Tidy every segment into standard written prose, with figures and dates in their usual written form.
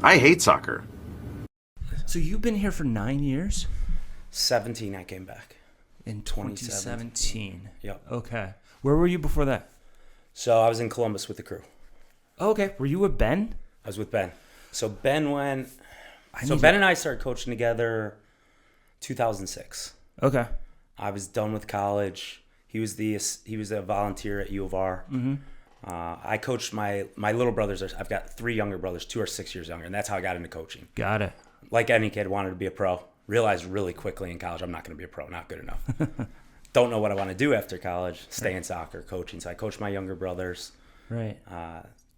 I hate soccer. So you've been here for 9 years? 17, I came back. In 2017. Yep. Okay. Where were you before that? So I was in Columbus with the crew. Oh, okay. Were you with Ben? I was with Ben. So Ben went... Ben and I started coaching together 2006. Okay. I was done with college. He was a volunteer at U of R. Mm-hmm. I coached my little brothers. I've got 3 younger brothers. 2 are 6 years younger, and that's how I got into coaching. Got it. Like any kid, wanted to be a pro. Realized really quickly in college, I'm not going to be a pro. Not good enough. Don't know what I want to do after college. Stay in soccer, coaching. So I coached my younger brothers. Right.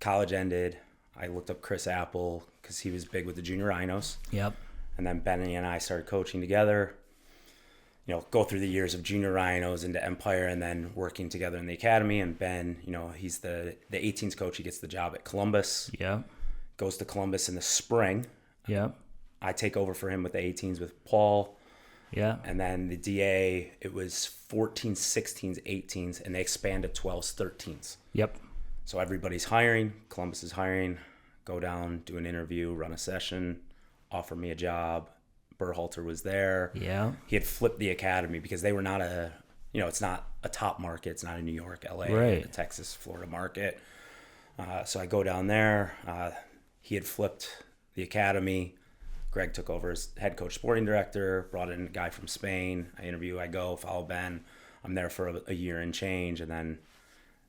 College ended. I looked up Chris Apple because he was big with the junior rhinos. Yep. And then Benny and I started coaching together. Go through the years of junior rhinos into Empire and then working together in the academy. And Ben, he's the 18s coach. He gets the job at Columbus. Yeah. Goes to Columbus in the spring. Yeah. I take over for him with the 18s with Paul. Yeah. And then the DA, it was 14s, 16s, 18s, and they expanded 12s, 13s. Yep. So everybody's hiring. Columbus is hiring. Go down, do an interview, run a session, offer me a job. Berhalter was there. Yeah. He had flipped the academy because they were not it's not a top market. It's not a New York, LA, right. Texas, Florida market. So I go down there. He had flipped the academy. Greg took over as head coach, sporting director, brought in a guy from Spain. I interview, I go, follow Ben. I'm there for a year and change. And then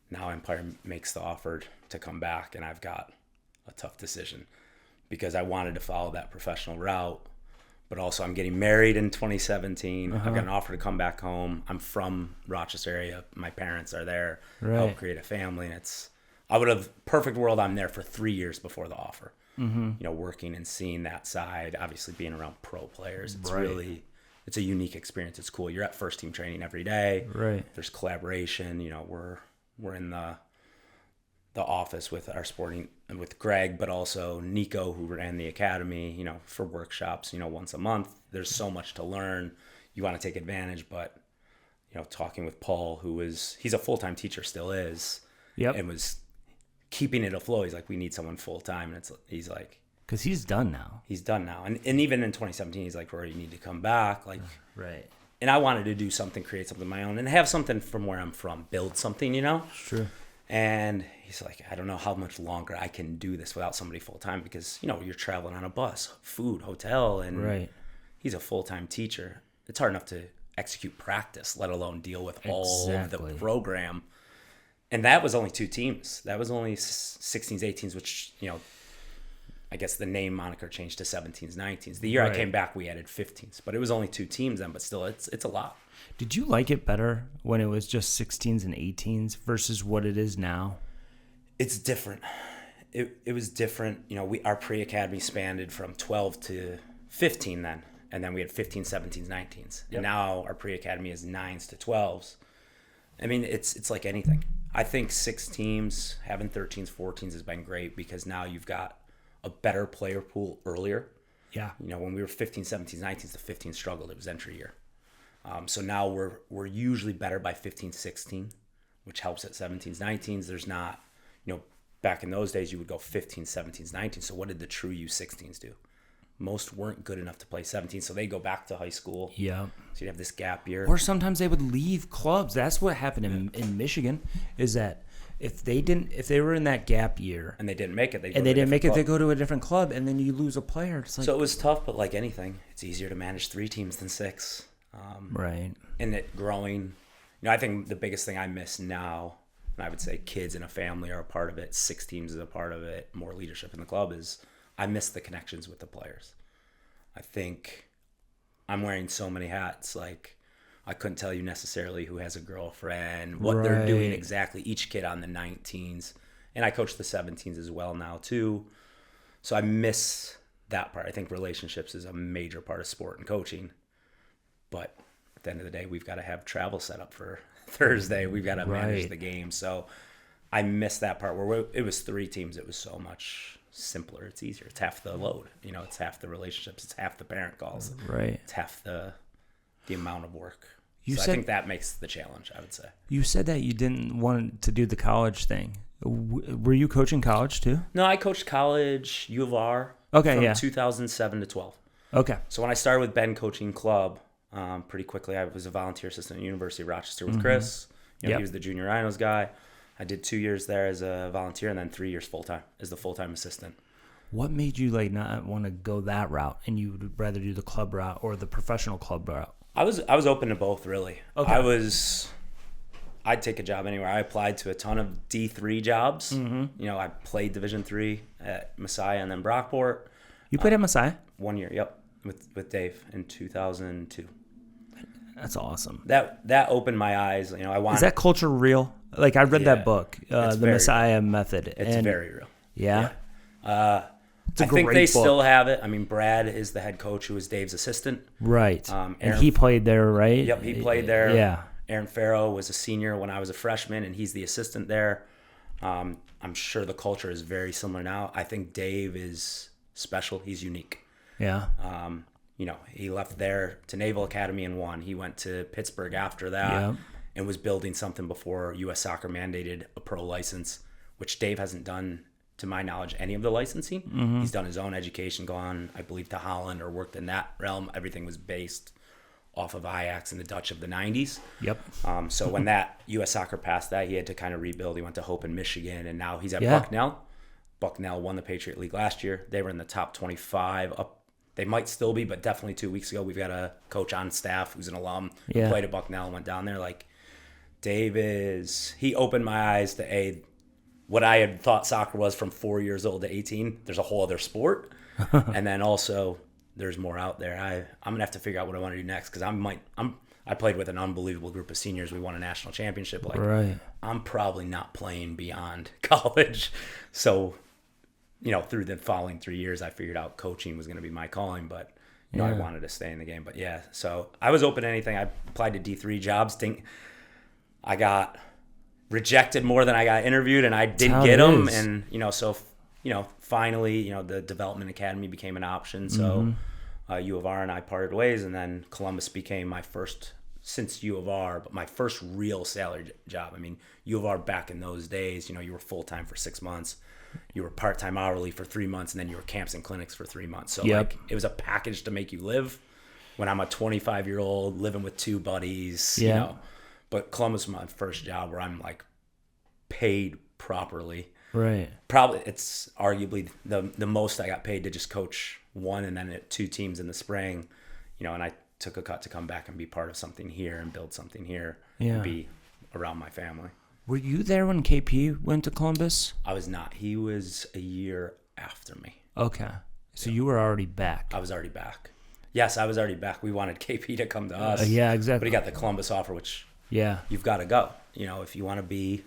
now Empire makes the offer to come back. And I've got a tough decision because I wanted to follow that professional route. But also I'm getting married in 2017. I've got an offer to come back home. I'm from Rochester area. My parents are there. Right. Help create a family. And perfect world, I'm there for 3 years before the offer. Mm-hmm. Working and seeing that side, obviously being around pro players. It's right. It's a unique experience. It's cool. You're at first team training every day. Right. There's collaboration. We're in the office with our sporting and with Greg, but also Nico, who ran the academy, for workshops, once a month. There's so much to learn. You want to take advantage, but, talking with Paul, he's a full-time teacher, still is. Yep. And was keeping it afloat. He's like, we need someone full-time. And he's like, because he's done now. He's done now. And even in 2017, he's like, Rory, you need to come back. Like, right. And I wanted to do something, create something of my own and have something from where I'm from, build something, It's true. And he's like, I don't know how much longer I can do this without somebody full-time because, you're traveling on a bus, food, hotel, and right. He's a full-time teacher. It's hard enough to execute practice, let alone deal with all of the program. And that was only 2 teams. That was only 16s, 18s, which, I guess the name moniker changed to 17s, 19s. The year I came back, we added 15s. But it was only 2 teams then, but still, it's a lot. Did you like it better when it was just 16s and 18s versus what it is now? It's different. It was different. Our pre-academy spanned from 12 to 15 then. And then we had 15s, 17s, 19s. Yep. And now our pre-academy is 9s to 12s. I mean, it's like anything. I think 6 teams, having 13s, 14s has been great because now you've got a better player pool earlier. Yeah. When we were 15, 17s, 19s, the 15s struggled. It was entry year. So now we're usually better by 15, 16, which helps at 17s, 19s. There's not, back in those days, you would go 15, 17s, 19s. So what did the true U16s do? Most weren't good enough to play 17, so they go back to high school. Yeah. So you'd have this gap year. Or sometimes they would leave clubs. That's what happened in Michigan, is that if they were in that gap year and they didn't make it, they go to a different club, and then you lose a player. It's like, so it was tough, but like anything, it's easier to manage 3 teams than 6. Right. And it growing. I think the biggest thing I miss now, and I would say kids in a family are a part of it, 6 teams is a part of it, more leadership in the club is I miss the connections with the players. I think I'm wearing so many hats. Like, I couldn't tell you necessarily who has a girlfriend, what they're doing exactly, each kid on the 19s. And I coach the 17s as well now, too. So I miss that part. I think relationships is a major part of sport and coaching. But at the end of the day, we've got to have travel set up for Thursday. We've got to manage the game. So I miss that part where it was 3 teams. It was so much simpler. It's easier. It's half the load. It's half the relationships. It's half the parent calls. Right. It's half the amount of work. I think that makes the challenge, I would say. You said that you didn't want to do the college thing. Were you coaching college too? No, I coached college, U of R, Okay, from 2007 to 12. Okay. So when I started with Ben coaching club, pretty quickly I was a volunteer assistant at the University of Rochester with Chris. He was the junior rhinos guy. I did 2 years there as a volunteer and then 3 years full-time as the full-time assistant. What made you not want to go that route and you would rather do the club route or the professional club route? I was open to both, really. Okay. I'd take a job anywhere. I applied to a ton of D3 jobs. I played Division III at Messiah and then Brockport. You played at Messiah? 1 year, yep, with Dave in 2002. That's awesome. That opened my eyes. Is that culture real? Like I read that book, The Messiah real. Method. It's very real. Yeah. I think they still have it. I mean, Brad is the head coach who was Dave's assistant. Right. And he played there, right? Yep, he played there. Yeah. Aaron Farrow was a senior when I was a freshman, and he's the assistant there. I'm sure the culture is very similar now. I think Dave is special. He's unique. Yeah. He left there to Naval Academy and won. He went to Pittsburgh after that and was building something before U.S. Soccer mandated a pro license, which Dave hasn't done, to my knowledge, any of the licensing. He's done his own education, gone, I believe, to Holland or worked in that realm. Everything was based off of Ajax and the Dutch of the 90s. Yep. So when that U.S. Soccer passed that, he had to kind of rebuild. He went to Hope in Michigan, and now he's at Bucknell. Bucknell won the Patriot League last year. They were in the top 25 up. They might still be, but definitely 2 weeks ago, we've got a coach on staff who's an alum who played at Bucknell and went down there. Like, Dave he opened my eyes to what I had thought soccer was from 4 years old to 18. There's a whole other sport. And then also there's more out there. I'm going to have to figure out what I want to do next, because I played with an unbelievable group of seniors. We won a national championship. Right. I'm probably not playing beyond college. So, through the following 3 years, I figured out coaching was going to be my calling, but I wanted to stay in the game. But so I was open to anything. I applied to D3 jobs. I got rejected more than I got interviewed, and I didn't get them. And, finally, the development academy became an option. So U of R and I parted ways, and then Columbus became my first, since U of R, but my first real salary job. I mean, U of R back in those days, you were full-time for 6 months. You were part-time hourly for 3 months, and then you were camps and clinics for 3 months. So it was a package to make you live. When I'm a 25-year-old living with two buddies, But Columbus was my first job where I'm paid properly. Right. Probably it's arguably the most I got paid to just coach one and then 2 teams in the spring, and I took a cut to come back and be part of something here and build something here and be around my family. Were you there when KP went to Columbus? I was not. He was a year after me. Okay. So you were already back. I was already back. Yes, I was already back. We wanted KP to come to us. Yeah, exactly. But he got the Columbus offer, which you've got to go. If you want to be,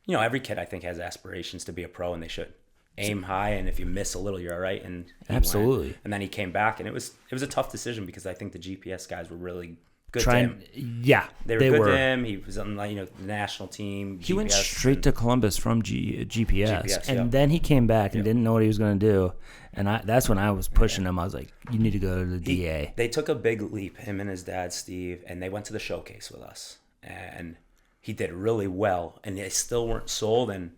every kid I think has aspirations to be a pro, and they should aim high. And if you miss a little, you're all right. And absolutely. Went. And then he came back, and it was a tough decision, because I think the GPS guys were really good to him. Yeah, they were good to him. He was on the national team. He went straight to Columbus from GPS, and then he came back and didn't know what he was going to do. And that's when I was pushing him. I was like, "You need to go to the DA." They took a big leap, him and his dad Steve, and they went to the showcase with us. And he did really well, and they still weren't sold. And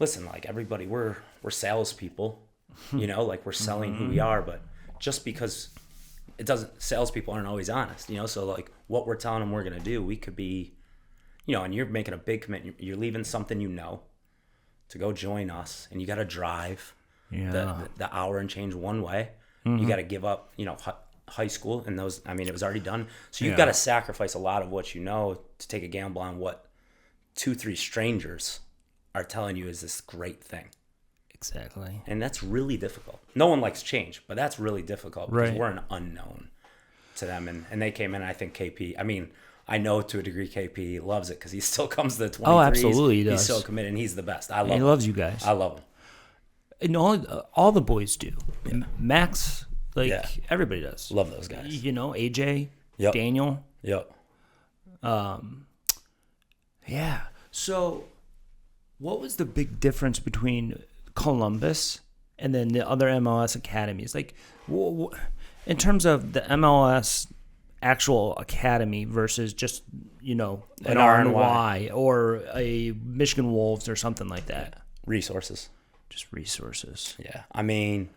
listen, everybody, we're salespeople, we're selling who we are. But just because salespeople aren't always honest, so what we're telling them we're going to do, we could be, and you're making a big commitment. You're leaving something to go join us, and you got to drive the hour and change one way. You got to give up, high school and those. I mean, it was already done. So you've got to sacrifice a lot of what to take a gamble on what 2-3 strangers are telling you is this great thing. Exactly. And that's really difficult. No one likes change, but that's really difficult because we're an unknown to them. And they came in, I think KP, I know to a degree KP loves it because he still comes to the 23s. Oh, absolutely he does. He's so committed, and he's the best. I love him. He loves you guys. I love him. And all the boys do. Yeah. Max, everybody does. Love those guys. AJ, Daniel. Yep. Yeah. So what was the big difference between Columbus and then the other MLS academies? In terms of the MLS actual academy versus just, an RNY. or a Michigan Wolves or something like that? Resources. Just resources. Yeah. I mean,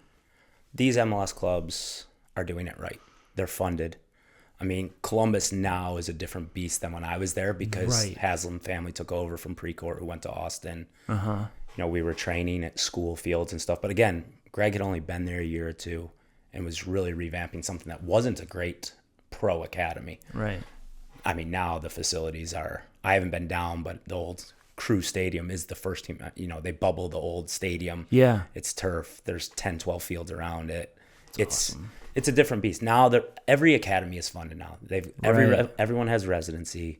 these MLS clubs are doing it right. They're funded. I mean, Columbus now is a different beast than when I was there because Haslam family took over from Precourt, who went to Austin. We were training at school fields and stuff. But again, Greg had only been there a year or two and was really revamping something that wasn't a great pro academy. Right. I mean, now the facilities are, I haven't been down, but the old Crew Stadium is the first team. They bubble the old stadium. Yeah. It's turf. There's 10, 12 fields around it. It's awesome. It's a different beast. Now every academy is funded now. Everyone has residency.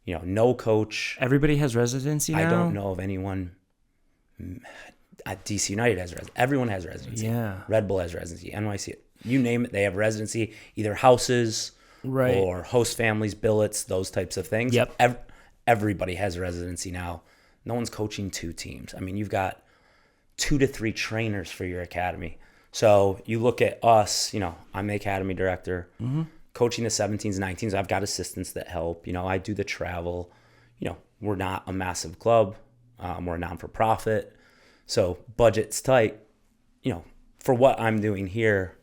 No coach. Everybody has residency now? I don't know of anyone. At DC United has residency. Everyone has residency. Yeah. Red Bull has residency. NYC, you name it, they have residency. Either houses or host families, billets, those types of things. Yep. Everybody has residency now. No one's coaching 2 teams. I mean, you've got 2 to 3 trainers for your academy. So you look at us, I'm the academy director, coaching the 17s, 19s. I've got assistants that help. I do the travel. We're not a massive club. We're a non-for-profit. So budget's tight. For what I'm doing here,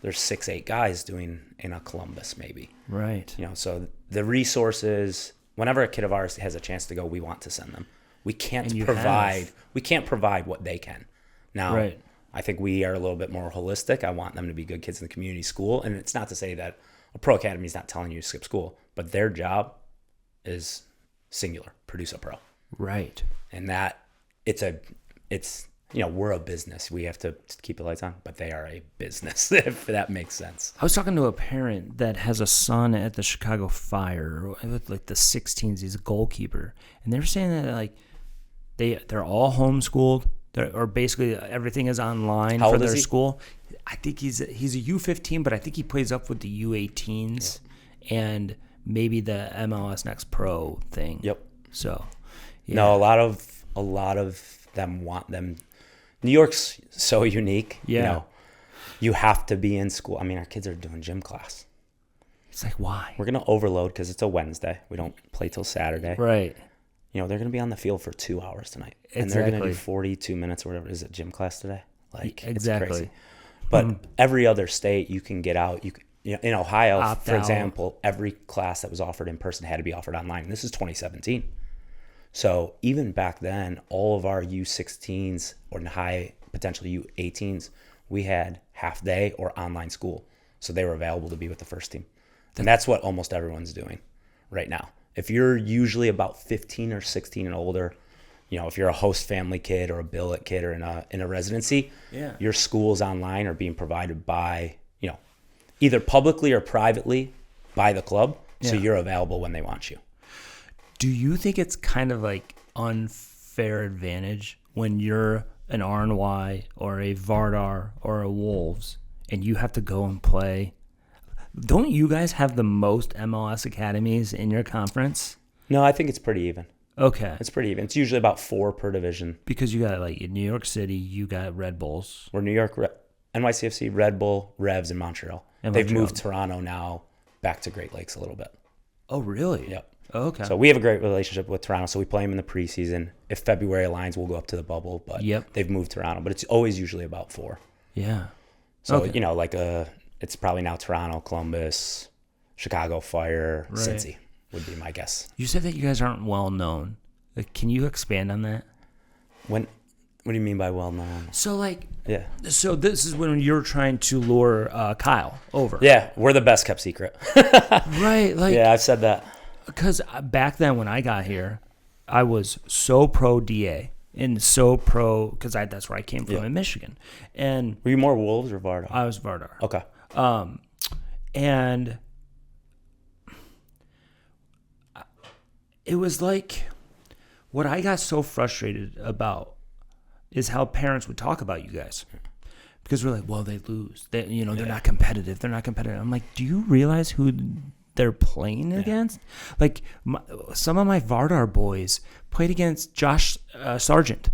there's 6-8 guys doing in a Columbus maybe. Right. So the resources, whenever a kid of ours has a chance to go, we want to send them. We can't provide what they can. Now, I think we are a little bit more holistic. I want them to be good kids in the community school. And it's not to say that a pro academy is not telling you to skip school, but their job is singular, produce a pro. Right. And that we're a business. We have to keep the lights on, but they are a business, if that makes sense. I was talking to a parent that has a son at the Chicago Fire with like the 16s. He's a goalkeeper. And they were saying that they're all homeschooled. Or basically everything is online for their school. I think he's a U15, but I think he plays up with the U18s and maybe the MLS Next Pro thing. Yep. So, no, a lot of them want them. New York's so unique. Yeah. You have to be in school. I mean, our kids are doing gym class. It's like, why? We're gonna overload because it's a Wednesday. We don't play till Saturday. Right. They're going to be on the field for 2 hours tonight. And they're going to do 42 minutes or whatever. Is it gym class today? Exactly. It's crazy. But every other state, you can get out. In Ohio, for example, every class that was offered in person had to be offered online. And this is 2017. So even back then, all of our U16s or high potential U18s, we had half day or online school. So they were available to be with the first team. And that's what almost everyone's doing right now. If you're usually about 15 or 16 and older, if you're a host family kid or a billet kid or in a residency, your schools online are being provided by, either publicly or privately by the club. So you're available when they want you. Do you think it's kind of like unfair advantage when you're an RNY or a Vardar or a Wolves and you have to go and play? Don't you guys have the most MLS academies in your conference? No, I think it's pretty even. Okay. It's pretty even. It's usually about 4 per division. Because you got in New York City, you got Red Bulls. We're New York, NYCFC, Red Bull, Revs, and Montreal. They've moved Toronto now back to Great Lakes a little bit. Oh, really? Yep. Oh, okay. So we have a great relationship with Toronto. So we play them in the preseason. If February aligns, we'll go up to the bubble. But they've moved Toronto. But it's always usually about 4. Yeah. So, it's probably now Toronto, Columbus, Chicago Fire, Cincy would be my guess. You said that you guys aren't well known. Can you expand on that? What do you mean by well known? So So this is when you're trying to lure Kyle over. Yeah, we're the best kept secret. Right. Yeah, I've said that. Because back then when I got here, I was so pro DA. And so pro, because that's where I came from in Michigan. And were you more Wolves or Vardar? I was Vardar. Okay. And it was like, what I got so frustrated about is how parents would talk about you guys. Because we're like, well, they lose. They're not competitive. They're not competitive. I'm like, do you realize who they're playing against? Like, some of my Vardar boys played against Josh Sargent.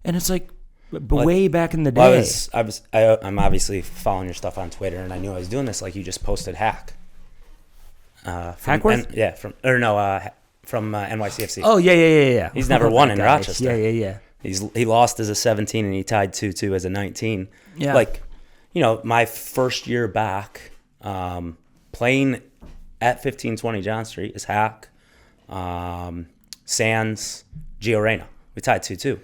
And it's like, way back in the day. I'm obviously following your stuff on Twitter, and I knew I was doing this. Like, you just posted Hack. Hackworth? From NYCFC. Oh, yeah. He's never won in Rochester. Yeah. He lost as a 17 and he tied 2-2 as a 19. Yeah. Like, my first year back, playing at 1520 John Street is Hack, Sands, Gio Reyna. We tied 2-2.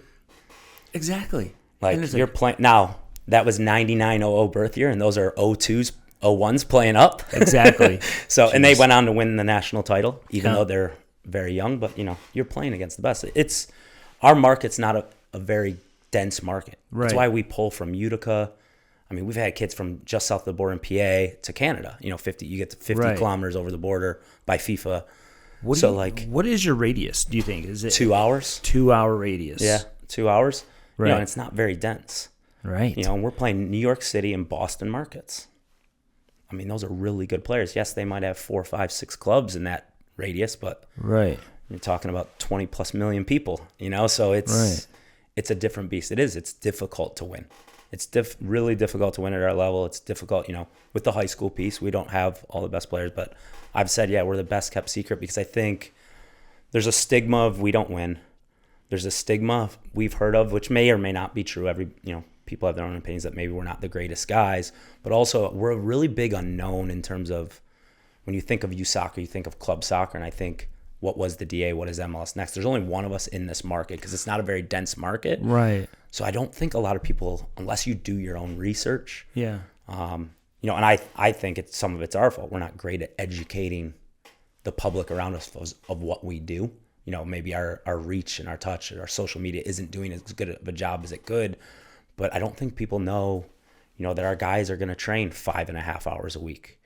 Exactly. Like, you're playing now. That was 99-00 birth year, and those are 02s, 01s playing up. Exactly. So, and they went on to win the national title, even though they're very young. But you're playing against the best. Our market's not a very dense market. Right. That's why we pull from Utica. I mean, we've had kids from just south of the border in PA to Canada. You get to 50 kilometers over the border by FIFA. What is your radius, do you think? Is it 2 hours? 2 hour radius. Yeah, 2 hours. Right. And it's not very dense. Right. And we're playing New York City and Boston markets. I mean, those are really good players. Yes, they might have 4, 5, 6 clubs in that radius, but right. You're talking about 20 plus million people, so it's a different beast. It's difficult to win. It's really difficult to win at our level. It's difficult, with the high school piece. We don't have all the best players, but I've said, we're the best kept secret because I think there's a stigma of we don't win. There's a stigma we've heard of, which may or may not be true. People have their own opinions that maybe we're not the greatest guys, but also we're a really big unknown in terms of when you think of youth soccer, you think of club soccer, and I think what was the DA, what is MLS Next? There's only one of us in this market because it's not a very dense market. Right. So I don't think a lot of people, unless you do your own research. Yeah. And I think some of it's our fault. We're not great at educating the public around us of what we do. Maybe our reach and our touch and our social media isn't doing as good of a job as it could. But I don't think people know, that our guys are going to train 5.5 hours a week.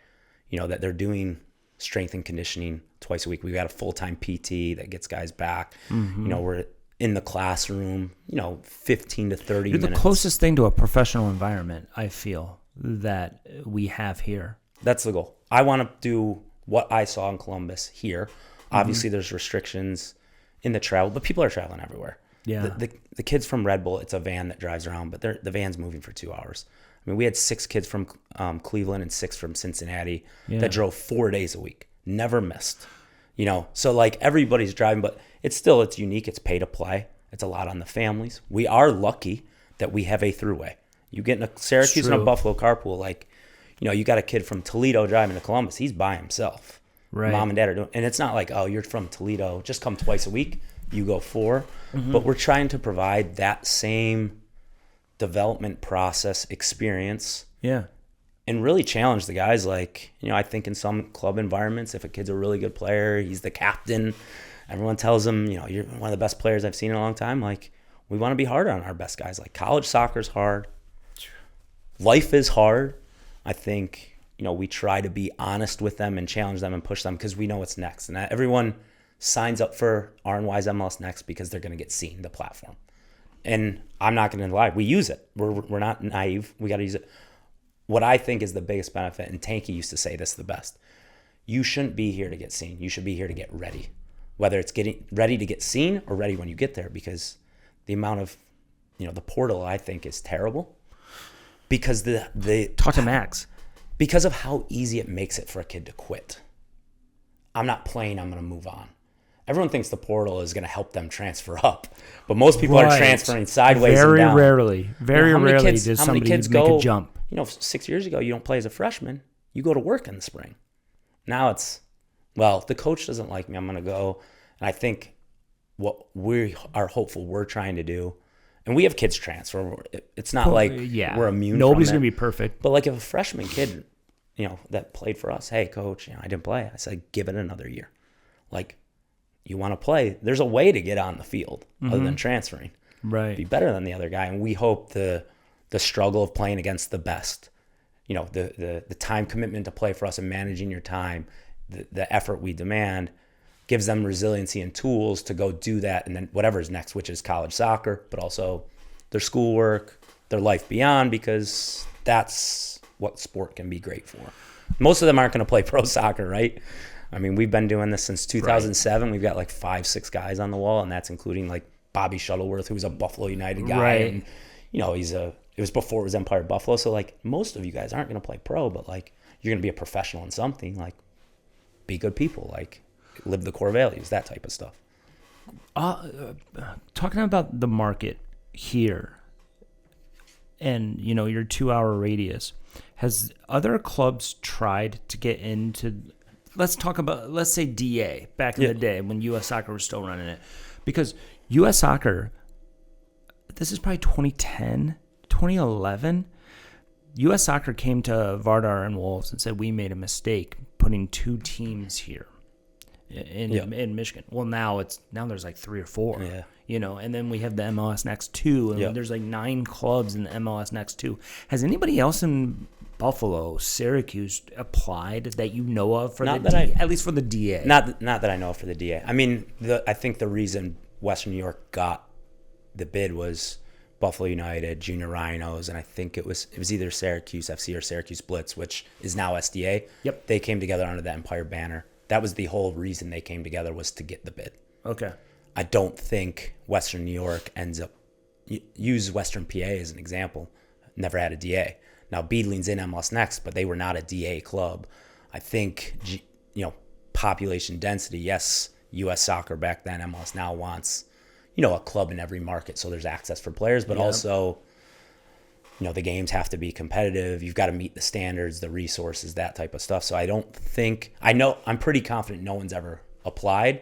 That they're doing strength and conditioning twice a week. We've got a full-time PT that gets guys back. Mm-hmm. We're in the classroom, 15 to 30 minutes. You're the closest thing to a professional environment, I feel, that we have here. That's the goal. I want to do what I saw in Columbus here. Obviously, there's restrictions in the travel, but people are traveling everywhere. Yeah. The kids from Red Bull, it's a van that drives around, but the van's moving for 2 hours. I mean, we had 6 kids from Cleveland and 6 from Cincinnati that drove 4 days a week, never missed. So like everybody's driving, but it's unique. It's pay to play. It's a lot on the families. We are lucky that we have a throughway. You get in a Syracuse and a Buffalo carpool, like, you got a kid from Toledo driving to Columbus. He's by himself. Right. Mom and dad are doing, and it's not like, oh, you're from Toledo, just come twice a week. You go 4. Mm-hmm. But we're trying to provide that same development process experience. Yeah. And really challenge the guys. Like, I think in some club environments, if a kid's a really good player, he's the captain, everyone tells him, you're one of the best players I've seen in a long time. Like, we want to be harder on our best guys. Like, college soccer's hard. Life is hard. I think, we try to be honest with them and challenge them and push them because we know what's next. And everyone signs up for RNY's MLS Next because they're going to get seen, the platform. And I'm not going to lie, we use it. We're not naive. We got to use it. What I think is the biggest benefit, and Tanky used to say this the best, you shouldn't be here to get seen. You should be here to get ready. Whether it's getting ready to get seen or ready when you get there, because the amount of, the portal I think is terrible. Because Talk to Max. Because of how easy it makes it for a kid to quit. I'm not playing, I'm going to move on. Everyone thinks the portal is going to help them transfer up, but most people are transferring sideways and down. Very rarely does somebody make a jump. 6 years ago, you don't play as a freshman. You go to work in the spring. Now it's, the coach doesn't like me, I'm going to go. And I think what we are hopeful we're trying to do, and we have kids transfer. It's not like we're immune. Nobody's going to be perfect. But like if a freshman kid, that played for us, hey, coach, I didn't play. I said, give it another year. Like, you want to play, there's a way to get on the field other than transferring. Right. Be better than the other guy. And we hope the struggle of playing against the best, the time commitment to play for us and managing your time, the effort we demand gives them resiliency and tools to go do that. And then whatever's next, which is college soccer, but also their schoolwork, their life beyond, because that's what sport can be great for. Most of them aren't going to play pro soccer, right? I mean, we've been doing this since 2007. Right. We've got like 5-6 guys on the wall, and that's including like Bobby Shuttleworth, who's a Buffalo United guy. Right. And, it was before it was Empire Buffalo. So like most of you guys aren't going to play pro, but like you're going to be a professional in something. Like be good people, like live the core values, that type of stuff. Talking about the market here and, you know, your 2-hour radius, has other clubs tried to get into, let's say DA back in the day when U.S. Soccer was still running it? Because U.S. Soccer, this is probably 2010, 2011, U.S. Soccer came to Vardar and Wolves and said, we made a mistake putting 2 teams here in Michigan. Well, now there's like 3 or 4, you know, and then we have the MLS Next 2, and there's like 9 clubs in the MLS Next 2. Has anybody else in Buffalo, Syracuse applied that you know of for at least for the DA? Not that I know of for the DA. I mean, I think the reason Western New York got the bid was Buffalo United, Junior Rhinos, and I think it was either Syracuse FC or Syracuse Blitz, which is now SDA. Yep. They came together under the Empire banner. That was the whole reason they came together, was to get the bid. Okay. I don't think Western New York ends up, use Western PA as an example, never had a DA. Now, Beedling's in MLS Next, but they were not a DA club. I think, you know, population density, yes, U.S. Soccer back then, MLS Now wants, you know, a club in every market so there's access for players, but also, you know, the games have to be competitive. You've got to meet the standards, the resources, that type of stuff. So I'm pretty confident no one's ever applied.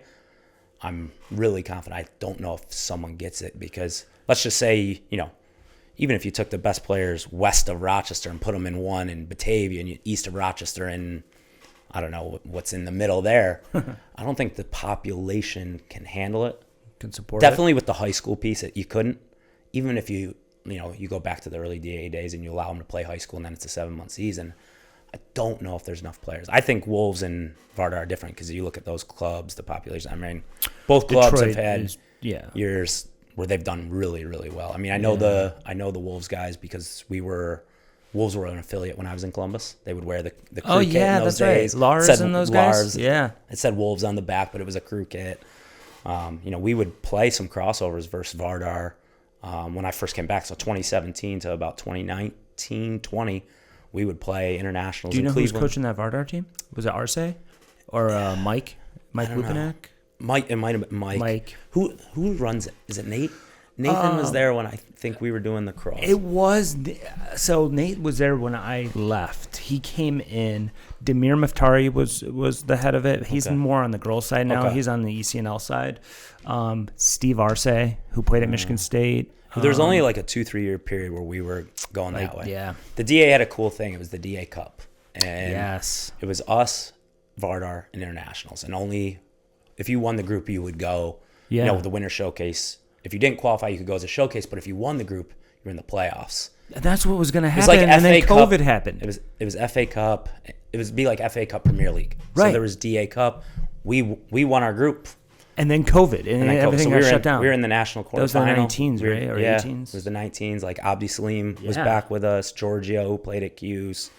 I'm really confident. I don't know if someone gets it, because let's just say, you know, even if you took the best players west of Rochester and put them in one in Batavia and east of Rochester and I don't know what's in the middle there, I don't think the population can handle it. Can support Definitely with the high school piece, that you couldn't. Even if you go back to the early DA days and you allow them to play high school and then it's a 7-month season, I don't know if there's enough players. I think Wolves and Vardar are different because you look at those clubs, the population. I mean, both clubs have had years where they've done really, really well. I mean, I know the Wolves guys because Wolves were an affiliate when I was in Columbus. They would wear the crew kit in those days. Right. Lars and those guys. Yeah. It said Wolves on the back, but it was a crew kit. You know, we would play some crossovers versus Vardar when I first came back. So 2017 to about 2019, 20, we would play internationals. Do you know Cleveland. who's coaching that Vardar team? Was it Arce or Mike? Mike Lupinak? It might have been Mike. Mike. Who runs it? Is it Nate? Nathan was there when I think we were doing the cross. It was. So Nate was there when I left. He came in. Demir Muftari was the head of it. He's more on the girls' side now. He's on the ECNL side. Steve Arce, who played at Michigan State. There's only like a 2-3 year period where we were going that way. Yeah. The DA had a cool thing. It was the DA Cup. And yes. It was us, Vardar, and internationals. And only if you won the group, you would go, you know, the winner showcase. If you didn't qualify, you could go as a showcase. But if you won the group, you're in the playoffs. That's what was going to happen. Like and then Cup. COVID happened. It was FA Cup. It was be like FA Cup Premier League. Right. So there was DA Cup. We won our group. And then COVID. And everything got shut down. We were in the national quarterfinal. Those were the 19s, right? Or 18s? It was the 19s. Like Abdi Salim was back with us. Giorgio, who played at Q's.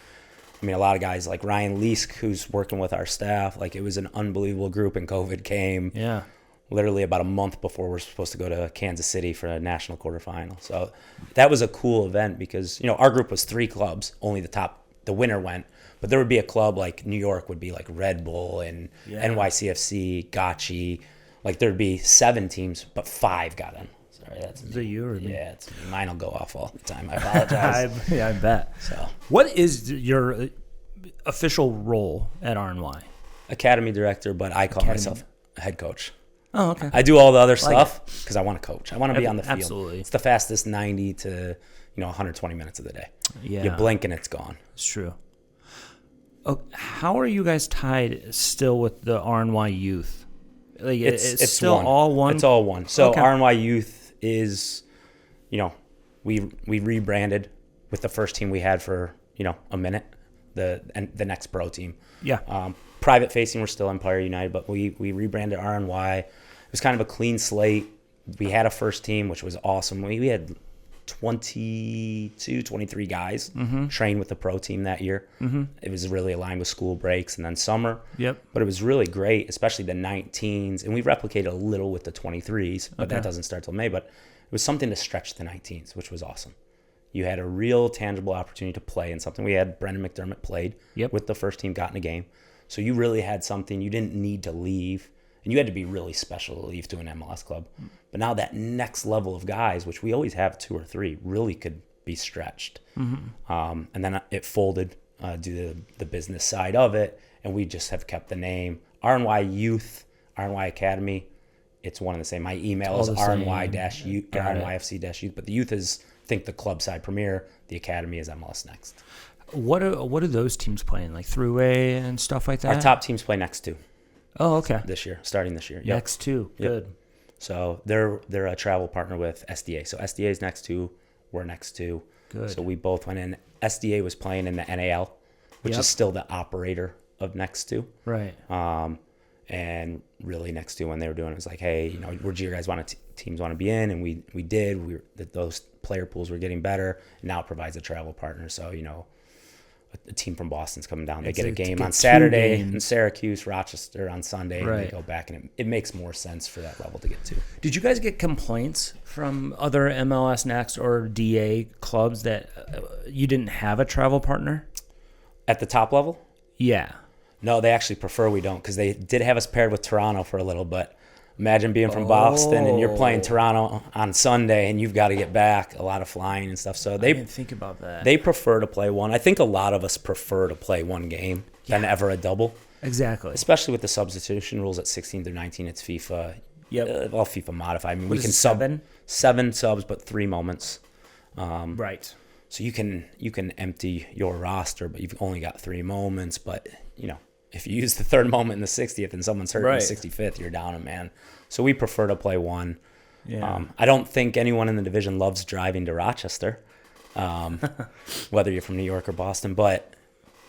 I mean, a lot of guys like Ryan Leask, who's working with our staff. Like, it was an unbelievable group, and COVID came. Yeah. Literally about a month before we're supposed to go to Kansas City for a national quarterfinal. So that was a cool event because, you know, our group was 3 clubs. Only the winner went. But there would be a club like New York would be like Red Bull and NYCFC, Gotchi. Like, there'd be 7 teams, but 5 got in. Sorry, that's me. Is it you or me? Yeah, it's me. Mine will go off all the time. I apologize. I bet. So, what is your official role at RNY? Academy director, but I call myself a head coach. Oh, okay. I do all the other stuff because I want to coach. I want to be on the field. Absolutely. It's the fastest 90 to 120 minutes of the day. Yeah. You blink and it's gone. It's true. Oh, how are you guys tied still with the RNY youth? Like, it's still all one? It's all one. So okay. RNY youth is, we rebranded with the first team we had for, a minute, the next pro team. Yeah. Private facing, we're still Empire United, but we rebranded RNY. It was kind of a clean slate. We had a first team, which was awesome. We had 22, 23 guys train with the pro team that year. Mm-hmm. It was really aligned with school breaks and then summer. Yep. But it was really great, especially the 19s. And we replicated a little with the 23s, but that doesn't start till May. But it was something to stretch the 19s, which was awesome. You had a real tangible opportunity to play in something. We had Brendan McDermott played with the first team, got in a game. So you really had something. You didn't need to leave. And you had to be really special to leave to an MLS club. But now that next level of guys, which we always have 2 or 3, really could be stretched. And then it folded due to the business side of it. And we just have kept the name. RNY Youth, RNY Academy, it's one and the same. My email is RNY-Youth, RNYFC-Youth. But the youth is, I think, the club side premier. The academy is MLS Next. What are those teams playing? Like throughway and stuff like that? Our top teams play Next 2. Oh, okay. Starting this year. Next 2. Good. Yep. So they're a travel partner with SDA. So SDA is Next 2. We're Next 2. Good. So we both went in. SDA was playing in the NAL, which is still the operator of Next 2. Right. And really Next 2, when they were doing it, was like, hey, where do you guys teams want to be in? And we did. Those player pools were getting better. And now it provides a travel partner. So, a team from Boston's coming down. They get a game on Saturday in Syracuse, Rochester on Sunday, and they go back, and it makes more sense for that level to get to. Did you guys get complaints from other MLS Next or DA clubs that you didn't have a travel partner? At the top level? Yeah. No, they actually prefer we don't, because they did have us paired with Toronto for a little, but imagine being from Boston and you're playing Toronto on Sunday and you've got to get back, a lot of flying and stuff. So I didn't think about that. They prefer to play one. I think a lot of us prefer to play one game than ever a double. Exactly. Especially with the substitution rules at 16 through 19. It's FIFA. Yep. FIFA modified. I mean, we can seven subs, but 3 moments. Right. So you can empty your roster, but you've only got 3 moments. But if you use the 3rd moment in the 60th and someone's hurt in the 65th, you're down a man. So we prefer to play one. Yeah. I don't think anyone in the division loves driving to Rochester, whether you're from New York or Boston, but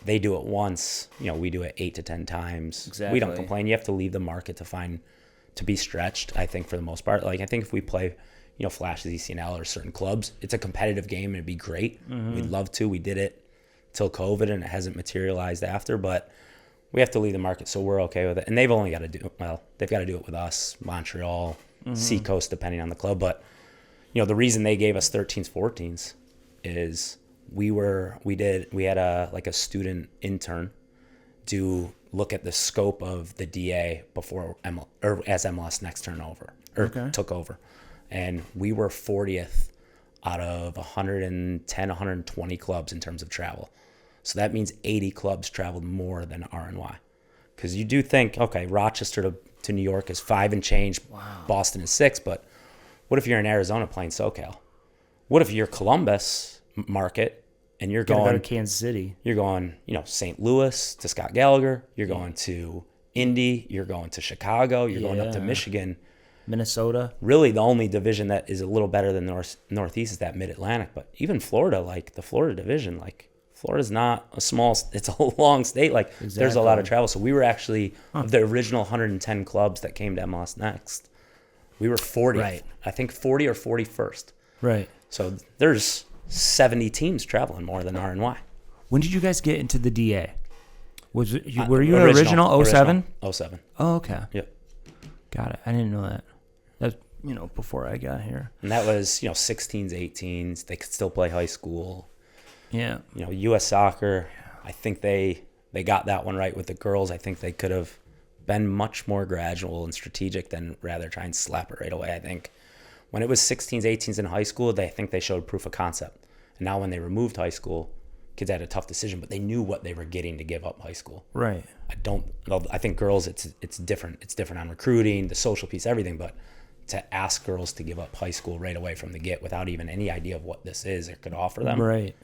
they do it once. We do it 8 to 10 times. Exactly. We don't complain. You have to leave the market to be stretched, I think, for the most part. Like, I think if we play, Flashes, ECNL, or certain clubs, it's a competitive game and it'd be great. We'd love to. We did it till COVID and it hasn't materialized after, but we have to leave the market, so we're okay with it. And they've only got to do it with us, Montreal, Seacoast, depending on the club. But, the reason they gave us 13s, 14s is we had a student intern look at the scope of the DA before as MLS Next took over. And we were 40th out of 110, 120 clubs in terms of travel. So that means 80 clubs traveled more than RNY. Because you do think, okay, Rochester to New York is 5 and change. Wow. Boston is 6. But what if you're in Arizona playing SoCal? What if you're Columbus market and you're going to Kansas City? You're going, St. Louis to Scott Gallagher. You're going to Indy. You're going to Chicago. You're going up to Michigan. Minnesota. Really, the only division that is a little better than Northeast is that Mid-Atlantic. But even Florida, like the Florida division, Florida's not it's a long state. There's a lot of travel. So we were actually, of the original 110 clubs that came to MLS Next, we were 40th. Right. I think 40 or 41st. Right. So there's 70 teams traveling more than RNY. When did you guys get into the DA? Were you original 07? 07. Oh, okay. Yep. Got it. I didn't know that. That's, before I got here. And that was, 16s, 18s. They could still play high school. Yeah. U.S. Soccer, I think they got that one right with the girls. I think they could have been much more gradual and strategic than rather try and slap it right away. I think when it was 16s, 18s in high school, I think they showed proof of concept. And now when they removed high school, kids had a tough decision, but they knew what they were getting to give up high school. Right. I think girls, it's different. It's different on recruiting, the social piece, everything, but to ask girls to give up high school right away from the get without even any idea of what this is or could offer them. Right.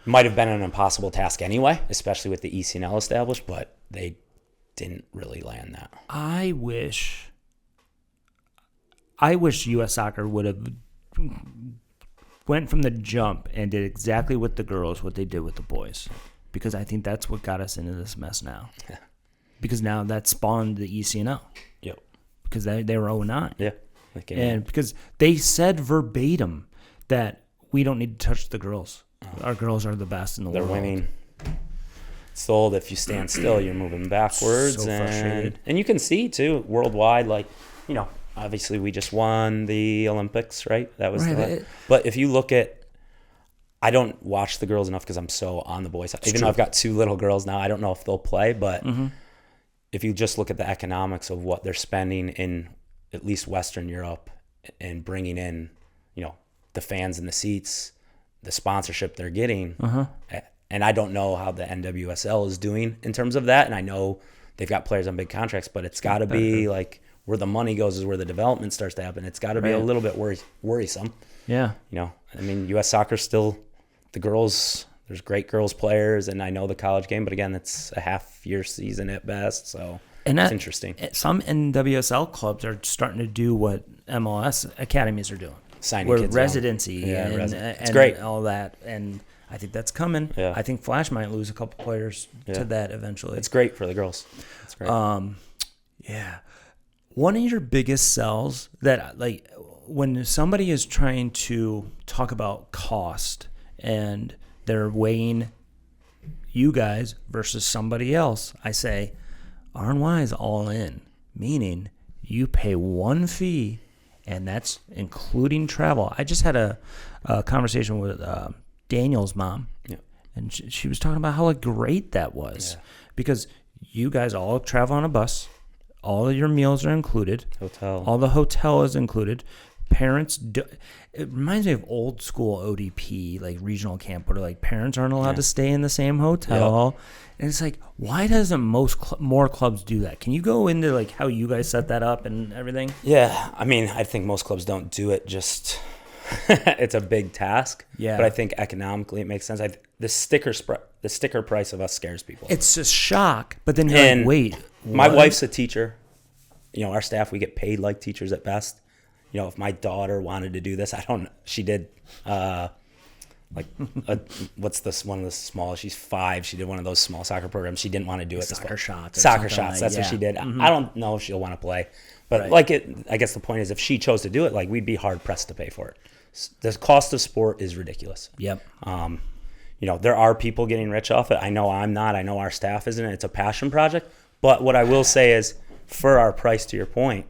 Might have been an impossible task anyway, especially with the ECNL established, but they didn't really land that. I wish U.S. Soccer would have went from the jump and did exactly with the girls what they did with the boys, because I think that's what got us into this mess now. Yeah. Because now that spawned the ECNL. Yep. Because they were 09. Yeah. And because they said verbatim that we don't need to touch the girls. Our girls are the best in the world. They're winning. It's the old, if you stand still, you're moving backwards. So frustrated. And you can see, too, worldwide, obviously we just won the Olympics, right? That was right. But if you look at I don't watch the girls enough because I'm so on the boys side. Even though I've got 2 little girls now, I don't know if they'll play, but if you just look at the economics of what they're spending in at least Western Europe and bringing in, the fans in the seats, the sponsorship they're getting, and I don't know how the NWSL is doing in terms of that, and I know they've got players on big contracts, but it's got to be like where the money goes is where the development starts to happen. It's got to be a little bit worrisome. Yeah. I mean, U.S. soccer's still the girls. There's great girls players, and I know the college game, but again, it's a half-year season at best, so it's interesting. Some NWSL clubs are starting to do what MLS academies are doing. Signing kids residency and it's great. All that, and I think that's coming. Yeah. I think Flash might lose a couple players to that eventually. It's great for the girls. It's great. Yeah. One of your biggest sells that, like, when somebody is trying to talk about cost and they're weighing you guys versus somebody else, I say RNY is all in, meaning you pay one fee, and that's including travel. I just had a conversation with Daniel's mom, and she was talking about how great that was because you guys all travel on a bus. All of your meals are included. Hotel. All the hotel is included. Parents it reminds me of old school ODP, like regional camp, where like parents aren't allowed to stay in the same hotel. And it's like, why doesn't more clubs do that? Can you go into like how you guys set that up and everything? Yeah, I mean, I think most clubs don't do it. Just it's a big task. Yeah, but I think economically it makes sense. The sticker price of us scares people. It's a shock, but then you're like, wait. My wife's a teacher. Our staff, we get paid like teachers at best. If my daughter wanted to do this, she did, what's this one of the small, she's 5. She did one of those small soccer programs. She didn't want to do it. Soccer shots. That's what she did. Mm-hmm. I don't know if she'll want to play, but I guess the point is if she chose to do it, like we'd be hard pressed to pay for it. The cost of sport is ridiculous. Yep. There are people getting rich off it. I know I'm not. I know our staff isn't. It's a passion project. But what I will say is, for our price, to your point,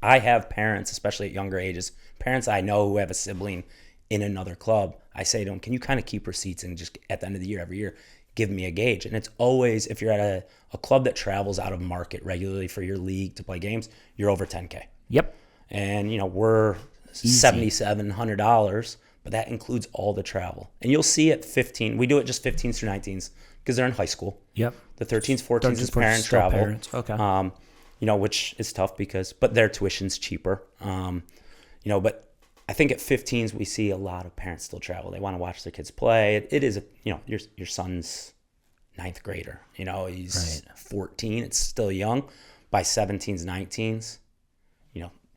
I have parents, especially at younger ages, parents I know who have a sibling in another club. I say to them, can you kind of keep receipts and just at the end of the year, every year, give me a gauge? And it's always, if you're at a club that travels out of market regularly for your league to play games, you're over $10K. Yep. And, we're $7,700, but that includes all the travel. And you'll see at 15, we do it just 15s through 19s because they're in high school. Yep. The 13s, 14s is parent travel. Parents. Okay. Which is tough but their tuition's cheaper. But I think at 15s we see a lot of parents still travel. They want to watch their kids play. It is, your son's 9th grader. He's 14. It's still young. By 17s, 19s,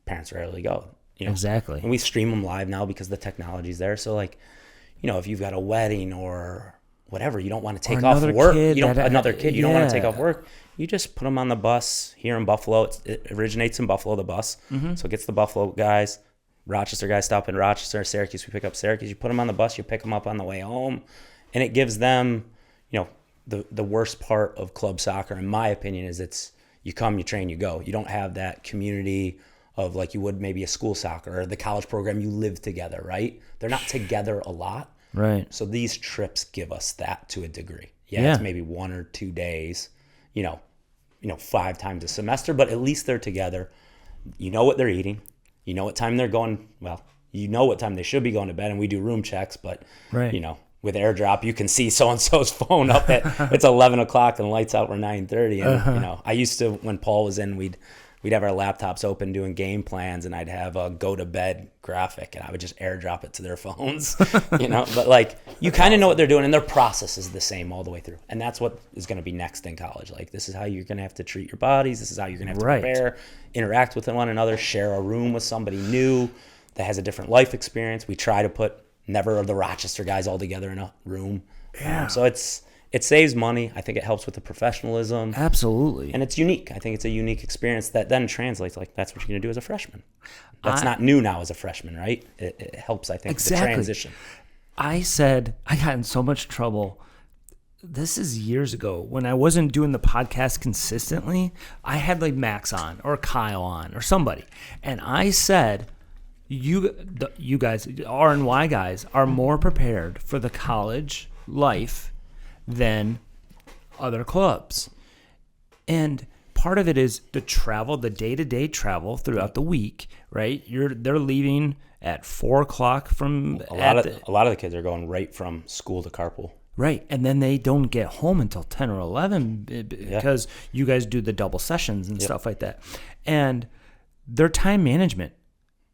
parents rarely go. Exactly. And we stream them live now because the technology's there. So if you've got a wedding or whatever, you don't want to take off work. You don't want to take off work. You just put them on the bus here in Buffalo. It originates in Buffalo, the bus. Mm-hmm. So it gets the Buffalo guys, Rochester guys stop in Rochester, Syracuse, we pick up Syracuse. You put them on the bus, you pick them up on the way home. And it gives them, the worst part of club soccer, in my opinion, is it's you come, you train, you go. You don't have that community of like you would maybe a school soccer or the college program. You live together, right? They're not together a lot. Right. So these trips give us that to a degree. Yeah. It's maybe 1 or 2 days, 5 times a semester, but at least they're together. You know what they're eating. You know what time they're going. Well, you know what time they should be going to bed, and we do room checks, but, with AirDrop, you can see so-and-so's phone up at, it's 11 o'clock and the lights out were 9:30. And, I used to, when Paul was in, we'd have our laptops open doing game plans, and I'd have a go to bed graphic, and I would just AirDrop it to their phones, but like you kind of know what they're doing, and their process is the same all the way through. And that's what is going to be next in college. Like, this is how you're going to have to treat your bodies. This is how you're going to have to prepare, interact with one another, share a room with somebody new that has a different life experience. We try to put never the Rochester guys all together in a room. Yeah. So it saves money. I think it helps with the professionalism. Absolutely. And it's unique. I think it's a unique experience that then translates, like, that's what you're going to do as a freshman. That's not new now as a freshman, right? It helps, I think, the transition. I got in so much trouble. This is years ago when I wasn't doing the podcast consistently. I had like Max on or Kyle on or somebody. And I said, you guys, RNY guys, are more prepared for the college life than other clubs. And part of it is the travel, the day-to-day travel throughout the week, right? They're leaving at 4:00 from a lot of the kids are going right from school to carpool. Right, and then they don't get home until 10 or 11 because you guys do the double sessions and stuff like that. And their time management,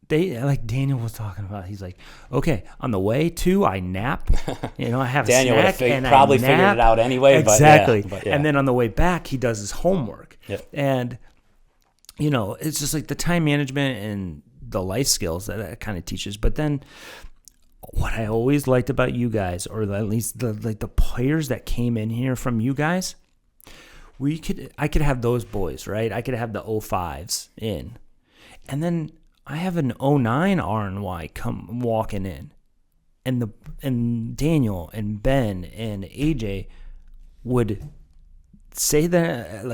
they, like Daniel was talking about, he's like, okay, on the way to, I nap, I have Daniel a snack, and probably I nap. figured it out anyway. Exactly. But And then on the way back, he does his homework. Yep. And, it's just like the time management and the life skills that it kind of teaches. But then what I always liked about you guys, or at least the players that came in here from you guys, I could have those boys, right? I could have the 05s in. And then I have an 09 RNY come walking in. And Daniel and Ben and AJ would say that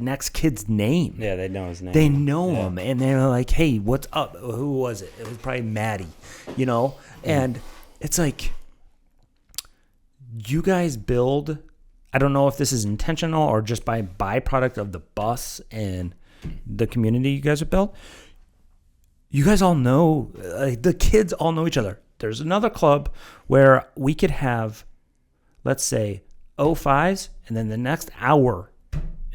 next kid's name. Yeah, they know his name. They know him, and they're like, "Hey, what's up?" Who was it? It was probably Maddie, And it's like, you guys build. I don't know if this is intentional or just by byproduct of the bus and the community you guys have built. You guys all know, the kids all know each other. There's another club where we could have, let's say, 05s, and then the next hour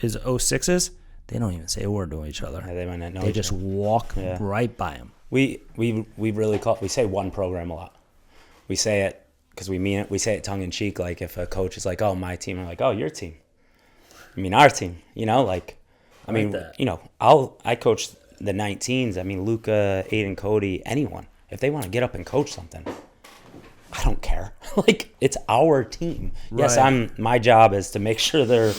is 06s. They don't even say a word to each other. Yeah, they might not know. They just walk right by them. We really we say one program a lot. We say it because we mean it. We say it tongue in cheek. Like if a coach is like, "Oh, my team," I'm like, "Oh, your team." I mean, our team. I coach the 19s. I mean, Luca, Aiden, Cody, anyone. If they want to get up and coach something, I don't care. It's our team. Right. Yes, my job is to make sure their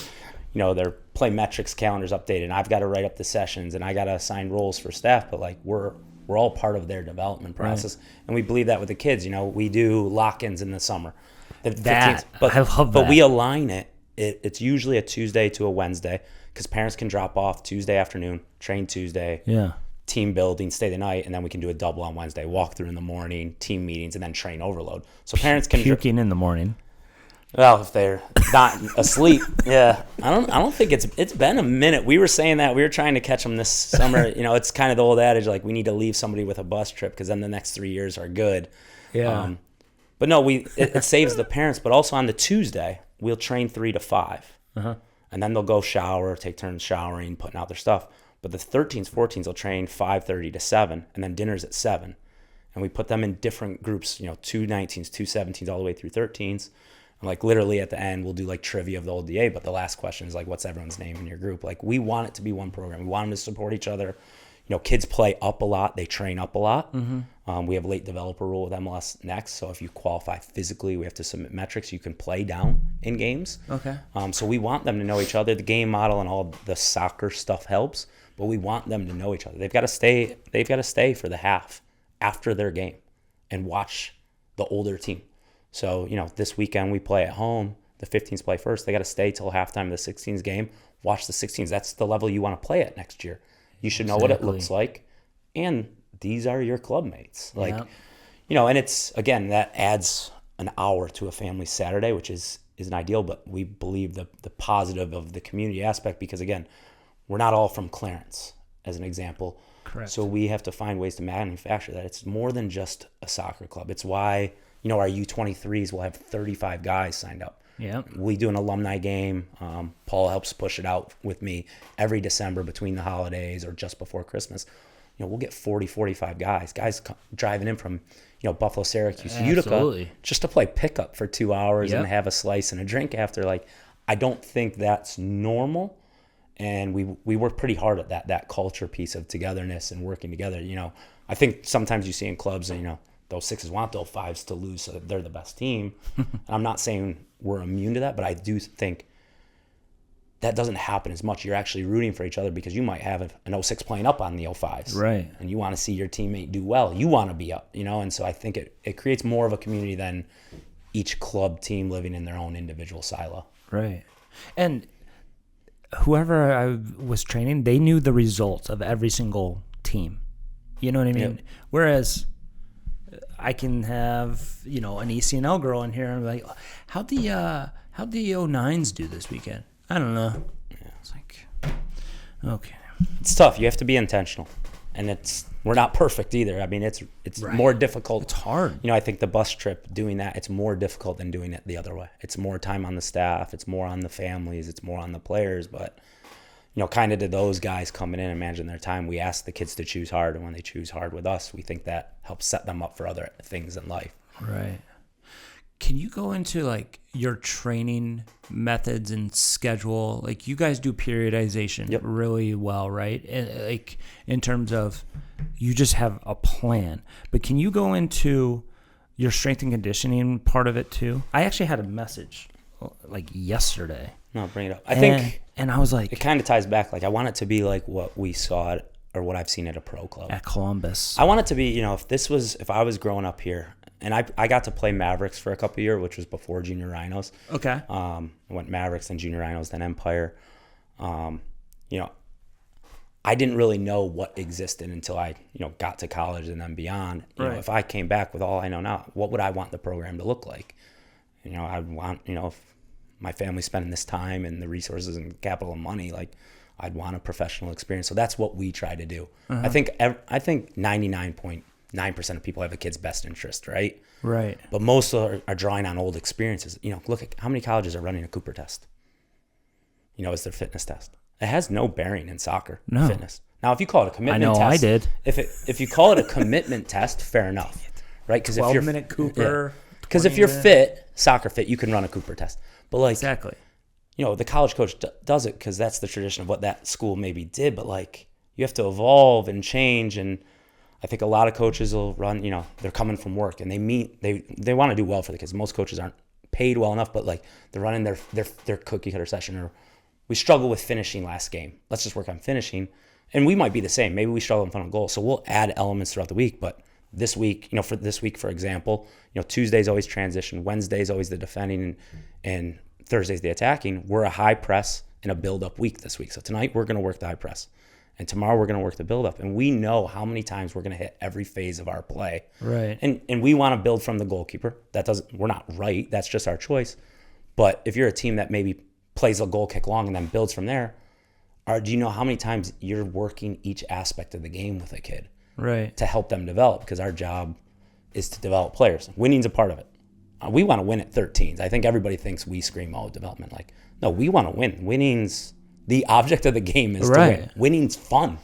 play metrics calendars updated, and I've got to write up the sessions, and I got to assign roles for staff. But we're all part of their development process, and we believe that with the kids. We do lock-ins in the summer. I love that. But we align it. It's usually a Tuesday to a Wednesday because parents can drop off Tuesday afternoon, train Tuesday, team building, stay the night, and then we can do a double on Wednesday, walk through in the morning, team meetings, and then train overload. So parents can puking in the morning. Well, if they're not asleep, I don't think it's been a minute. We were saying that we were trying to catch them this summer. It's kind of the old adage, like we need to leave somebody with a bus trip because then the next 3 years are good. Yeah. But no, it saves the parents. But also on the Tuesday, we'll train 3 to 5, and then they'll go shower, take turns showering, putting out their stuff. But the 13s, 14s will train 5:30 to 7, and then dinner's at 7, and we put them in different groups. 2 19s, 2 17s, all the way through 13s. Literally at the end, we'll do trivia of the old DA, but the last question is what's everyone's name in your group? We want it to be one program. We want them to support each other. Kids play up a lot. They train up a lot. Mm-hmm. We have late developer rule with MLS Next. So if you qualify physically, we have to submit metrics. You can play down in games. Okay. So we want them to know each other. The game model and all the soccer stuff helps, but we want them to know each other. They've got to stay for the half after their game and watch the older team. So, this weekend we play at home. The 15s play first. They got to stay till halftime of the 16s game. Watch the 16s. That's the level you want to play at next year. You should know what it looks like. And these are your club mates. And it's, again, that adds an hour to a family Saturday, which isn't ideal, but we believe the positive of the community aspect because, again, we're not all from Clarence, as an example. Correct. So we have to find ways to manufacture that. It's more than just a soccer club. It's why... our U23s will have 35 guys signed up. Yeah. We do an alumni game. Paul helps push it out with me every December between the holidays or just before Christmas. We'll get 40, 45 guys driving in from, Buffalo, Syracuse, Utica, just to play pickup for 2 hours and have a slice and a drink after. I don't think that's normal. And we work pretty hard at that culture piece of togetherness and working together. I think sometimes you see in clubs, those 6s want those 5s to lose, so they're the best team. I'm not saying we're immune to that, but I do think that doesn't happen as much. You're actually rooting for each other because you might have an 06 playing up on the 05s. Right. And you want to see your teammate do well. You want to be up, and so I think it creates more of a community than each club team living in their own individual silo. Right. And whoever I was training, they knew the results of every single team. You know what I mean? Yep. Whereas I can have, you know, an ECNL girl in here and be like, how'd the 09s do this weekend? I don't know. Yeah. It's like, okay. It's tough. You have to be intentional. And we're not perfect either. I mean, it's Right. more difficult. It's hard. You know, I think the bus trip, doing that, it's more difficult than doing it the other way. It's more time on the staff. It's more on the families. It's more on the players. But, you know, kind of to those guys coming in and managing their time, we ask the kids to choose hard. And when they choose hard with us, we think that helps set them up for other things in life. Right. Can you go into like your training methods and schedule? Like you guys do periodization Yep. really well, right? And like in terms of you just have a plan. But can you go into your strength and conditioning part of it too? I actually had a message like yesterday. No, bring it up. I think and I was like it kind of ties back. Like I want it to be like what we saw or what I've seen at a pro club. at Columbus. I want it to be, you know, if I was growing up here, and I got to play Mavericks for a couple of years, which was before Junior Rhinos. Okay. I went Mavericks, then Junior Rhinos, then Empire. You know, I didn't really know what existed until I, you know, got to college and then beyond. You know, Right. if I came back with all I know now, what would I want the program to look like? You know, I'd want, you know, if my family's spending this time and the resources and capital and money, like I'd want a professional experience. So that's what we try to do. I think 99.9% of people have a kid's best interest, right? Right. But most are drawing on old experiences. You know, look at how many colleges are running a Cooper test, you know, as their fitness test. It has no bearing in soccer fitness. Now, if you call it a commitment test. I did. If you call it a commitment test, fair enough, right? Because if you're 12-minute Cooper. because if you're fit, soccer fit, you can run a Cooper test. But like, Exactly. you know, the college coach does it because that's the tradition of what that school maybe did. But like, you have to evolve and change. And I think a lot of coaches will run, you know, they're coming from work and they want to do well for the kids. Most coaches aren't paid well enough, but like they're running their cookie cutter session, or we struggle with finishing last game. Let's just work on finishing. And we might be the same. Maybe we struggle in front of goal. So we'll add elements throughout the week. But this week, you know, for this week, for example, you know, Tuesday's always transition. Wednesday's always the defending, and Thursday's the attacking. We're a high press and a build-up week this week. So tonight we're going to work the high press. And tomorrow we're going to work the build-up. And we know how many times we're going to hit every phase of our play. Right. And we want to build from the goalkeeper. We're not right. That's just our choice. But if you're a team that maybe plays a goal kick long and then builds from there, or do you know how many times you're working each aspect of the game with a kid? Right. To help them develop, because our job is to develop players. Winning's a part of it. We want to win at 13s. I think everybody thinks we scream all development. Like, no, we want to win. Winning's the object of the game is to win. Winning's fun.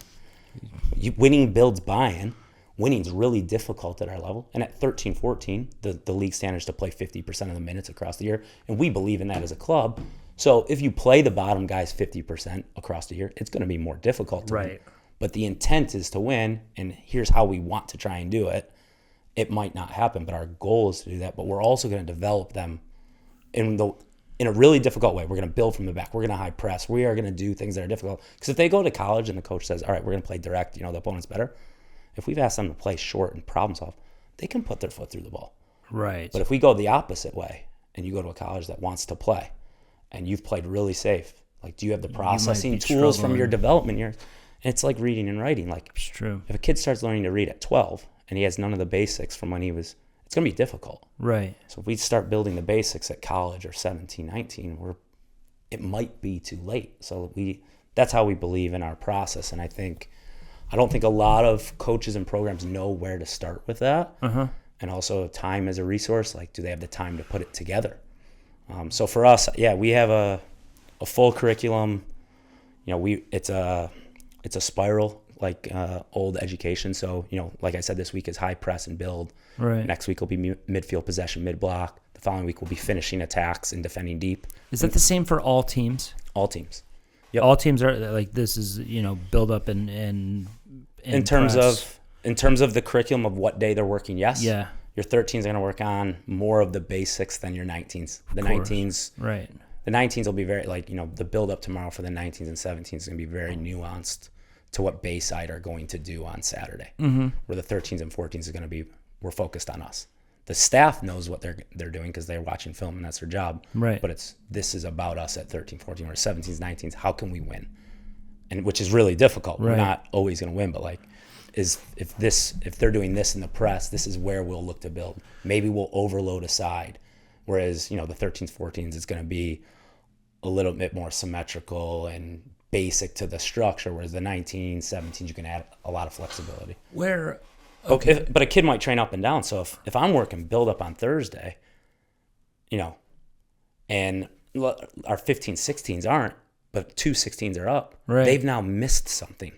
Winning builds buy-in. Winning's really difficult at our level. And at 13, 14, the league standard is to play 50% of the minutes across the year. And we believe in that as a club. So if you play the bottom guys 50% across the year, it's going to be more difficult to win. But the intent is to win, and here's how we want to try and do it. It might not happen, but our goal is to do that. But we're also going to develop them in a really difficult way. We're going to build from the back. We're going to high press. We are going to do things that are difficult. Because if they go to college and the coach says, all right, we're going to play direct, you know, the opponent's better. If we've asked them to play short and problem solve, they can put their foot through the ball. Right. But if we go the opposite way and you go to a college that wants to play and you've played really safe, like, do you have the processing tools from your development years? And it's like reading and writing. Like, It's true. if a kid starts learning to read at 12 and he has none of the basics from when it's going to be difficult. Right. So if we start building the basics at college or 17, 19, it might be too late. So that's how we believe in our process. And I don't think a lot of coaches and programs know where to start with that. And also time as a resource. Like, do they have the time to put it together? So for us, yeah, we have a full curriculum. You know, it's a spiral, like old education. So, you know, like I said, this week is high press and build. Right. Next week will be midfield possession, mid-block. The following week will be finishing attacks and defending deep. Is that the same for all teams? All teams. Yep. All teams are like, this is, you know, build up and in terms of the curriculum of what day they're working, yes. Yeah. Your 13s are going to work on more of the basics than your 19s. The 19s. Right. The 19s will be very, like, you know, the build up tomorrow for the 19s and 17s is going to be very nuanced to what Bayside are going to do on Saturday. Where the 13s and 14s is going to be, we're focused on us. The staff knows what they're doing because they're watching film and that's their job. Right. But this is about us at 13, 14, or 17s, 19s. How can we win? And which is really difficult. Right. We're not always going to win, but like, is if they're doing this in the press, this is where we'll look to build. Maybe we'll overload a side. Whereas, the 13s, 14s, it's going to be a little bit more symmetrical and basic to the structure. Whereas the 19s, 17s, you can add a lot of flexibility. Okay. But a kid might train up and down. So if I'm working build up on Thursday, and our 15s, 16s aren't, but 2 16s are up, right, they've now missed something.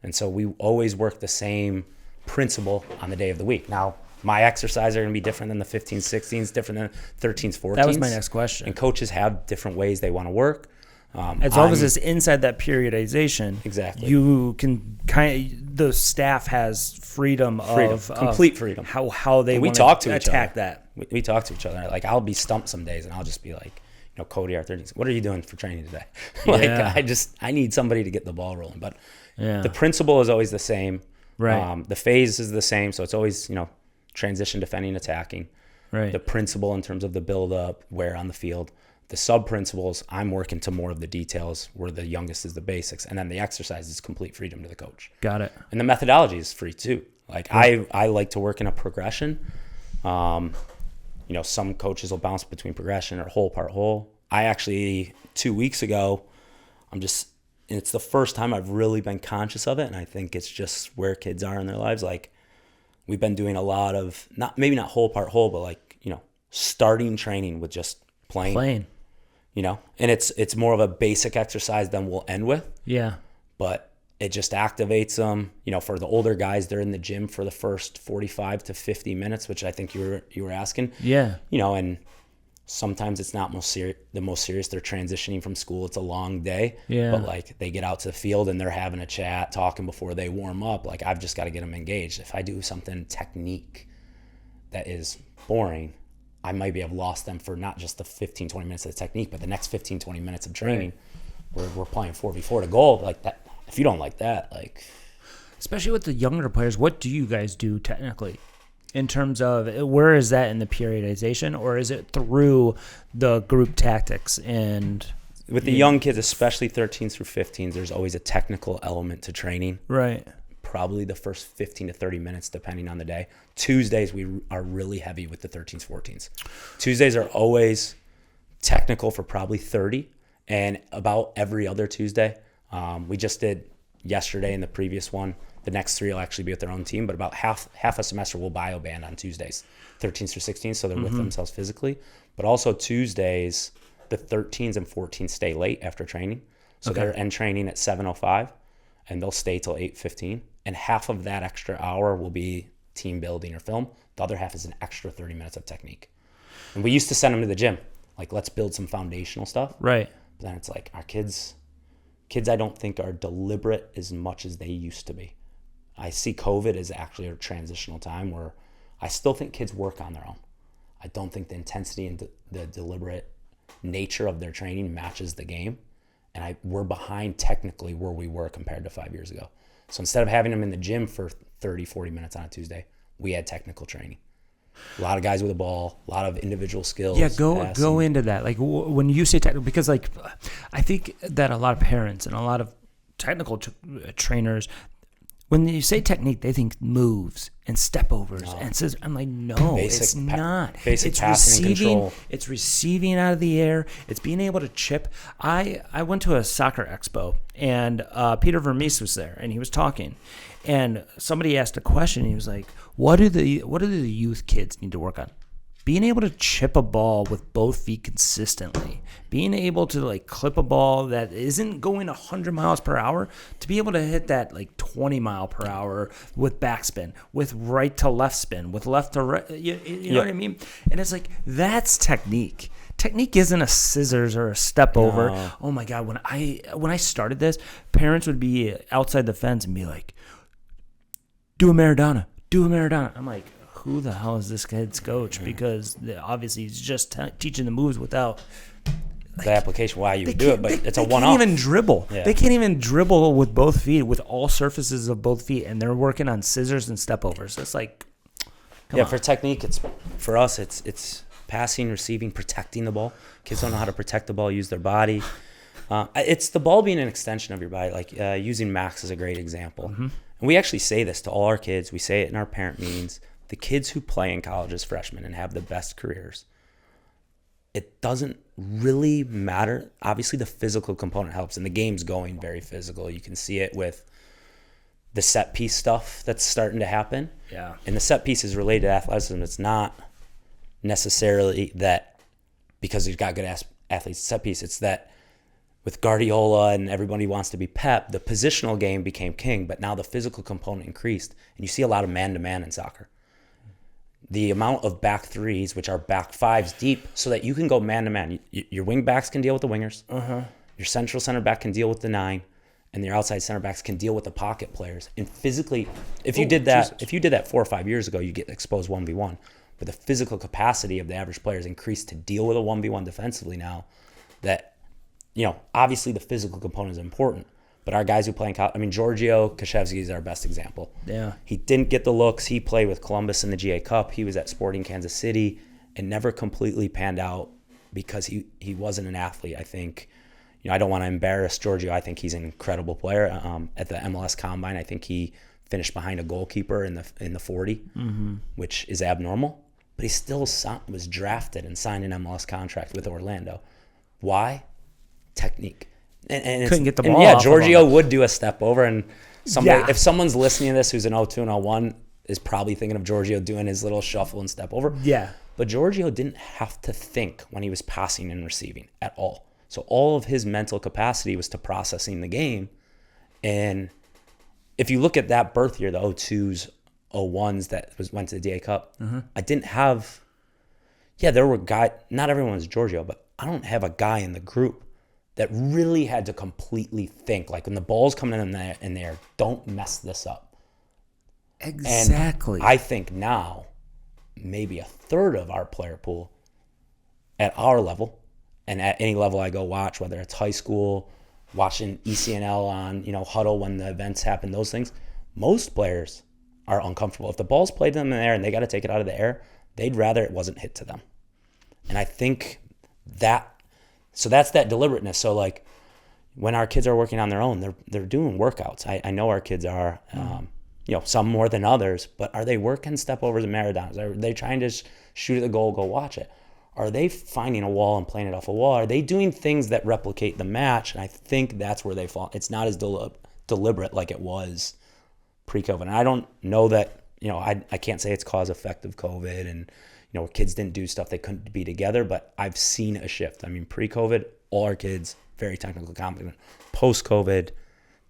And so we always work the same principle on the day of the week. Now, my exercises are going to be different than the 15s, 16s, different than 13s, 14s. That was my next question. And coaches have different ways they want to work. As long as it's inside that periodization, exactly, you can the staff has freedom, complete freedom. How they we talk to attack each other. that. We talk to each other. Like, I'll be stumped some days, and I'll just be like, Cody, our 13s, what are you doing for training today? I need somebody to get the ball rolling. But the principle is always the same. Right. The phase is the same, so it's always transition, defending, attacking. Right. The principle in terms of the build up, where on the field. The sub principles, I'm working to more of the details, where the youngest is the basics, and then the exercise is complete freedom to the coach. Got it. And the methodology is free too. Like, I like to work in a progression. Some coaches will bounce between progression or whole part whole. I actually 2 weeks ago, it's the first time I've really been conscious of it, and I think it's just where kids are in their lives. Like, we've been doing a lot of maybe not whole part whole, but starting training with just playing. And it's more of a basic exercise than we'll end with. Yeah. But it just activates them. For the older guys, they're in the gym for the first 45 to 50 minutes, which I think you were asking. Yeah. And sometimes it's not the most serious. They're transitioning from school. It's a long day. Yeah. But they get out to the field and they're having a chat, talking before they warm up. I've just got to get them engaged. If I do something technique that is boring, I maybe have lost them for not just the 15, 20 minutes of the technique, but the next 15, 20 minutes of training where we're playing 4v4 to goal. That, if you don't like that, especially with the younger players, what do you guys do technically in terms of where is that in the periodization, or is it through the group tactics? And with the young kids, especially 13s through 15s, there's always a technical element to training. Right. Probably the first 15 to 30 minutes, depending on the day. Tuesdays, we are really heavy with the 13s, 14s. Tuesdays are always technical for probably 30, and about every other Tuesday. We just did yesterday and the previous one. The next 3 will actually be with their own team, but about half a semester will bio band on Tuesdays, 13s through 16s, so they're with themselves physically. But also Tuesdays, the 13s and 14s stay late after training. So they're end training at 7:05, and they'll stay till 8:15. And half of that extra hour will be team building or film. The other half is an extra 30 minutes of technique. And we used to send them to the gym. Let's build some foundational stuff. Right. But then it's our kids I don't think are deliberate as much as they used to be. I see COVID as actually a transitional time where I still think kids work on their own. I don't think the intensity and the deliberate nature of their training matches the game. And we're behind technically where we were compared to 5 years ago. So instead of having them in the gym for 30, 40 minutes on a Tuesday, we had technical training. A lot of guys with a ball, a lot of individual skills. Yeah, go into that. When you say technical, because I think that a lot of parents and a lot of technical trainers, when you say technique, they think moves and step overs and scissors. I'm like, no, it's not. Basic it's passing and control. It's receiving out of the air. It's being able to chip. I went to a soccer expo, and Peter Vermees was there, and he was talking. And somebody asked a question, and he was like, what do the youth kids need to work on? Being able to chip a ball with both feet consistently, being able to clip a ball that isn't going 100 miles per hour, to be able to hit that 20 mile per hour with backspin, with right to left spin, with left to right, you know what I mean? And it's that's technique. Technique isn't a scissors or a step over. Oh my God, when I started this, parents would be outside the fence and be like, do a Maradona. I'm like, who the hell is this kid's coach? Because obviously he's just teaching the moves without the application why you would do it, but it's a one-off. They can't even dribble. Yeah. They can't even dribble with both feet, with all surfaces of both feet, and they're working on scissors and step overs. It's come on. For technique, for us, it's passing, receiving, protecting the ball. Kids don't know how to protect the ball, use their body. It's the ball being an extension of your body. Like using Max is a great example. And we actually say this to all our kids. We say it in our parent meetings. The kids who play in college as freshmen and have the best careers, it doesn't really matter. Obviously, the physical component helps, and the game's going very physical. You can see it with the set piece stuff that's starting to happen. Yeah. And the set piece is related to athleticism. It's not necessarily that because you've got good athletes set piece. It's that with Guardiola and everybody wants to be Pep, the positional game became king, but now the physical component increased. And you see a lot of man-to-man in soccer. The amount of back threes, which are back fives deep, so that you can go man-to-man. Your wing backs can deal with the wingers. Your central center back can deal with the 9. And your outside center backs can deal with the pocket players. And physically, if you did that 4 or 5 years ago, you get exposed 1v1. But the physical capacity of the average player has increased to deal with a 1v1 defensively now. That, obviously the physical component is important. But our guys who play in college, Giorgio Kashevsky is our best example. Yeah. He didn't get the looks. He played with Columbus in the GA Cup. He was at Sporting Kansas City and never completely panned out because he wasn't an athlete, I think. I don't want to embarrass Giorgio. I think he's an incredible player. At the MLS Combine, I think he finished behind a goalkeeper in the 40, which is abnormal. But he still was drafted and signed an MLS contract with Orlando. Why? Technique. And couldn't get the ball. And yeah, off Giorgio of him. would do a step over. And if someone's listening to this who's an 02 and 01 is probably thinking of Giorgio doing his little shuffle and step over. Yeah. But Giorgio didn't have to think when he was passing and receiving at all. So all of his mental capacity was to processing the game. And if you look at that birth year, the 02s, 01s that went to the DA Cup, I didn't have, there were guys, not everyone was Giorgio, but I don't have a guy in the group that really had to completely think, like when the ball's coming in there, don't mess this up. Exactly. And I think now, maybe a third of our player pool at our level, and at any level I go watch, whether it's high school, watching ECNL on, huddle when the events happen, those things, most players are uncomfortable. If the ball's played to them in the air and they got to take it out of the air, they'd rather it wasn't hit to them. And I think so that's that deliberateness. So like when our kids are working on their own, they're doing workouts. I know our kids are, some more than others, but are they working step overs and marathons? Are they trying to shoot at the goal, go watch it? Are they finding a wall and playing it off a wall? Are they doing things that replicate the match? And I think that's where they fall. It's not as deliberate like it was pre-COVID. And I don't know that, I can't say it's cause effect of COVID and, kids didn't do stuff they couldn't be together, but I've seen a shift. Pre-COVID, all our kids, very technically competent. Post-COVID,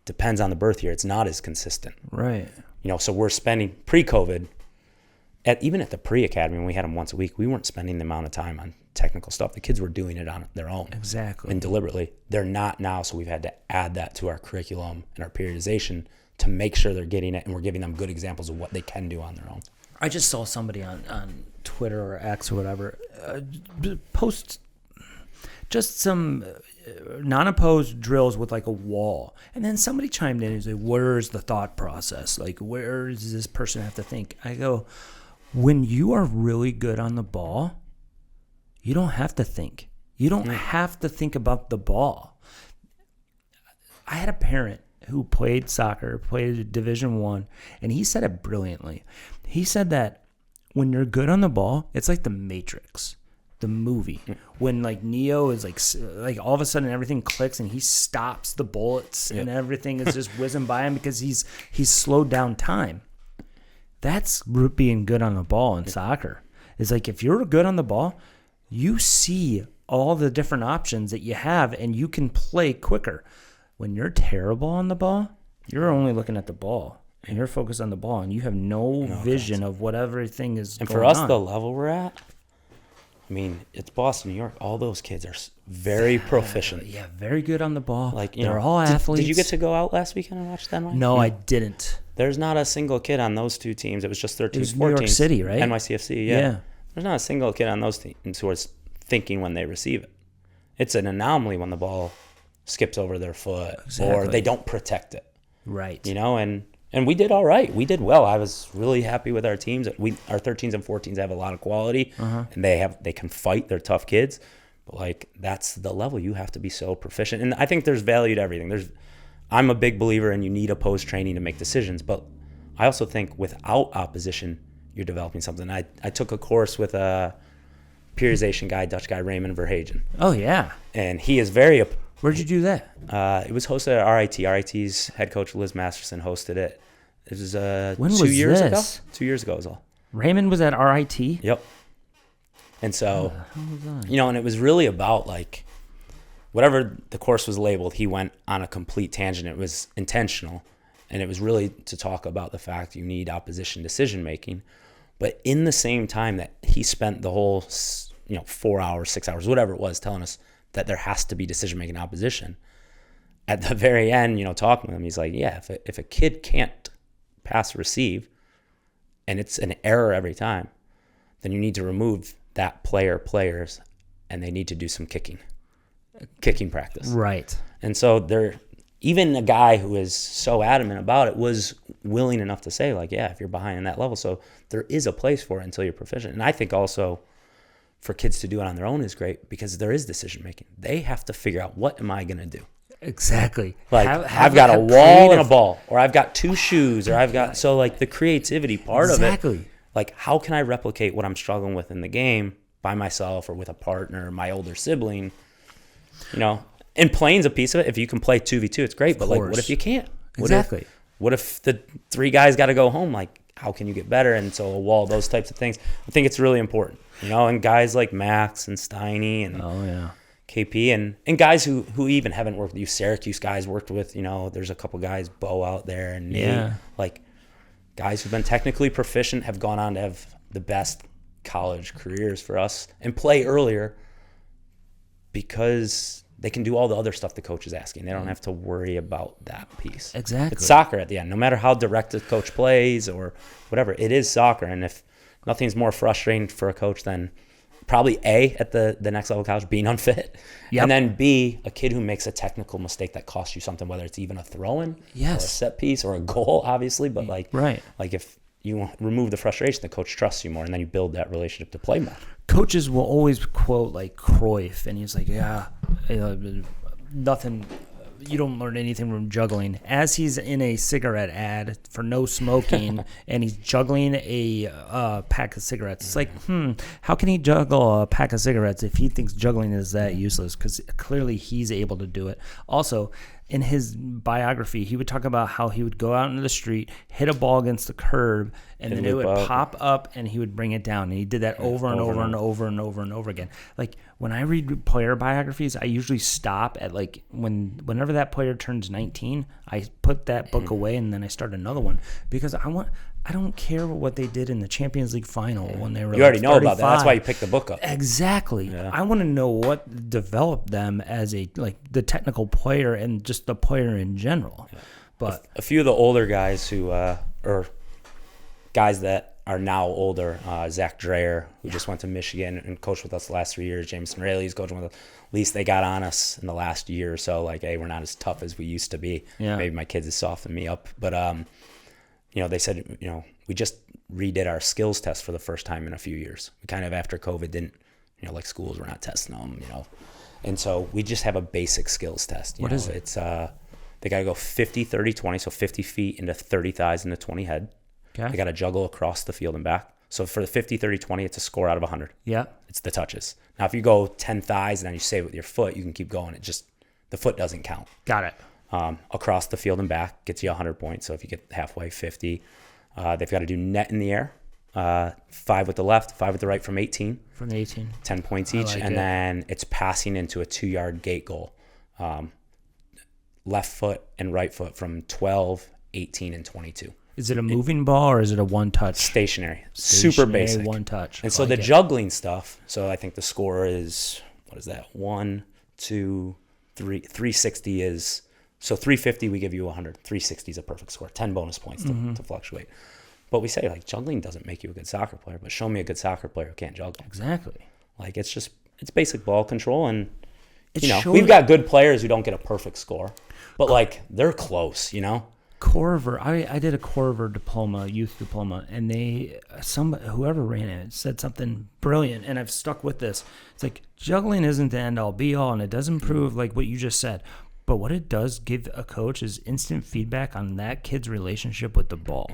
depends on the birth year. It's not as consistent. Right. So we're spending pre-COVID, even at the pre-academy, when we had them once a week, we weren't spending the amount of time on technical stuff. The kids were doing it on their own. Exactly. And deliberately. They're not now, so we've had to add that to our curriculum and our periodization to make sure they're getting it, and we're giving them good examples of what they can do on their own. I just saw somebody on Twitter or X or whatever post just some non-opposed drills with like a wall. And then somebody chimed in and said, where's the thought process? Like, where does this person have to think? I go, when you are really good on the ball, you don't have to think. You don't have to think about the ball. I had a parent who played soccer, played Division I, and he said it brilliantly. He said that when you're good on the ball, it's like the Matrix, the movie. When like Neo is like all of a sudden everything clicks and he stops the bullets and everything is just whizzing by him because he's slowed down time. That's being good on the ball in soccer. It's like if you're good on the ball, you see all the different options that you have and you can play quicker. When you're terrible on the ball, you're only looking at the ball and you're focused on the ball and you have no vision of what everything is and going for us, on. the level we're at, it's Boston, New York. All those kids are very proficient. Yeah, very good on the ball. Like they're all athletes. Did you get to go out last weekend and watch them? No, I didn't. There's not a single kid on those two teams. It was just 13, It was 14. New York City, right? NYCFC, yeah. There's not a single kid on those teams who is thinking when they receive it. It's an anomaly when the ball skips over their foot or they don't protect it. Right. And we did all right. We did well. I was really happy with our teams. Our 13s and 14s have a lot of quality, and they can fight. They're tough kids. But like, that's the level. You have to be so proficient. And I think there's value to everything. I'm a big believer in you need opposed training to make decisions. But I also think without opposition, you're developing something. I took a course with a periodization guy, Dutch guy, Raymond Verhagen. Oh, yeah. And he is very... Where'd you do that? It was hosted at RIT. RIT's head coach, Liz Masterson, hosted it. It was when was 2 years ago. this? 2 years ago is all. Raymond was at RIT? Yep. And so, and it was really about like, whatever the course was labeled, he went on a complete tangent. It was intentional. And it was really to talk about the fact you need opposition decision making. But in the same time that he spent the whole, 4 hours, 6 hours, whatever it was, telling us that there has to be decision making opposition. At the very end, talking with him, he's like, yeah, if a kid can't pass receive and it's an error every time, then you need to remove that players, and they need to do some kicking practice. Right. And so even a guy who is so adamant about it was willing enough to say, like, yeah, if you're behind in that level, so there is a place for it until you're proficient. And I think also for kids to do it on their own is great because there is decision making. They have to figure out, what am I going to do? Exactly. Like, I've got a wall and a ball, or I've got two shoes, or I've got, so like the creativity part of it. Like, how can I replicate what I'm struggling with in the game by myself or with a partner, my older sibling? And playing's a piece of it. If you can play 2v2, it's great. But like, what if you can't? What if the three guys got to go home? Like, how can you get better? And so a wall, those types of things. I think it's really important. And guys like Max and Steiny and KP and guys who even haven't worked with you, Syracuse guys worked with, there's a couple guys, Bo out there and Nate, like guys who've been technically proficient have gone on to have the best college careers for us and play earlier because they can do all the other stuff the coach is asking. They don't have to worry about that piece. Exactly. It's soccer at the end. No matter how direct the coach plays or whatever, it is soccer. And if nothing's more frustrating for a coach than probably A, at the next level of college, being unfit. Yep. And then B, a kid who makes a technical mistake that costs you something, whether it's even a throw-in or a set piece or a goal, obviously. But like if you remove the frustration, the coach trusts you more, and then you build that relationship to play more. Coaches will always quote like Cruyff, and he's like, nothing. You don't learn anything from juggling. As he's in a cigarette ad for no smoking, and he's juggling a pack of cigarettes. It's like, how can he juggle a pack of cigarettes if he thinks juggling is that useless? Because clearly he's able to do it. Also, in his biography, he would talk about how he would go out into the street, hit a ball against the curb, and then it would pop up, and he would bring it down. And he did that over and over again. Like, when I read player biographies, I usually stop at like whenever that player turns 19, I put that book away and then I start another one because I don't care what they did in the Champions League final when they were. You already know about that. That's why you picked the book up. Exactly. Yeah. I want to know what developed them as the technical player and just the player in general. Yeah. But a few of the older guys who or guys that are now older, Zach Dreyer, who just went to Michigan and coached with us the last 3 years. Jameson Raley's coaching with us. At least they got on us in the last year or so. Like, hey, we're not as tough as we used to be. Yeah. Maybe my kids have softened me up. But, they said, we just redid our skills test for the first time in a few years. We kind of, after COVID, didn't, like schools were not testing them, And so we just have a basic skills test. What is it? It's, they got to go 50, 30, 20. So 50 feet into 30 thighs into 20 head. Okay. They got to juggle across the field and back. So for the 50, 30, 20, it's a score out of 100. Yeah. It's the touches. Now, if you go 10 thighs and then you save it with your foot, you can keep going. The foot doesn't count. Got it. Across the field and back gets you 100 points. So if you get halfway, 50. They've got to do net in the air. 5 with the left, 5 with the right from 18. From 18. 10 points each. Then it's passing into a 2-yard gate goal. Left foot and right foot from 12, 18, and 22. Is it a moving ball or is it a one-touch? Stationary. Super basic. One-touch. And so the juggling stuff, so I think the score is, 1, 2, 3. 360 is, so 350 we give you 100. 360 is a perfect score. 10 bonus points to fluctuate. But we say, like, juggling doesn't make you a good soccer player, but show me a good soccer player who can't juggle. Exactly. Like, it's basic ball control, and, we've got good players who don't get a perfect score, but, like, they're close, Corver, I did a Corver diploma, youth diploma, and whoever ran it said something brilliant, and I've stuck with this. It's like juggling isn't the end all be all, and it doesn't prove like what you just said. But what it does give a coach is instant feedback on that kid's relationship with the ball.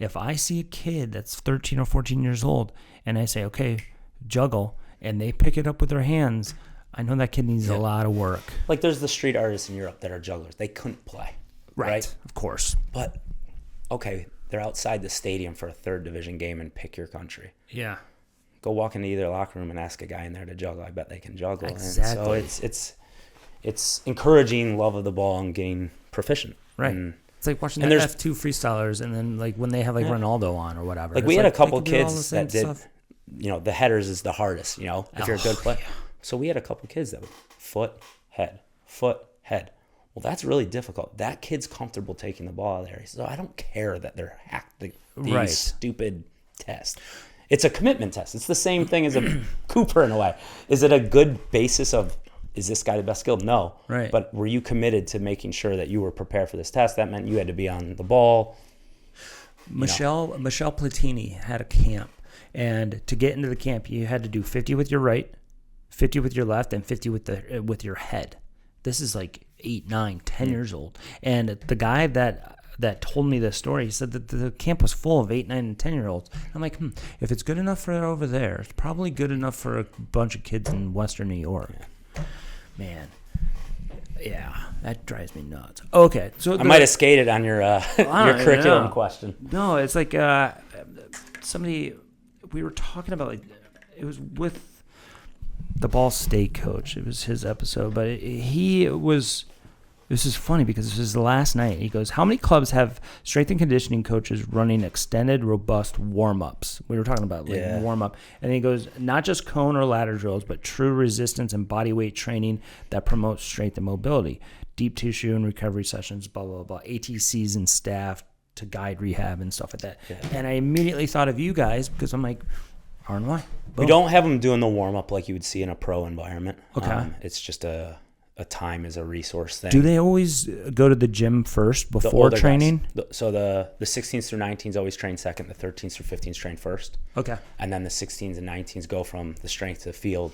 If I see a kid that's 13 or 14 years old and I say, okay, juggle, and they pick it up with their hands, I know that kid needs a lot of work. Like there's the street artists in Europe that are jugglers. They couldn't play. Right? Of course. But, okay, they're outside the stadium for a third division game and pick your country. Yeah. Go walk into either locker room and ask a guy in there to juggle. I bet they can juggle. Exactly. And so it's encouraging love of the ball and getting proficient. Right. And it's like watching the F2 freestylers, and then like when they have like Ronaldo on or whatever. Like we had a couple kids that did, the headers is the hardest, if you're a good player. Yeah. So we had a couple kids that would foot, head. Well, that's really difficult. That kid's comfortable taking the ball there. So I don't care that they're hacked these stupid tests. It's a commitment test. It's the same thing as a Cooper in a way. Is it a good basis of, is this guy the best skilled? No. Right. But were you committed to making sure that you were prepared for this test? That meant you had to be on the ball. Michelle Platini had a camp. And to get into the camp, you had to do 50 with your right, 50 with your left, and 50 with your head. This is like 8, 9, 10 years old. And the guy that told me this story, he said that the camp was full of 8, 9, and 10-year-olds. I'm like, if it's good enough for over there, it's probably good enough for a bunch of kids in Western New York. Yeah. Man. Yeah, that drives me nuts. Okay. So I might have skated on your curriculum question. No, it's like somebody, we were talking about, like, it was with the Ball State coach. It was his episode, but this is funny because this is the last night. He goes, how many clubs have strength and conditioning coaches running extended, robust warm-ups? We were talking about warm-up. And he goes, not just cone or ladder drills, but true resistance and body weight training that promotes strength and mobility. Deep tissue and recovery sessions, blah, blah, blah. ATCs and staff to guide rehab and stuff like that. Yeah. And I immediately thought of you guys because I'm like, RNY. Boom. We don't have them doing the warm-up like you would see in a pro environment. Okay. It's just a time as a resource thing. Do they always go to the gym first before training? So the 16s through 19s always train second. The 13s through 15s train first. Okay. And then the 16s and 19s go from the strength to the field.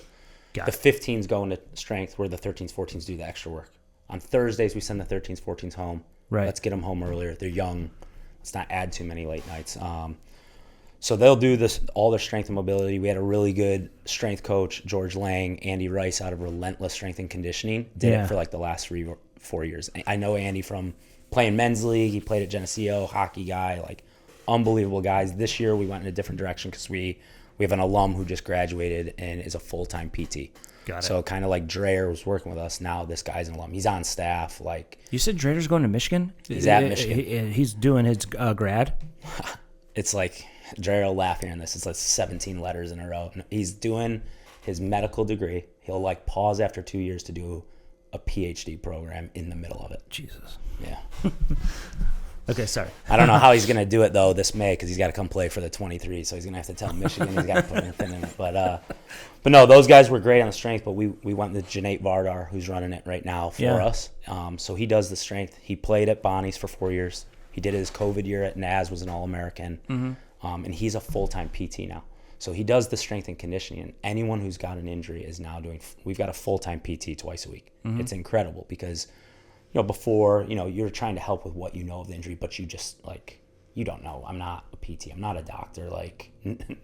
Got the 15s go into strength where the 13s, 14s do the extra work. On Thursdays, we send the 13s, 14s home. Right. Let's get them home earlier. They're young. Let's not add too many late nights. So they'll do this, all their strength and mobility. We had a really good strength coach, George Lang, Andy Rice out of Relentless Strength and Conditioning. Did it for like the last 3 or 4 years. I know Andy from playing men's league. He played at Geneseo, hockey guy, like unbelievable guys. This year we went in a different direction because we have an alum who just graduated and is a full-time PT. Got it. So kind of like Dreyer was working with us. Now this guy's an alum. He's on staff. Like you said, Dreyer's going to Michigan. He's at Michigan. He's doing his grad. It's like Dreyer laughing on this. It's like 17 letters in a row. He's doing his medical degree. He'll like pause after 2 years to do a PhD program in the middle of it. Jesus. Yeah. Okay, sorry. I don't know how he's going to do it, though, this May because he's got to come play for the 23. So he's going to have to tell Michigan he's got to put anything in it. But no, those guys were great on the strength, but we went with Janate Vardar, who's running it right now for us. So he does the strength. He played at Bonnie's for 4 years. He did his COVID year at NAS, was an All-American. Mm-hmm. And he's a full-time PT now. So he does the strength and conditioning. And anyone who's got an injury is now we've got a full-time PT twice a week. Mm-hmm. It's incredible because, before, you're trying to help with what you know of the injury, but you just, you don't know. I'm not a PT. I'm not a doctor.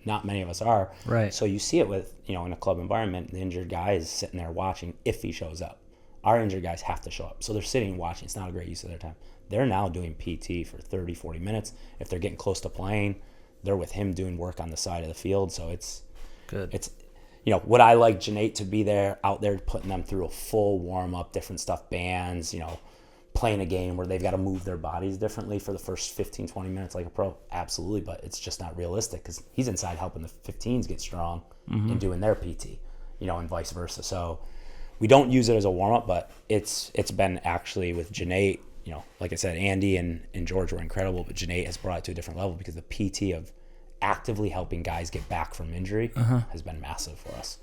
Not many of us are. Right. So you see it with, in a club environment, the injured guy is sitting there watching if he shows up. Our injured guys have to show up. So they're sitting and watching. It's not a great use of their time. They're now doing PT for 30, 40 minutes. If they're getting close to playing, they're with him doing work on the side of the field. So it's good. It's, would I like Janate to be out there putting them through a full warm-up, different stuff, bands, playing a game where they've got to move their bodies differently for the first 15, 20 minutes like a pro? Absolutely, but it's just not realistic because he's inside helping the 15s get strong and doing their PT, and vice versa. So we don't use it as a warm-up, but it's been actually with Janate, like I said, Andy and George were incredible, but Janate has brought it to a different level because the PT of actively helping guys get back from injury has been massive for us.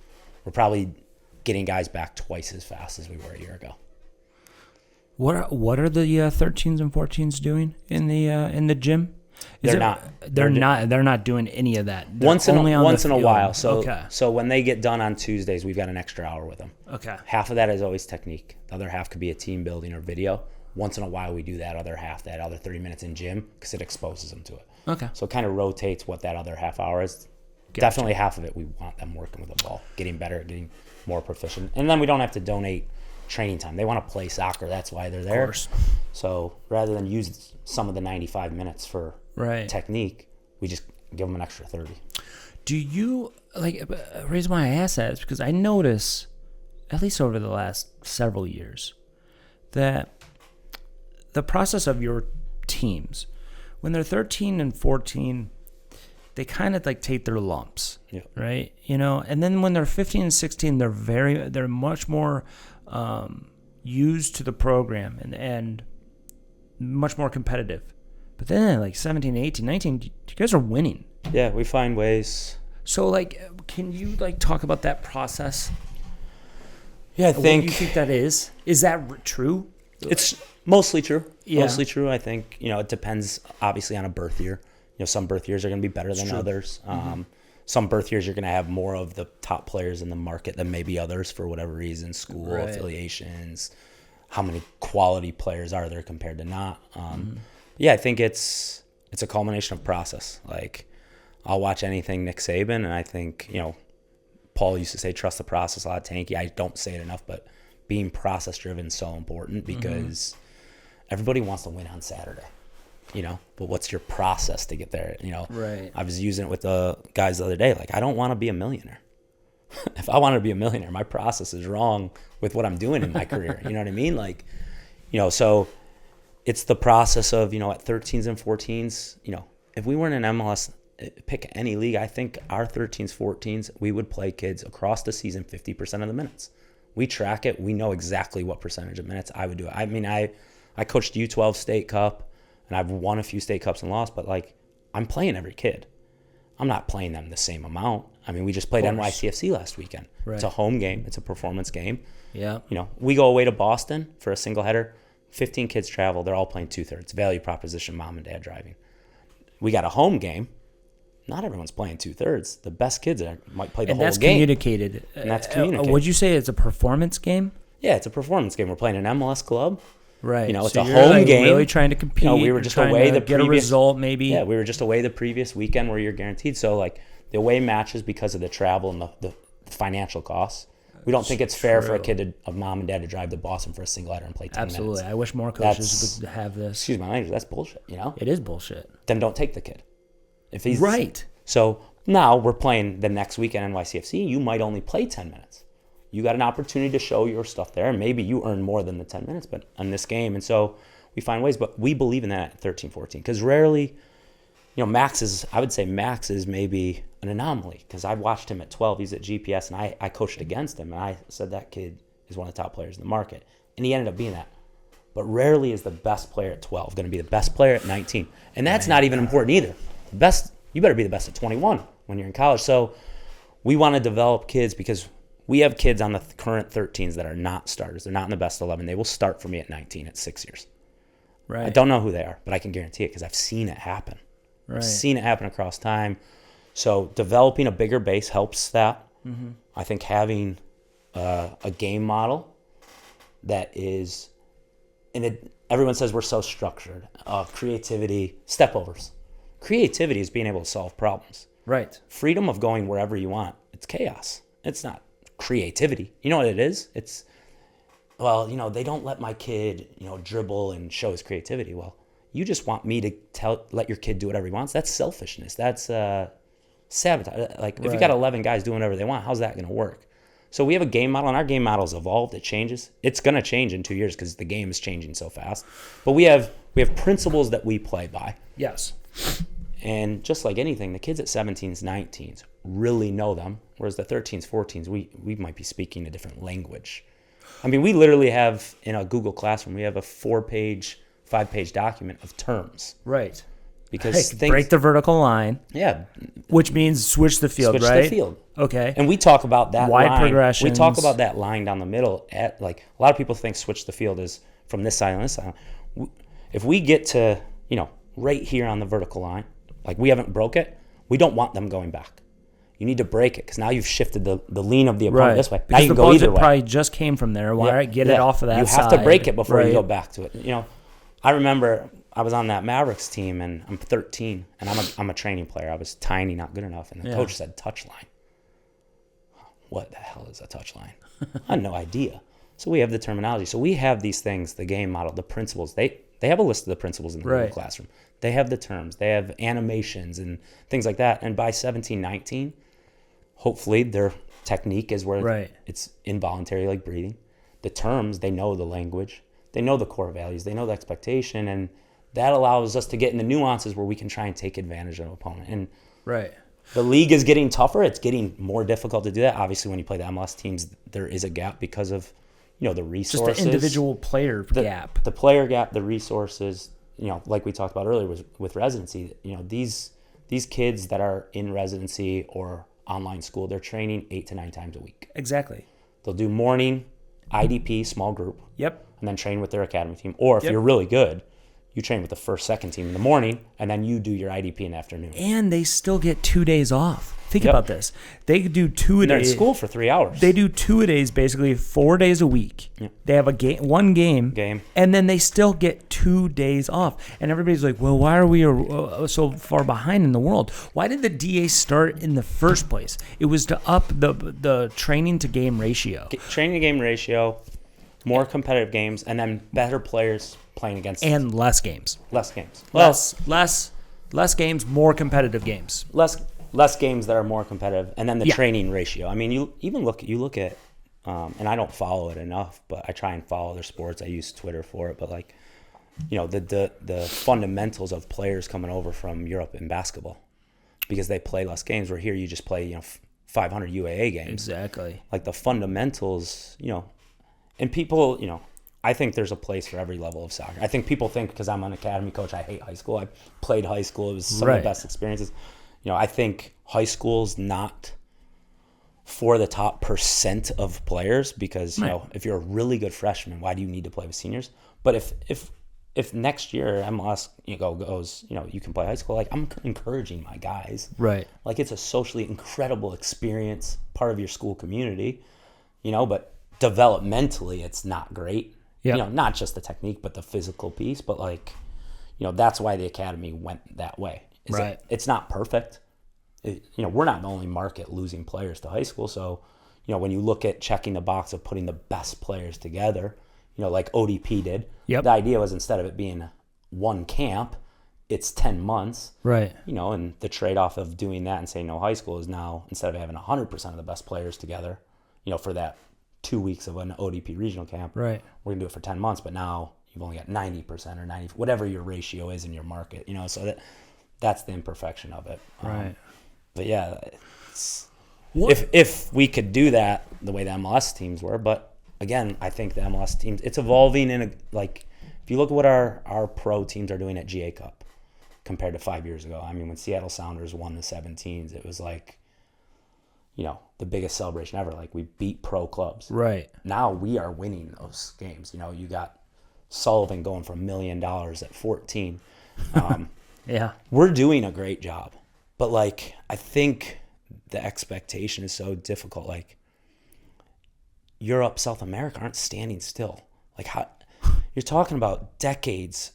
We're probably getting guys back twice as fast as we were a year ago. What are the 13s and 14s doing in the gym? They're not. They're not doing any of that. They're Once in a field. while. So when they get done on Tuesdays, we've got an extra hour with them. Okay. Half of that is always technique. The other half could be a team building or video. Once in a while, we do that other half, that other 30 minutes in gym, because it exposes them to it. Okay. So it kind of rotates what that other half hour is. Gotcha. Definitely half of it, we want them working with the ball, getting better, getting more proficient. And then we don't have to donate training time. They want to play soccer. That's why they're there. Of course. So rather than use some of the 95 minutes for technique, we just give them an extra 30. Do you, the reason why I ask that is because I notice, at least over the last several years, that the process of your teams, when they're 13 and 14, they kind of take their lumps, right? And then when they're 15 and 16, they're much more used to the program and much more competitive. But then 17, 18, 19, you guys are winning. Yeah, we find ways. So can you talk about that process? Yeah, I think. What do you think that is? Is that true? It's mostly true. Yeah. Mostly true. I think, it depends obviously on a birth year. Some birth years are going to be better than others. Some birth years you're going to have more of the top players in the market than maybe others for whatever reason, school affiliations, how many quality players are there compared to not. Yeah, I think it's a culmination of process. I'll watch anything Nick Saban, and I think, Paul used to say, trust the process a lot, Tanky. I don't say it enough, but being process driven is so important because everybody wants to win on Saturday. But what's your process to get there? Right. I was using it with the guys the other day. I don't want to be a millionaire. If I wanted to be a millionaire, my process is wrong with what I'm doing in my career. You know what I mean? So it's the process of, at 13s and 14s, if we weren't in MLS, pick any league, I think our 13s, 14s, we would play kids across the season 50% of the minutes. We track it. We know exactly what percentage of minutes I would do it. I mean, I coached U12 State Cup. And I've won a few state cups and lost, but I'm playing every kid. I'm not playing them the same amount. I mean, we just played NYCFC last weekend. Right. It's a home game. It's a performance game. Yeah. We go away to Boston for a single header. 15 kids travel. They're all playing 2/3. Value proposition, mom and dad driving. We got a home game. Not everyone's playing 2/3. The best kids might play the whole game. And that's communicated. Would you say it's a performance game? Yeah, it's a performance game. We're playing an MLS club. Right. It's a home game. Really trying to compete. We were just away the get a result, maybe. Yeah, we were just away the previous weekend where you're guaranteed. So the away matches, because of the travel and the financial costs, we don't think it's fair for a kid of mom and dad to drive to Boston for a single header and play 10 minutes. Absolutely. I wish more coaches would have this. Excuse my language. That's bullshit. It is bullshit. Then don't take the kid. If he's right. So now we're playing the next weekend NYCFC. You might only play 10 minutes. You got an opportunity to show your stuff there, and maybe you earn more than the 10 minutes but on this game. And so we find ways, but we believe in that at 13, 14, because rarely, Max is maybe an anomaly, because I watched him at 12. He's at GPS, and I coached against him, and I said that kid is one of the top players in the market, and he ended up being that. But rarely is the best player at 12 going to be the best player at 19, and that's not even important either. You better be the best at 21 when you're in college. So we want to develop kids, because we have kids on the current 13s that are not starters. They're not in the best 11. They will start for me at 19 at 6 years. Right. I don't know who they are, but I can guarantee it because I've seen it happen. Right. I've seen it happen across time. So developing a bigger base helps that. Mm-hmm. I think having a game model that is, everyone says we're so structured. Creativity, stepovers. Creativity is being able to solve problems. Right. Freedom of going wherever you want. It's chaos. It's not creativity. You know what it is? It's, they don't let my kid, dribble and show his creativity. Well, you just want me to let your kid do whatever he wants. That's selfishness. That's sabotage. If you got 11 guys doing whatever they want, how's that going to work? So we have a game model, and our game model's evolved. It changes. It's going to change in 2 years because the game is changing so fast. But we have principles that we play by. Yes. And just like anything, the kids at 17s, 19s really know them, whereas the 13s, 14s, we might be speaking a different language. I mean, we literally have, in a Google Classroom, we have a 4-page, 5-page document of terms. Right. Because break the vertical line. Yeah. Which means switch the field, right? Switch the field. Okay. And we talk about that wide line. progressions. We talk about that line down the middle. A lot of people think switch the field is from this side and this side. If we get to, right here on the vertical line, like we haven't broke it, we don't want them going back. You need to break it because now you've shifted the lean of the opponent this way. Now Because you can the go ball either way. probably just came from there. Why get it off of that side? You have to break it before you go back to it. I remember I was on that Mavericks team, and I'm 13, and I'm a training player. I was tiny, not good enough, and the coach said touch line. What the hell is a touch line? I had no idea. So we have the terminology. So we have these things, the game model, the principles. They have a list of the principles in the classroom. They have the terms. They have animations and things like that. And by 17, 19, hopefully their technique is where it's involuntary, like breathing. The terms, they know the language. They know the core values. They know the expectation. And that allows us to get in the nuances where we can try and take advantage of an opponent. And the league is getting tougher. It's getting more difficult to do that. Obviously, when you play the MLS teams, there is a gap because of, the resources. Just the individual player gap. The player gap, the resources, like we talked about earlier with residency, these kids that are in residency or online school, they're training 8 to 9 times a week. Exactly. They'll do morning, IDP, small group. Yep. And then train with their academy team. Or if you're really good, you train with the first, second team in the morning, and then you do your IDP in the afternoon. And they still get 2 days off. Think about this. They do 2 a day. They're in school for 3 hours. They do 2 a days, basically 4 days a week. Yep. They have one game, and then they still get 2 days off. And everybody's like, well, why are we so far behind in the world? Why did the DA start in the first place? It was to up the training to game ratio. Training to game ratio, more competitive games, and then better players playing against and less games. Less games. Less games, more competitive games. Less games that are more competitive, and then the training ratio. I mean, you look at, and I don't follow it enough, but I try and follow their sports. I use Twitter for it, but the fundamentals of players coming over from Europe in basketball, because they play less games. Where here you just play 500 UAA games. Exactly. Like the fundamentals, and people, I think there's a place for every level of soccer. I think people think because I'm an academy coach, I hate high school. I played high school. It was some of the best experiences. I think high school's not for the top % of players because, if you're a really good freshman, why do you need to play with seniors? But if next year MLS goes, you can play high school, I'm encouraging my guys. Right. It's a socially incredible experience, part of your school community, but developmentally it's not great. Yeah. Not just the technique, but the physical piece. But that's why the academy went that way. It's not perfect. We're not the only market losing players to high school. So, when you look at checking the box of putting the best players together, like ODP did, the idea was instead of it being one camp, it's 10 months. Right. And the trade-off of doing that and saying no high school is now, instead of having 100% of the best players together, for that 2 weeks of an ODP regional camp, we're going to do it for 10 months, but now you've only got 90% or 90, whatever your ratio is in your market, so that's the imperfection of it. Right. But yeah, if we could do that the way the MLS teams were, but again, I think the MLS teams, it's evolving if you look at what our pro teams are doing at GA Cup compared to 5 years ago. I mean, when Seattle Sounders won the 17s, it was the biggest celebration ever. We beat pro clubs. Right. Now we are winning those games. You got Sullivan going for $1 million at 14. Yeah. We're doing a great job. But I think the expectation is so difficult. Europe, South America aren't standing still. How you're talking about decades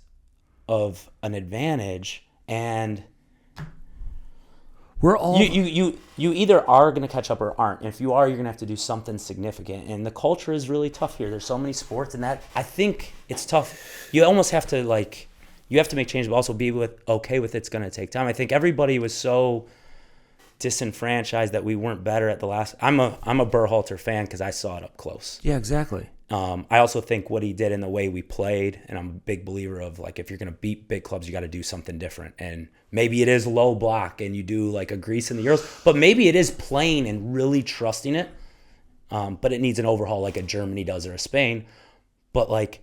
of an advantage, and we're all you either are going to catch up or aren't. And if you are, you're going to have to do something significant. And the culture is really tough here. There's so many sports, and that I think it's tough. You almost have to you have to make change, but also be okay with it's going to take time. I think everybody was so disenfranchised that we weren't better at the last. I'm a Berhalter fan because I saw it up close. Yeah, exactly. I also think what he did in the way we played, and I'm a big believer of if you're going to beat big clubs, you got to do something different. And maybe it is low block and you do a Greece in the Euros, but maybe it is playing and really trusting it. But it needs an overhaul like a Germany does or a Spain. But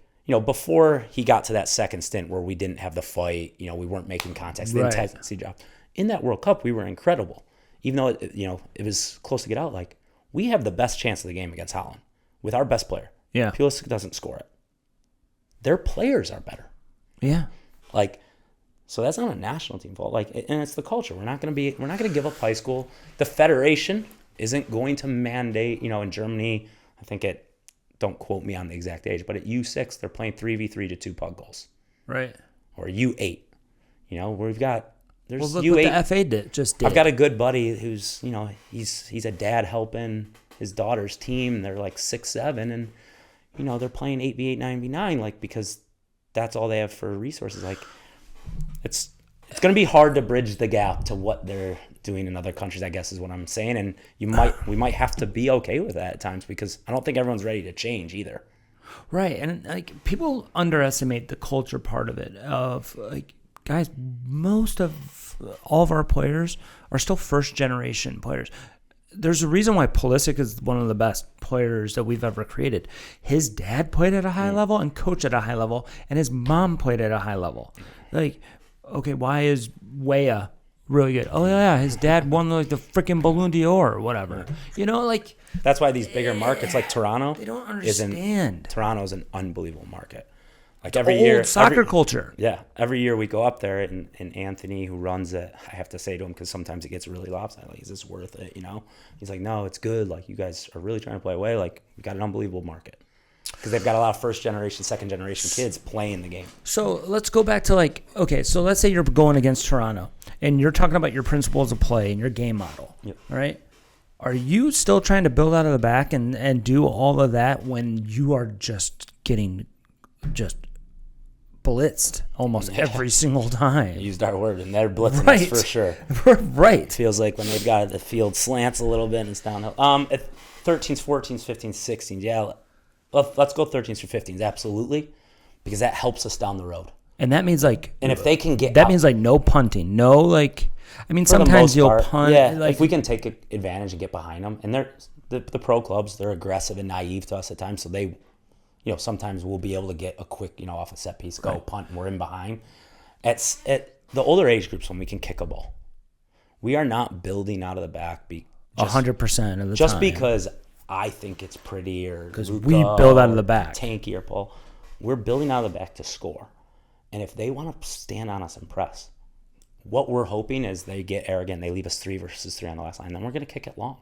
before he got to that second stint where we didn't have the fight, we weren't making contacts, the intensity dropped. In that World Cup, we were incredible. Even though it was close to get out, we have the best chance of the game against Holland with our best player. Yeah. Pulisic doesn't score it. their players are better. Yeah. Like, so that's not a national team fault. Like, and it's the culture. We're not going to give up high school. The federation isn't going to mandate, in Germany, I think don't quote me on the exact age, but at U6, they're playing 3v3 to 2 puck goals. Right. Or U8. We've got, there's look U8. what the FA did. I've got a good buddy who's, he's a dad helping his daughter's team. They're like 6'7", and, they're playing 8v8, 9v9, like, because that's all they have for resources. Like, it's going to be hard to bridge the gap to what they're doing in other countries, I guess is what I'm saying. And we might have to be okay with that at times, because I don't think everyone's ready to change either. Right. And like, people underestimate the culture part of it, of like, guys, most of all of our players are still first generation players. There's a reason why Pulisic is one of the best players that we've ever created. His dad played at a high level and coached at a high level, and his mom played at a high level. Like, okay, why is Weah really good? Oh yeah, his dad won like the freaking Ballon d'Or or whatever. Like, that's why these bigger markets like Toronto, they don't understand. Toronto's an unbelievable market. Like, every year, soccer culture. Yeah, every year we go up there, and Anthony, who runs it, I have to say to him, because sometimes it gets really lopsided. Like, is this worth it? He's like, no, it's good. Like, you guys are really trying to play away. Like, we got an unbelievable market, because they've got a lot of first generation, second generation kids playing the game. So let's go back to so let's say you're going against Toronto, and you're talking about your principles of play and your game model. Yep. Right? Are you still trying to build out of the back and do all of that when you are just getting blitzed almost every single time? You used our word, and they're blitzing us for sure. Right. It feels like when they've got the field slants a little bit and it's downhill. At 13s, 14s, 15s, 16s, yeah. Let's go 13s through 15s, absolutely, because that helps us down the road. And that means and if they can get that means no punting, sometimes you'll punt. Yeah, if we can take advantage and get behind them, and the pro clubs, they're aggressive and naive to us at times, so they. Sometimes we'll be able to get a quick, off a set piece, go punt, and we're in behind. At the older age groups, when we can kick a ball, we are not building out of the back 100% of the just time. Because I think it's pretty, or because we build out of the back, tanky or pull. We're building out of the back to score, and if they want to stand on us and press, what we're hoping is they get arrogant, they leave us 3 versus 3 on the last line, then we're going to kick it long.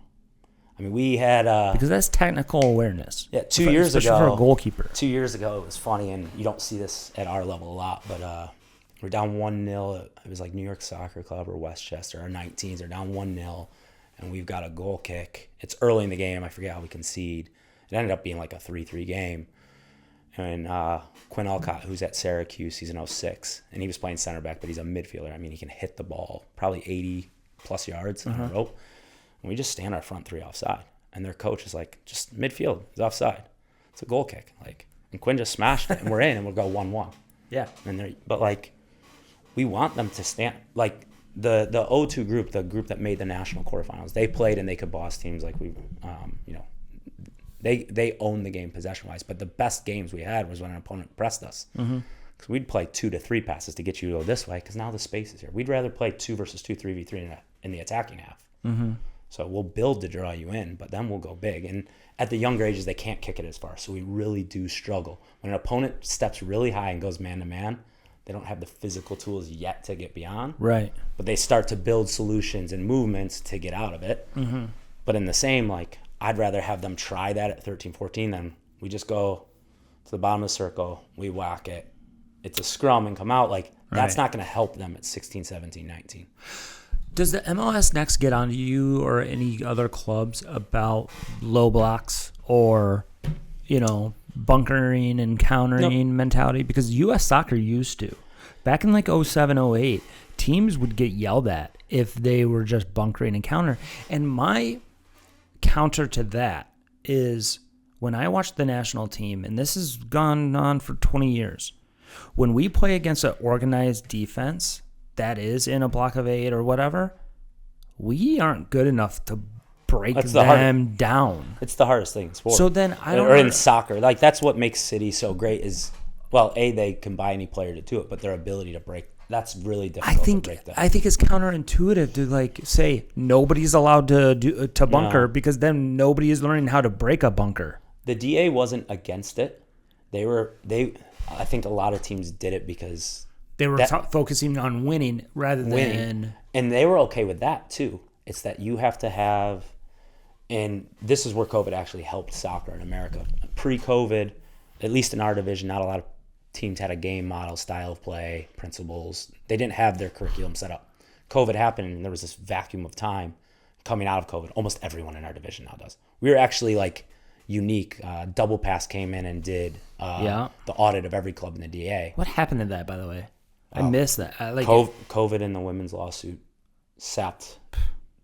I mean, we had because that's technical awareness. Yeah, 2 years ago, for a goalkeeper. 2 years ago, it was funny, and you don't see this at our level a lot. But we're down 1-0. It was like New York Soccer Club or Westchester. Our 19s are down 1-0, and we've got a goal kick. It's early in the game. I forget how we concede. It ended up being like a 3-3 game. And Quinn Alcott, who's at Syracuse, he's an 06, and he was playing center back, but he's a midfielder. I mean, he can hit the ball probably 80 plus yards on a rope. And we just stand our front 3 offside. And their coach is like, just midfield, it's offside. It's a goal kick. And Quinn just smashed it, and we're in, and we'll go 1-1. Yeah. But we want them to stand. Like, the O2 group, the group that made the national quarterfinals, they played and they could boss teams like we, they owned the game possession-wise. But the best games we had was when an opponent pressed us. Because we'd play 2 to 3 passes to get you to go this way, because now the space is here. We'd rather play 2 versus 2, 3v3 in the attacking half. So we'll build to draw you in, but then we'll go big. And at the younger ages, they can't kick it as far. So we really do struggle. When an opponent steps really high and goes man-to-man, they don't have the physical tools yet to get beyond. Right. But they start to build solutions and movements to get out of it. But in the same, I'd rather have them try that at 13, 14 than we just go to the bottom of the circle, we whack it, it's a scrum and come out. That's not going to help them at 16, 17, 19. Does the MLS Next get on you or any other clubs about low blocks or, bunkering and countering mentality? Because U.S. soccer used to. Back in 07, 08, teams would get yelled at if they were just bunkering and counter. And my counter to that is when I watch the national team, and this has gone on for 20 years, when we play against an organized defense that is in a block of 8 or whatever, we aren't good enough to break them down. It's the hardest thing in sport. So then in soccer, that's what makes City so great is, they can buy any player to do it, but their ability to break, that's really difficult to break that. I think it's counterintuitive to say nobody's allowed to bunker because then nobody is learning how to break a bunker. The DA wasn't against it. I think a lot of teams did it because they were focusing on winning rather than... And they were okay with that too. It's that you have to have, and this is where COVID actually helped soccer in America. Pre-COVID, at least in our division, not a lot of teams had a game model, style of play, principles. They didn't have their curriculum set up. COVID happened, and there was this vacuum of time coming out of COVID. Almost everyone in our division now does. We were actually like unique. Double Pass came in and did the audit of every club in the DA. What happened to that, by the way? I missed that. COVID and the women's lawsuit sapped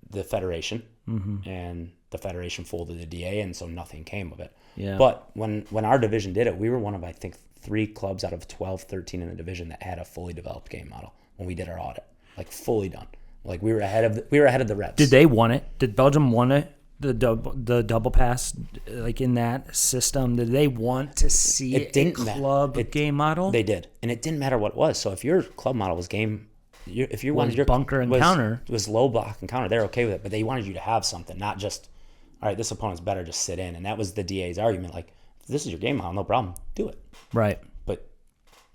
the federation, and the federation folded the DA, and so nothing came of it. Yeah. But when our division did it, we were one of, I think, 3 clubs out of 12, 13 in the division that had a fully developed game model when we did our audit, like fully done. Like we were ahead of the reps. Did they want it? Did Belgium want it? The double pass, like in that system, did they want to see a club game model? They did, and it didn't matter what it was. So if your club model was if you wanted your bunker and counter, it was low block and counter, they're okay with it. But they wanted you to have something, not just, all right, this opponent's better, just sit in. And that was the DA's argument. Like, if this is your game model, no problem, do it. Right. But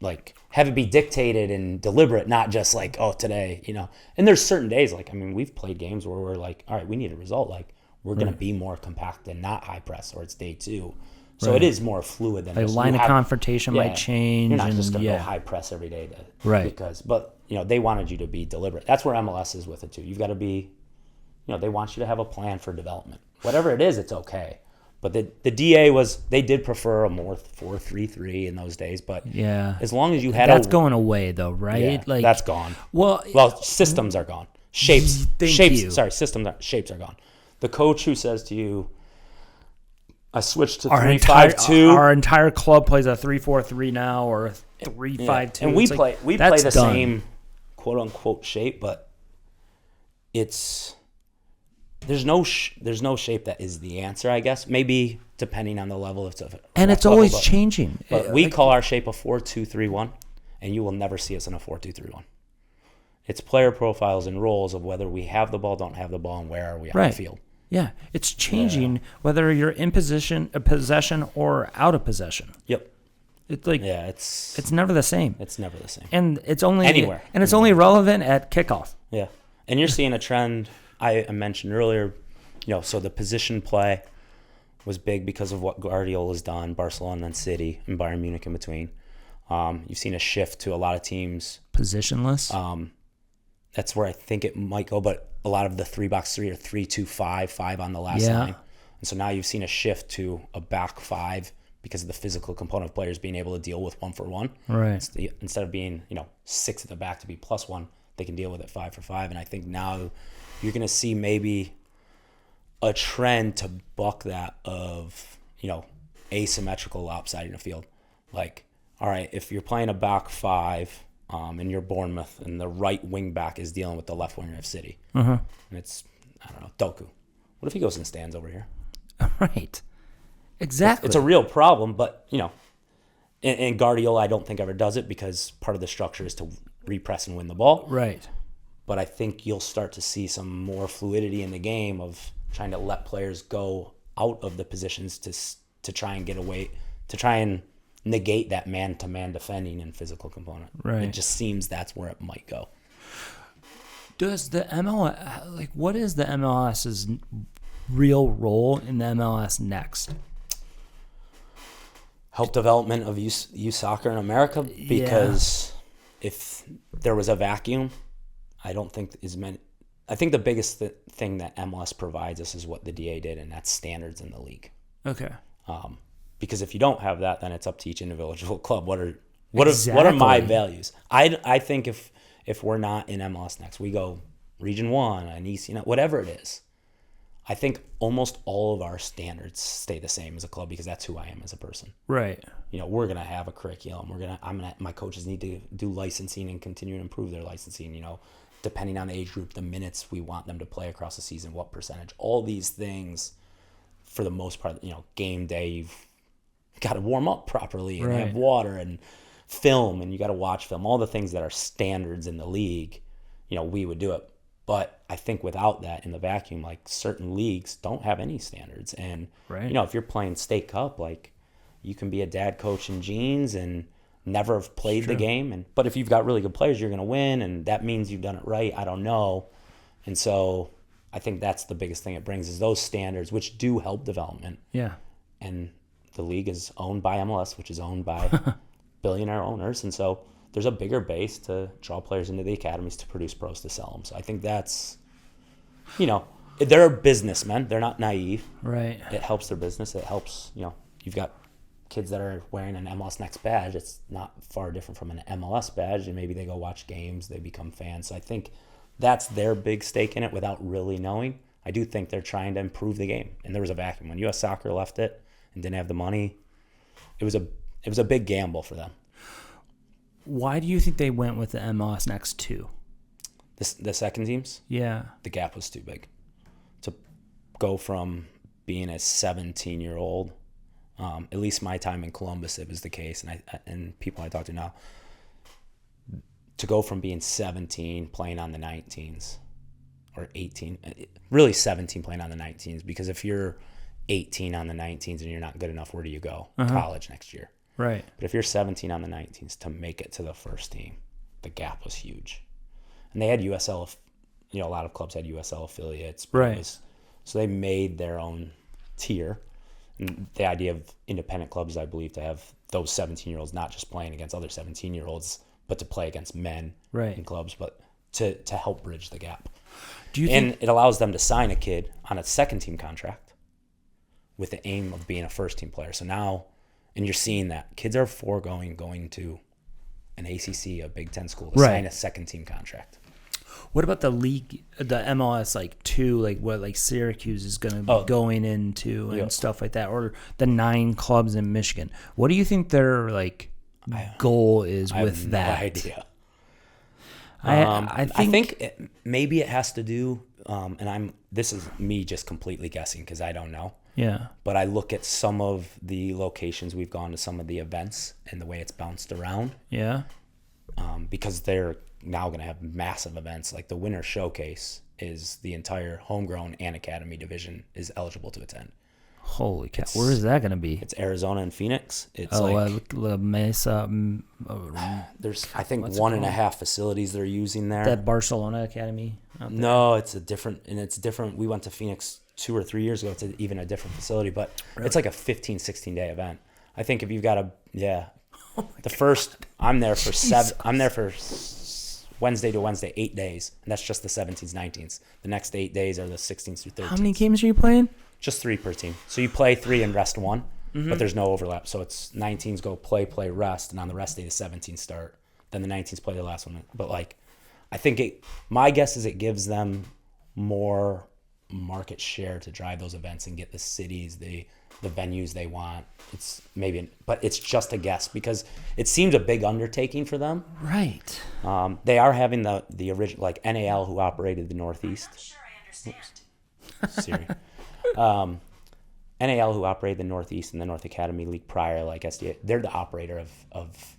like, have it be dictated and deliberate, not just like, oh, today, And there's certain days, like, I mean, we've played games where we're like, all right, we need a result, like. We're going to be more compact and not high press, or it's day 2. So it is more fluid than like line of confrontation might change. You're not just going to go high press every day. But they wanted you to be deliberate. That's where MLS is with it too. You've got to be, they want you to have a plan for development. Whatever it is, it's okay. But the DA they did prefer a more 4-3-3 in those days. But as long as you had that's going away though, right? Yeah, that's gone. Well, systems are gone. Shapes are gone. The coach who says to you, I switched to 3-5-2. Our entire club plays a 3-4-3 now, or a 3-5-2. And we play the same quote unquote shape, but there's no shape that is the answer, I guess. Maybe depending on the level of stuff. And it's always changing. But we call our shape a 4-2-3-1, and you will never see us in a 4-2-3-1. It's player profiles and roles of whether we have the ball, don't have the ball, and where are we on the field. Yeah, it's changing whether you're in possession or out of possession. Yep. It's like it's never the same. It's never the same. And it's only anywhere. And it's only relevant at kickoff. Yeah. And you're seeing a trend I mentioned earlier, so the position play was big because of what Guardiola's done, Barcelona and City, and Bayern Munich in between. You've seen a shift to a lot of teams positionless. That's where I think it might go, but a lot of the 3-box-3 or 3-2-5, 5 on the last line. And so now you've seen a shift to a back 5 because of the physical component of players being able to deal with 1-for-1. Right. Instead of being, 6 at the back to be +1, they can deal with it 5-for-5. And I think now you're going to see maybe a trend to buck that of, asymmetrical lopsiding the field. Like, all right, if you're playing a back 5, and you're Bournemouth, and the right wing back is dealing with the left winger of City. And it's, I don't know, Doku. What if he goes and stands over here? Right. Exactly. It's a real problem, but, and Guardiola I don't think ever does it because part of the structure is to repress and win the ball. Right. But I think you'll start to see some more fluidity in the game of trying to let players go out of the positions to try and get away, to try and negate that man-to-man defending and physical component. Right. It just seems that's where it might go. Does the MLS, what is the MLS's real role in the MLS Next? Help development of youth soccer in America, because if there was a vacuum, I don't think I think the biggest thing that MLS provides us is what the DA did, and that's standards in the league. Okay. Because if you don't have that, then it's up to each individual club. What are my values? I think if we're not in MLS Next, we go Region 1 and East, whatever it is. I think almost all of our standards stay the same as a club because that's who I am as a person. Right. We're gonna have a curriculum. My coaches need to do licensing and continue to improve their licensing. Depending on the age group, the minutes we want them to play across the season, what percentage, all these things. For the most part, game day, you've got to warm up properly and have water and film, and you got to watch film, all the things that are standards in the league, we would do it. But I think without that in the vacuum, like certain leagues don't have any standards. And, if you're playing State Cup, you can be a dad coach in jeans and never have played the game. But if you've got really good players, you're going to win, and that means you've done it right. I don't know. And so I think that's the biggest thing it brings is those standards, which do help development. Yeah. And the league is owned by MLS, which is owned by billionaire owners. And so there's a bigger base to draw players into the academies to produce pros to sell them. So I think that's, they're businessmen. They're not naive. Right. It helps their business. It helps, you've got kids that are wearing an MLS Next badge. It's not far different from an MLS badge. And maybe they go watch games. They become fans. So I think that's their big stake in it without really knowing. I do think they're trying to improve the game. And there was a vacuum. When U.S. Soccer left it and didn't have the money, it was a big gamble for them. Why do you think they went with the MLS Next 2? The second teams? Yeah. The gap was too big. To go from being a 17-year-old, at least my time in Columbus, it was the case, and people I talk to now, to go from being 17 playing on the 19s, or 18, really 17 playing on the 19s, because if you're 18 on the 19s and you're not good enough, where do you go? College next year. Right. But if you're 17 on the 19s, to make it to the first team, the gap was huge. And they had USL, a lot of clubs had USL affiliates. Right. So they made their own tier. And the idea of independent clubs, I believe, to have those 17-year-olds not just playing against other 17-year-olds, but to play against men in clubs, but to help bridge the gap. And it allows them to sign a kid on a second-team contract with the aim of being a first-team player. So now, and you're seeing that. Kids are foregoing going to an ACC, a Big Ten school, to sign a second-team contract. What about the league, the MLS 2, what Syracuse is going to be going into and stuff like that, or the 9 clubs in Michigan? What do you think their goal is with that? I have no idea. I think maybe it has to do, this is me just completely guessing because I don't know. Yeah. But I look at some of the locations we've gone to, some of the events, and the way it's bounced around. Yeah. Because they're now going to have massive events. Like the Winter Showcase is the entire homegrown and academy division is eligible to attend. Holy cow. Where is that going to be? It's Arizona and Phoenix. It's La Mesa. There's, I think, 1.5 facilities they're using there. That Barcelona Academy? No, it's different. We went to Phoenix 2 or 3 years ago. It's even a different facility, but It's like a 15, 16-day event. I think if you've got first, I'm there for Wednesday to Wednesday, 8 days, and that's just the 17s, 19s. The next 8 days are the 16s through 13s. How many games are you playing? Just 3 per team. So you play 3 and rest 1, but there's no overlap. So it's 19s go play, rest, and on the rest day the 17s start. Then the 19s play the last one. But I think my guess is it gives them more market share to drive those events and get the cities, the venues they want. But it's just a guess because it seems a big undertaking for them. Right. They are having the original, NAL, who operated the Northeast. I'm not sure I understand. Siri. NAL, who operated the Northeast and the North Academy League prior, SDA, they're the operator of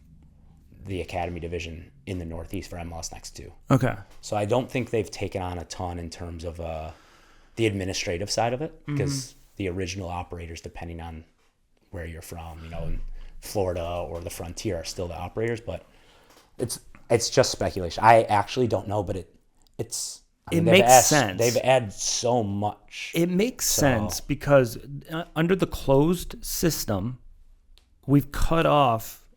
the Academy division in the Northeast for MLS Next 2. Okay. So I don't think they've taken on a ton in terms of the administrative side of it, because the original operators, depending on where you're from, in Florida or the Frontier, are still the operators. But it's just speculation. I actually don't know, but it makes sense. They've added so much. It makes sense because under the closed system, we've cut off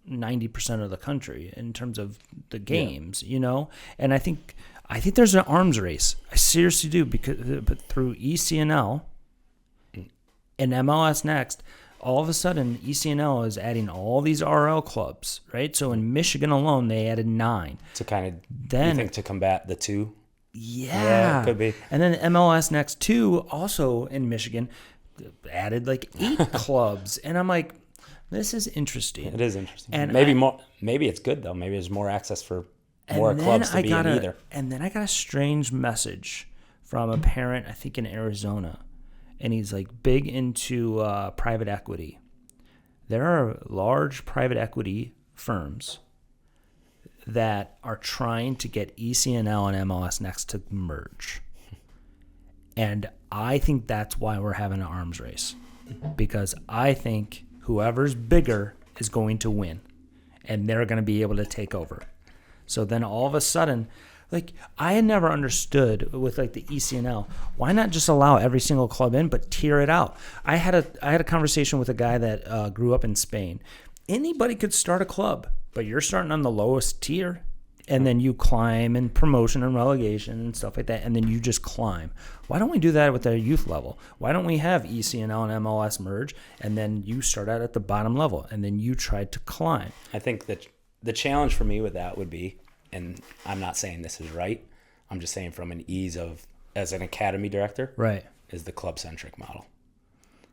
90% of the country in terms of the games, And I think there's an arms race. I seriously do, but through ECNL and MLS Next, all of a sudden ECNL is adding all these RL clubs, right? So in Michigan alone, they added 9 to you think to combat the 2. Yeah, it could be. And then MLS Next 2 also in Michigan added 8 clubs, and I'm like, this is interesting. It is interesting. And maybe it's good though. Maybe there's more access for more clubs to be in either. And then I got a strange message from a parent, I think in Arizona, and he's big into private equity. There are large private equity firms that are trying to get ECNL and MLS Next to merge. And I think that's why we're having an arms race. Because I think whoever's bigger is going to win, and they're going to be able to take over. So then all of a sudden, like, I had never understood with like the ECNL, why not just allow every single club in, but tier it out? I had a conversation with a guy that grew up in Spain. Anybody could start a club, but you're starting on the lowest tier, and then you climb in promotion and relegation and stuff like that, and then you just climb. Why don't we do that with our youth level? Why don't we have ECNL and MLS merge, and then you start out at the bottom level, and then you try to climb? I think that the challenge for me with that would be, and I'm not saying this is right, I'm just saying from an ease of, as an academy director, Right. is the club-centric model.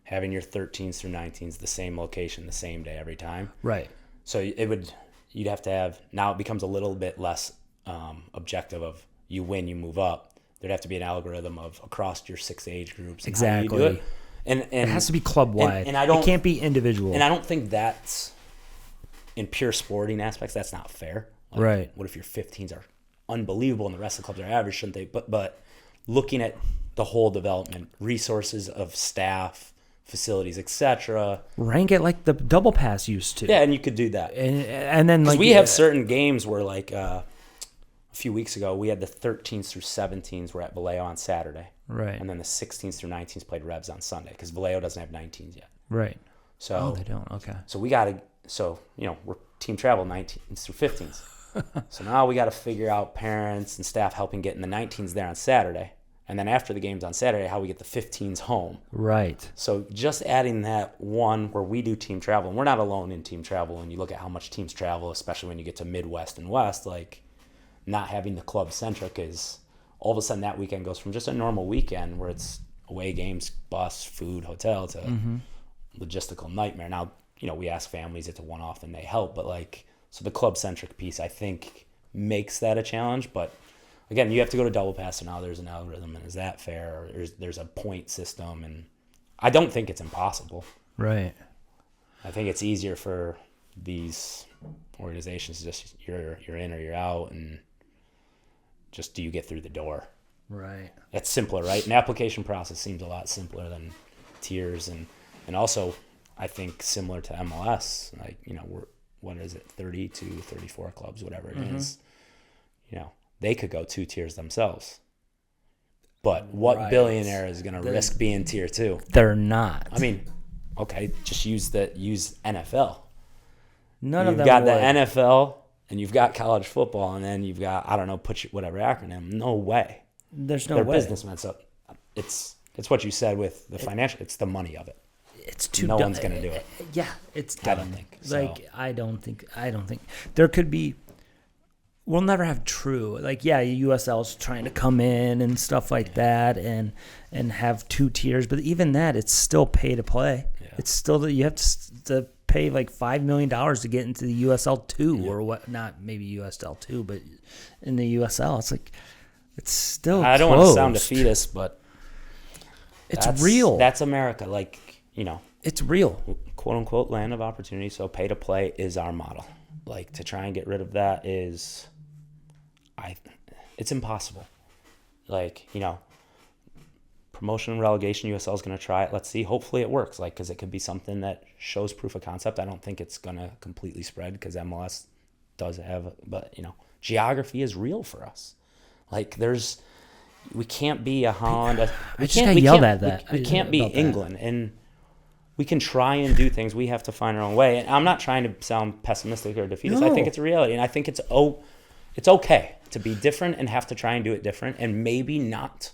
Having your 13s through 19s the same location, the same day every time. Right. So you'd have to have, now it becomes a little bit less objective of you win, you move up. There'd have to be an algorithm of across your 6 age groups. And how you do Exactly. it. And It has to be club-wide. And I don't, it can't be individual. And I don't think that's, in pure sporting aspects, that's not fair. Like, Right. What if your 15s are unbelievable and the rest of the clubs are average? Shouldn't they? But looking at the whole development, resources of staff, facilities, etc. Rank it like the double pass used to. Yeah, and you could do that. And then like We have certain games where, like a few weeks ago, we had the 13s through 17s were at Vallejo on Saturday. Right. And then the 16s through 19s played Revs on Sunday because Vallejo doesn't have 19s yet. Right. So Oh, they don't. Okay. So we got to, we're team travel 19s through 15s. So now we got to figure out parents and staff helping getting the 19s there on Saturday. And then after the games on Saturday, how we get the 15s home. Right. So just adding that one where we do team travel, and we're not alone in team travel, and you look at how much teams travel, especially when you get to Midwest and West, like not having the club centric is all of a sudden that weekend goes from just a normal weekend where it's away games, bus, food, hotel to logistical nightmare. Now, we ask families, it's a one-off and they help, but so the club centric piece I think makes that a challenge. But again, you have to go to double pass, so now there's an algorithm, and is that fair? Or there's a point system, and I don't think it's impossible. Right. I think it's easier for these organizations to just you're in or you're out, and just do you get through the door? Right. That's simpler, right? An application process seems a lot simpler than tiers, and also I think similar to MLS, we're, what is it, 32, 34 clubs, whatever it is. They could go 2 tiers themselves. But what billionaire is going to risk being tier 2? They're not. I mean, okay, just use NFL. None of You've them got the would. NFL, and you've got college football, and then you've got, I don't know, put your whatever acronym. No way. There's no They're way. businessmen. So it's what you said with the financial. It's the money of it. It's too No dumb. one's gonna do it. Yeah, it's I dumb. don't think so. I don't think there could be. We'll never have true. USL's trying to come in and stuff like that, and have 2 tiers. But even that, it's still pay to play. Yeah. It's still that you have to pay like $5 million to get into the USL 2 or what? Not maybe USL 2, but in the USL, it's still. I don't want to sound defeatist, but it's real. That's America. It's real. Quote unquote land of opportunity. So pay to play is our model. To try and get rid of that is, it's impossible. Promotion and relegation, USL is going to try it. Let's see. Hopefully it works. Because it could be something that shows proof of concept. I don't think it's going to completely spread because MLS does have, but geography is real for us. We can't be a Honda. I just got yelled at that. We can't be about that. England, and we can try and do things. We have to find our own way. And I'm not trying to sound pessimistic or defeatist. I think it's a reality, and I think it's okay to be different and have to try and do it different, and maybe not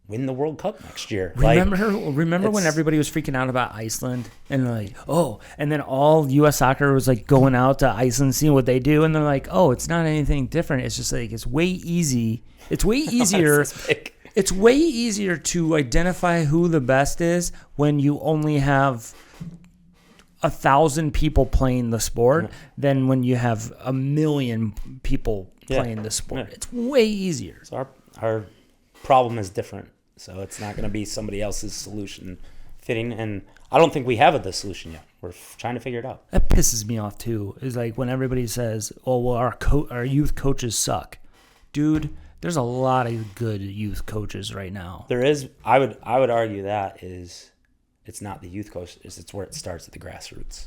win the World Cup next year. Remember when everybody was freaking out about Iceland and and then all U.S. soccer was going out to Iceland, seeing what they do, and they're like, oh, it's not anything different. It's just it's way easy. It's way easier. It's way easier to identify who the best is when you only have 1,000 people playing the sport than when you have 1 million people playing the sport. Yeah. It's way easier. So our problem is different. So it's not going to be somebody else's solution fitting. And I don't think we have the solution yet. We're trying to figure it out. That pisses me off too. Is when everybody says, "Oh, well, our youth coaches suck," dude. There's a lot of good youth coaches right now. There is. I would argue that is it's not the youth coach. It's where it starts at the grassroots.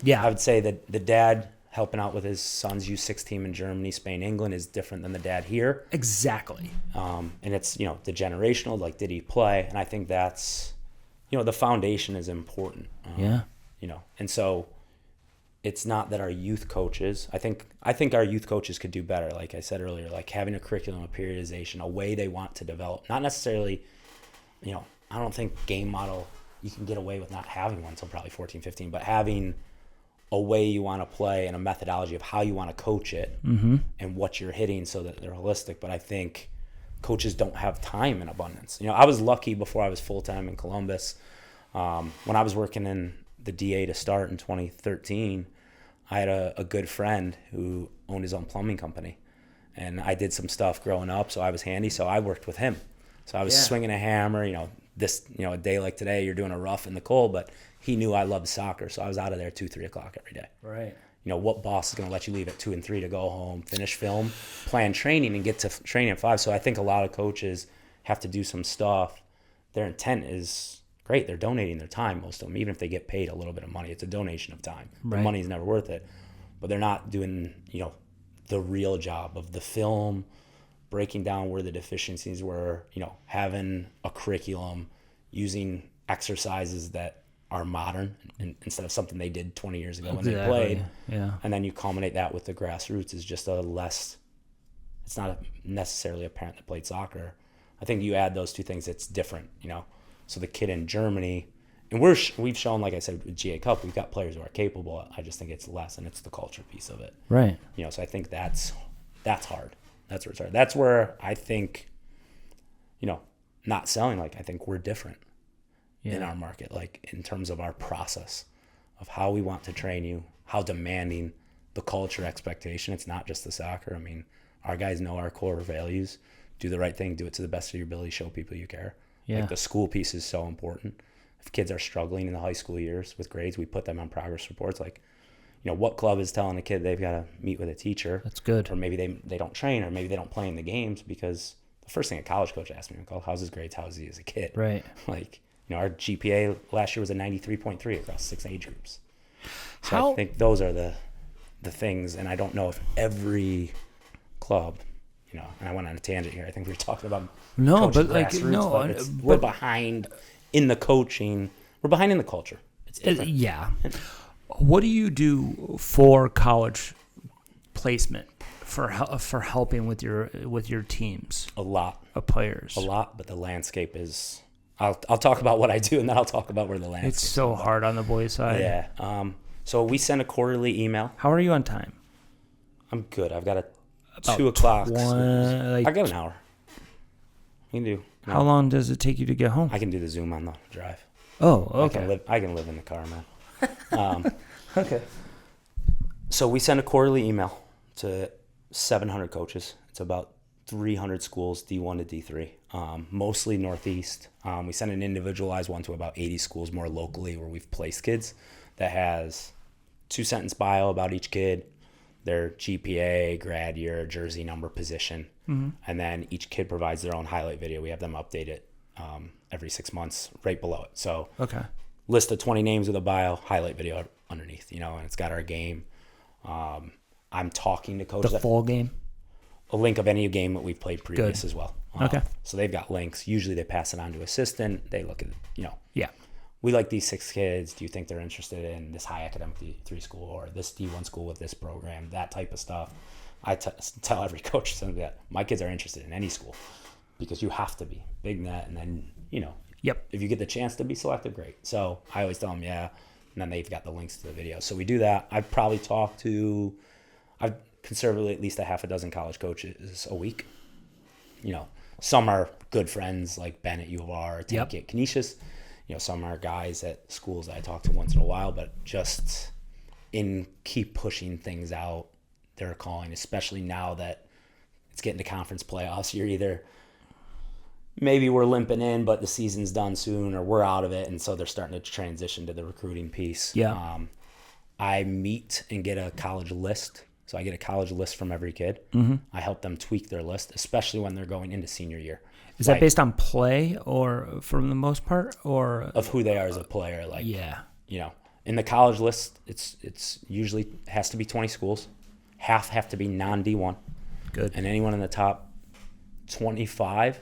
Yeah. I would say that the dad helping out with his son's U6 team in Germany, Spain, England is different than the dad here. Exactly. And it's, the generational, like, did he play? And I think that's, the foundation is important. Yeah. And so it's not that our youth coaches, I think our youth coaches could do better. Like I said earlier, like having a curriculum, a periodization, a way they want to develop, not necessarily, I don't think game model, you can get away with not having one until probably 14, 15, but having a way you want to play and a methodology of how you want to coach it and what you're hitting so that they're holistic. But I think coaches don't have time in abundance. I was lucky before I was full-time in Columbus. When I was working in the DA to start in 2013, I had a good friend who owned his own plumbing company. And I did some stuff growing up, so I was handy. So I worked with him. So I was swinging a hammer, a day like today, you're doing a rough in the cold, but he knew I loved soccer. So I was out of there 2-3 o'clock every day. Right. What boss is going to let you leave at 2 and 3 to go home, finish film, plan training, and get to training at 5? So I think a lot of coaches have to do some stuff. Their intent is great. They're donating their time, most of them, even if they get paid a little bit of money. It's a donation of time. Right. The money's never worth it. But they're not doing, the real job of the film, breaking down where the deficiencies were, having a curriculum, using exercises that are modern instead of something they did 20 years ago when they played. Yeah. And then you culminate that with the grassroots is just it's not necessarily a parent that played soccer. I think you add those two things, it's different, So the kid in Germany, and we've shown, like I said, with GA Cup, we've got players who are capable. I just think it's less, and it's the culture piece of it. Right. So I think that's hard. That's where it's hard. That's where I think, not selling, like, I think we're different in our market, like in terms of our process of how we want to train you, how demanding the culture expectation. It's not just the soccer. I mean, our guys know our core values. Do the right thing, do it to the best of your ability, show people you care. Yeah. Like the school piece is so important. If kids are struggling in the high school years with grades, we put them on progress reports. Like, what club is telling a kid they've got to meet with a teacher? That's good. Or maybe they don't train, or maybe they don't play in the games, because the first thing a college coach asked me, how's his grades? How's he as a kid? Right. Like, our GPA last year was a 93.3 across 6 age groups. So I think those are the things, and I don't know if every club, and I went on a tangent here. I think we were talking about we're behind in the coaching. We're behind in the culture. It's different. Yeah. What do you do for college placement for helping with your teams? A lot of players. A lot, but the landscape is. I'll talk about what I do, and then I'll talk about where the landscape. It's so hard on the boys' side. Yeah. So we send a quarterly email. How are you on time? I'm good. I've got About 2 o'clock. I got an hour. You can do. How long does it take you to get home? I can do the Zoom on the drive. Oh, okay. I can live in the car, man. Okay. So we send a quarterly email to 700 coaches. It's about 300 schools, D1 to D3, mostly Northeast. We send an individualized one to about 80 schools more locally where we've placed kids that has 2-sentence bio about each kid, their GPA, grad year, jersey number, position. Mm-hmm. And then each kid provides their own highlight video. We have them update it every 6 months right below it. So list of 20 names with a bio, highlight video underneath, and it's got our game. I'm talking to coaches. The full game? A link of any game that we've played previous Good. as well. Okay. So they've got links. Usually they pass it on to assistant. They look at it, Yeah. We like these 6 kids. Do you think they're interested in this high academic D3 school or this D1 school with this program, that type of stuff? I tell every coach something that my kids are interested in any school because you have to be big net. And then, Yep. if you get the chance to be selected, great. So I always tell them, yeah. And then they've got the links to the video. So we do that. I've probably talked to, I've conservatively at least a half a dozen college coaches a week. Some are good friends like Ben at U of R, Tank at Canisius. Some are guys at schools that I talk to once in a while, but just keep pushing things out. They're calling, especially now that it's getting to conference playoffs. You're either maybe we're limping in, but the season's done soon, or we're out of it, and so they're starting to transition to the recruiting piece. Yeah. I meet and get a college list. So I get a college list from every kid. Mm-hmm. I help them tweak their list, especially when they're going into senior year. Is that based on play or for the most part, or of who they are as a player? Like, yeah, you know, in the college list, it's usually has to be 20 schools. Half have to be non-D1. good. And anyone in the top 25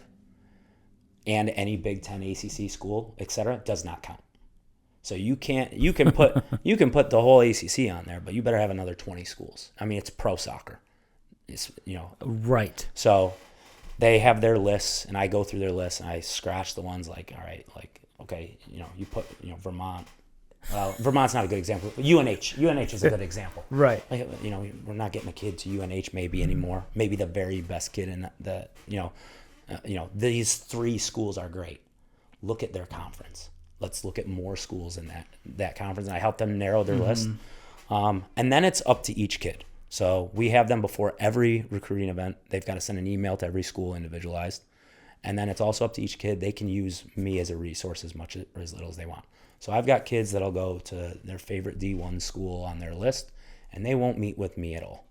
and any Big Ten, ACC school, etc., does not count. So you can put the whole ACC on there, but you better have another 20 schools. I mean, it's pro soccer. It's, you know, Right. so they have their lists, and I go through their lists and I scratch the ones like, all right, like, okay, you know, you put, you know, Vermont. Well, Vermont's not a good example. But UNH is a good example. Right. Like, you know, we're not getting a kid to UNH maybe anymore. Maybe the very best kid in the you know, these 3 schools are great. Look at their conference. Let's look at more schools in that conference, and I help them narrow their list. And then it's up to each kid. So we have them before every recruiting event. They've got to send an email to every school individualized. And then it's also up to each kid. They can use me as a resource as much or as little as they want. So I've got kids that'll go to their favorite D1 school on their list, and they won't meet with me at all.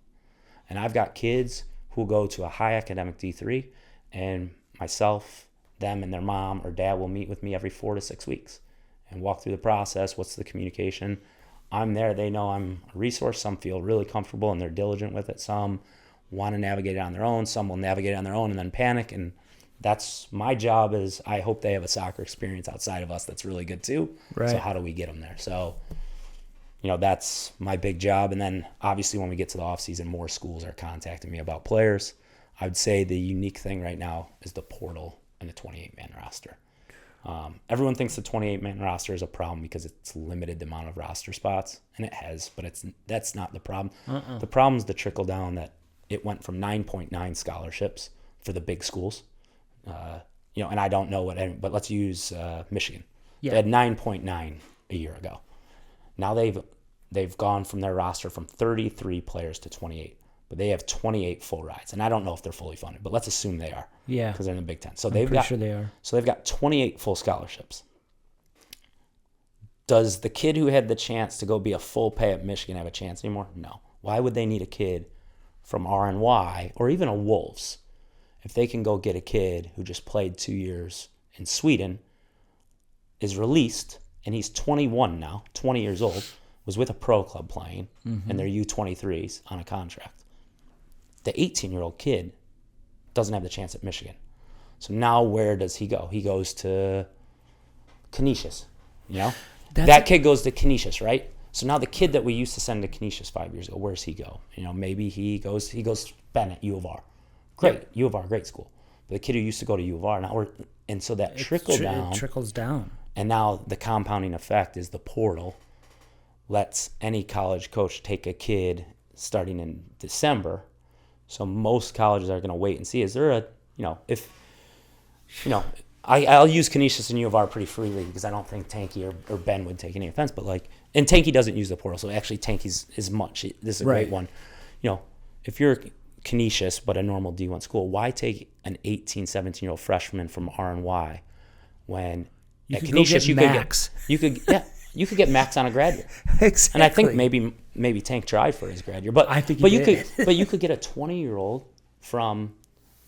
And I've got kids who go to a high academic D3, and myself, them, and their mom or dad will meet with me every 4 to 6 weeks and walk through the process. What's the communication? I'm there. They know I'm a resource. Some feel really comfortable and they're diligent with it. Some want to navigate it on their own. Some will navigate it on their own and then panic. And that's my job. Is I hope they have a soccer experience outside of us that's really good too. Right. So how do we get them there? So, you know, that's my big job. And then obviously when we get to the off season, more schools are contacting me about players. I would say the unique thing right now is the portal and the 28-man roster. Everyone thinks the 28-man roster is a problem because it's limited the amount of roster spots, and it has, but that's not the problem. The problem is the trickle down that it went from 9.9 scholarships for the big schools. You know, and I don't know but let's use Michigan. Yeah. They had 9.9 a year ago. Now they've gone from their roster from 33 players to 28, but they have 28 full rides, and I don't know if they're fully funded, but let's assume they are. Yeah. Because they're in the Big Ten. So Sure they are. So they've got 28 full scholarships. Does the kid who had the chance to go be a full pay at Michigan have a chance anymore? No. Why would they need a kid from RNY or even a Wolves if they can go get a kid who just played 2 years in Sweden, is released, and he's 21 now, 20 years old, was with a pro club playing, and they're U23s on a contract. The 18-year-old kid doesn't have the chance at Michigan. So now where does he go? He goes to Canisius, you know? That kid goes to Canisius, right? So now the kid that we used to send to Canisius 5 years ago, where's he go? You know, maybe he goes Bennett, U of R. Great, Yep. U of R, great school. But the kid who used to go to U of R, and so that trickles down. And now the compounding effect is the portal lets any college coach take a kid starting in December. So most colleges are going to wait and see. Is there I'll use Canisius and U of R pretty freely because I don't think Tanky or Ben would take any offense. But and Tanky doesn't use the portal, so actually Tanky's is much. This is a great one. You know, if you're Canisius but a normal D1 school, why take an 18, 17-year-old freshman from RNY when at Canisius you could get Max on a grad year. Exactly. And I think maybe Tank tried for his grad year, but I think you could get a 20-year-old from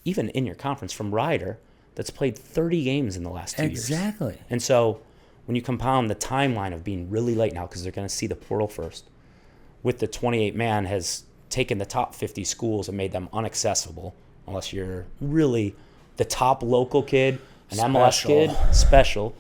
even in your conference from Ryder that's played 30 games in the last 2 years. Exactly. And so when you compound the timeline of being really late now because they're going to see the portal first, with the 28-man has taken the top 50 schools and made them unaccessible unless you're really the top local kid, an MLS kid, special.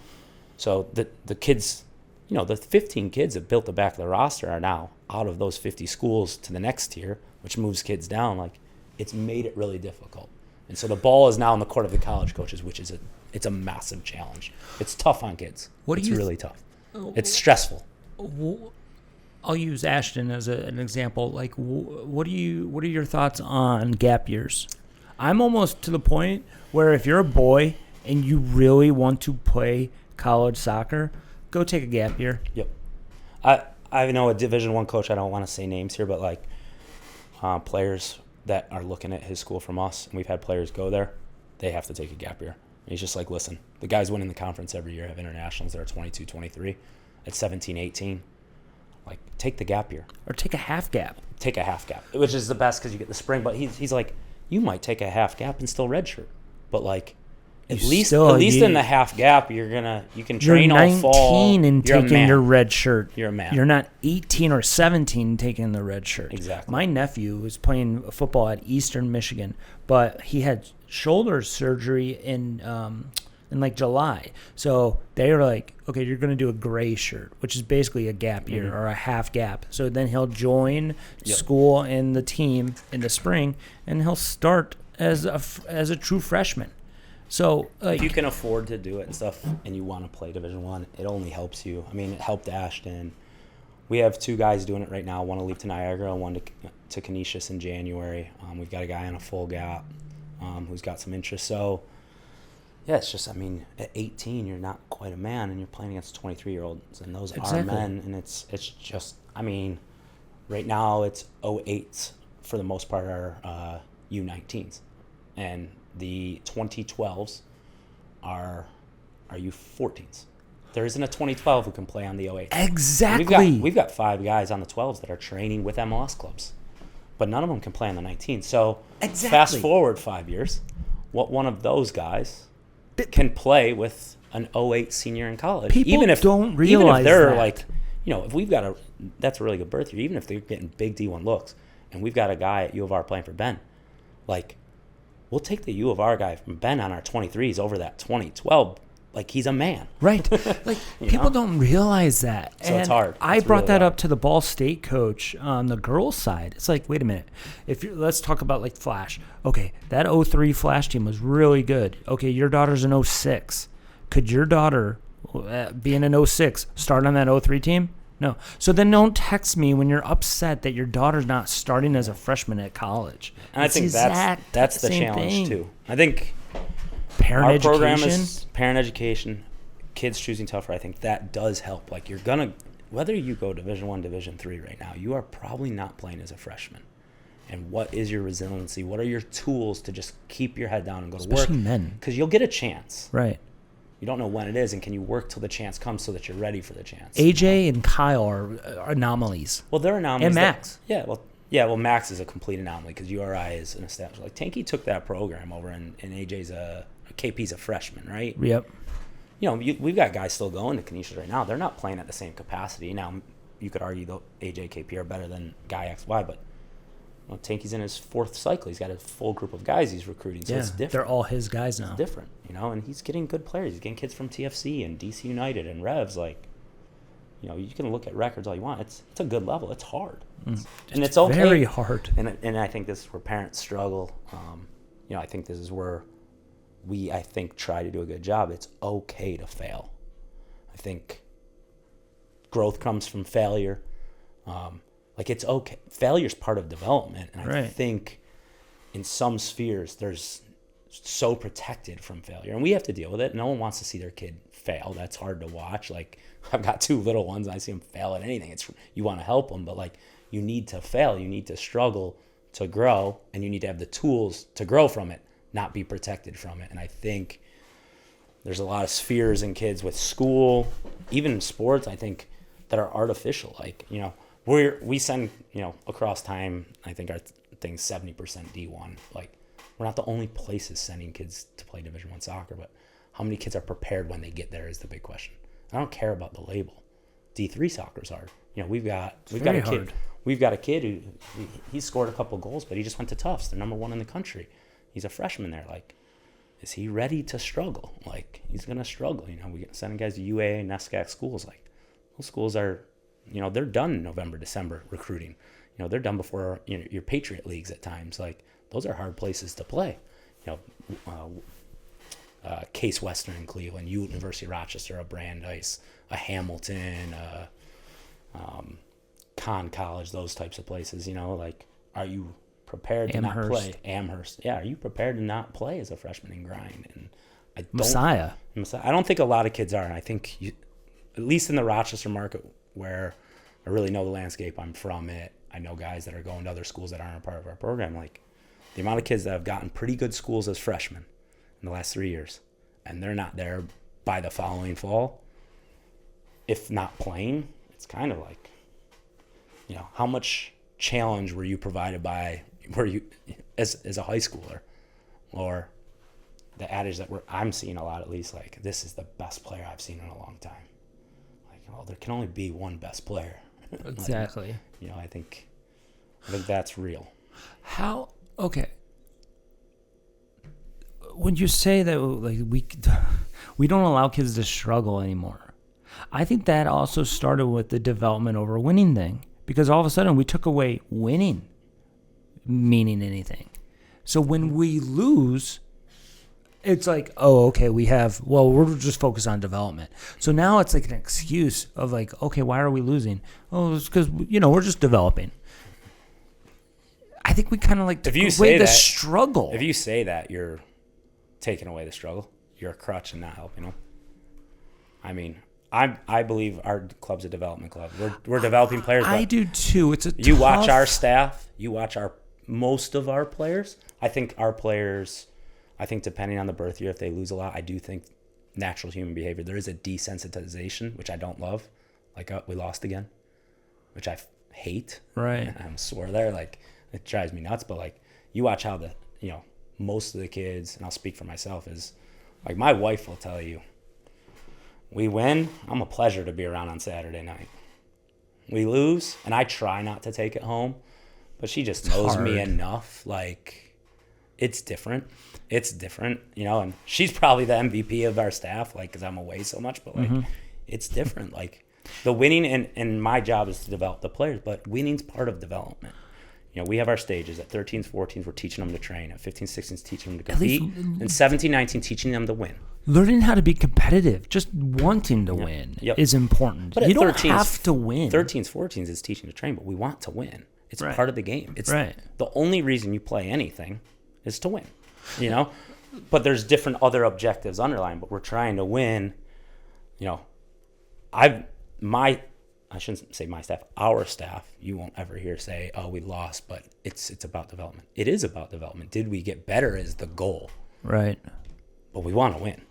So the kids, you know, the 15 kids that built the back of the roster are now out of those 50 schools to the next tier, which moves kids down. It's made it really difficult. And so the ball is now in the court of the college coaches, which is it's a massive challenge. It's tough on kids. It's really tough. It's stressful. I'll use Ashton as an example. What are your thoughts on gap years? I'm almost to the point where if you're a boy and you really want to play college soccer, go take a gap year. Yep. I know a Division I coach, I don't want to say names here, but players that are looking at his school from us, and we've had players go there, they have to take a gap year. And he's just listen, the guys winning the conference every year have internationals that are 22, 23, at 17, 18. Take the gap year. Or take a half gap. Take a half gap, which is the best because you get the spring. But he's like, you might take a half gap and still redshirt. But At least in the half gap, you can train you're all fall. 19 and You're a taking man. your red shirt. You're a man. You're not 18 or 17 taking the red shirt. Exactly. My nephew was playing football at Eastern Michigan, but he had shoulder surgery in like July. So they were like, okay, you're going to do a gray shirt, which is basically a gap year or a half gap. So then he'll join school and the team in the spring, and he'll start as a true freshman. So like, if you can afford to do it and stuff, and you want to play Division I, it only helps you. I mean, it helped Ashton. We have 2 guys doing it right now. One to leave to Niagara, and one to Canisius in January. We've got a guy on a full gap who's got some interest. So, yeah, it's just, I mean, at 18, you're not quite a man, and you're playing against 23-year-olds, and those are men. And it's just, I mean, right now it's 08s for the most part are U19s, and the 2012s are U14s. There isn't a 2012 who can play on the 08. Exactly. We've got 5 guys on the 12s that are training with MLS clubs, but none of them can play on the 19s. So fast forward 5 years, what one of those guys can play with an 08 senior in college? People even if don't realize even if they're that. like, if we've got that's a really good berth year. Even if they're getting big D1 looks, and we've got a guy at U of R playing for Ben, like, we'll take the U of R guy from Ben on our 23s over that 2012. Like, he's a man. Right. Like, people don't realize that. So it's hard. I It's brought really that hard. up to the Ball State coach on the girls' side. It's like, wait a minute. Let's talk about, like, Flash. Okay, that 03 Flash team was really good. Okay, your daughter's an 06. Could your daughter, being an 06, start on that 03 team? No. So then don't text me when you're upset that your daughter's not starting as a freshman at college. And I think that's the challenge, too. I think our program is parent education, kids choosing tougher. I think that does help. Like, whether you go Division I, Division III right now, you are probably not playing as a freshman. And what is your resiliency? What are your tools to just keep your head down and go to work? Especially men. Because you'll get a chance. Right. You don't know when it is, and can you work till the chance comes so that you're ready for the chance? AJ and Kyle are anomalies. Well, they're anomalies. And Max. Well, Max is a complete anomaly because URI is an established. Like, Tanky took that program over, and AJ's KP's a freshman, right? Yep. We've got guys still going to Canisius right now. They're not playing at the same capacity. Now, you could argue that AJ, KP are better than Guy XY, but Tanky's in his 4th cycle. He's got a full group of guys he's recruiting, so it's different. They're all his guys now. It's different, and he's getting good players. He's getting kids from TFC and DC United and Revs. Like, you can look at records all you want. It's a good level. It's hard. And it's okay. Very hard. And I think this is where parents struggle. I think this is where we try to do a good job. It's okay to fail. I think growth comes from failure. It's okay. Failure's part of development. And I think in some spheres, there's so protected from failure. And we have to deal with it. No one wants to see their kid fail. That's hard to watch. Like, I've got 2 little ones, and I see them fail at anything. You want to help them, but, like, you need to fail. You need to struggle to grow, and you need to have the tools to grow from it, not be protected from it. And I think there's a lot of spheres in kids with school, even sports, I think, that are artificial. Like, we send, across time, I think our thing's 70% D1. Like, we're not the only places sending kids to play Division I soccer, but how many kids are prepared when they get there is the big question. I don't care about the label. D3 soccer's hard. We've got a kid who he scored a couple goals, but he just went to Tufts. They're number 1 in the country. He's a freshman there. Like, is he ready to struggle? Like, he's gonna struggle. We sending guys to UA and NESCAC schools. Like, those schools are, they're done in November, December recruiting. They're done before your Patriot leagues at times. Like, those are hard places to play. Case Western in Cleveland, University of Rochester, a Brandeis, a Hamilton, Conn College, those types of places. Like, are you prepared to not play? Amherst. Yeah, are you prepared to not play as a freshman and grind? And Messiah. I don't think a lot of kids are, and I think at least in the Rochester market, where I really know the landscape, I'm from it. I know guys that are going to other schools that aren't a part of our program. Like, the amount of kids that have gotten pretty good schools as freshmen in the last 3 years, and they're not there by the following fall, if not playing, it's kind of like, how much challenge were you provided by, as a high schooler? Or the adage that I'm seeing a lot, at least, like, this is the best player I've seen in a long time. Like, well, there can only be one best player. Exactly. Like, you know, I think that's real. Okay. When you say that, like, we don't allow kids to struggle anymore, I think that also started with the development over winning thing, because all of a sudden we took away winning meaning anything. So when we lose, it's like, oh, okay, we're just focused on development. So now it's like an excuse of like, okay, why are we losing? Oh, it's because, we're just developing. I think we kind of like took away the struggle. If you say that, you're taking away the struggle. You're a crutch and not helping them. I mean, I believe our club's a development club. We're developing players. I do too. You watch our staff. You watch most of our players. I think our players, depending on the birth year, if they lose a lot, I do think natural human behavior, there is a desensitization, which I don't love. Like, we lost again, which I hate. Right. I'm sore there. Like, it drives me nuts. But, like, you watch how most of the kids, and I'll speak for myself, is, like, my wife will tell you, we win, I'm a pleasure to be around on Saturday night. We lose, and I try not to take it home, but she just knows me enough. Like, it's different. And she's probably the MVP of our staff, like, because I'm away so much, but, like, it's different. Like, the winning, and my job is to develop the players, but winning's part of development. We have our stages. At 13s, 14s, we're teaching them to train. At 15s, 16s, teaching them to compete. And 17, 19, teaching them to win. Learning how to be competitive, just wanting to win is important. But you don't have to win. 13s, 14s is teaching to train, but we want to win. It's part of the game. It's the only reason you play anything is to win, But there's different other objectives underlying, but we're trying to win. I shouldn't say my staff, our staff, you won't ever hear say, oh, we lost, but it's about development. It is about development. Did we get better is the goal. Right. But we want to win.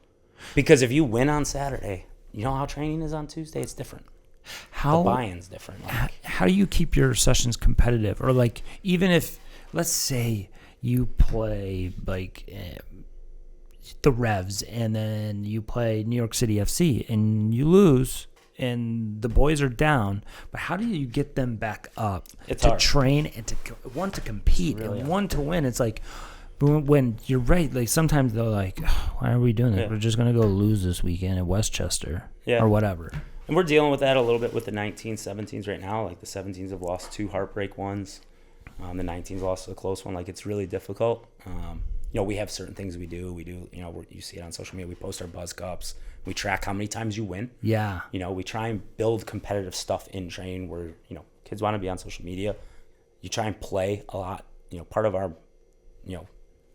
Because if you win on Saturday, you know how training is on Tuesday? It's different. The buy-in's different. How do you keep your sessions competitive? Or, like, even if, let's say you play, like, the Revs, and then you play New York City FC, and you lose, and the boys are down, but how do you get them back up to train and to compete and one to win? It's like, when you're right, like, sometimes they're like, oh, why are we doing this? We're just going to go lose this weekend at Westchester or whatever. And we're dealing with that a little bit with the 19s, 17s right now. Like, the 17s have lost 2 heartbreak ones. The 19s lost a close one. Like, it's really difficult. We have certain things we do. You see it on social media. We post our Buzz Cups. We track how many times you win. Yeah. We try and build competitive stuff in training where, kids want to be on social media. You try and play a lot. Part of our,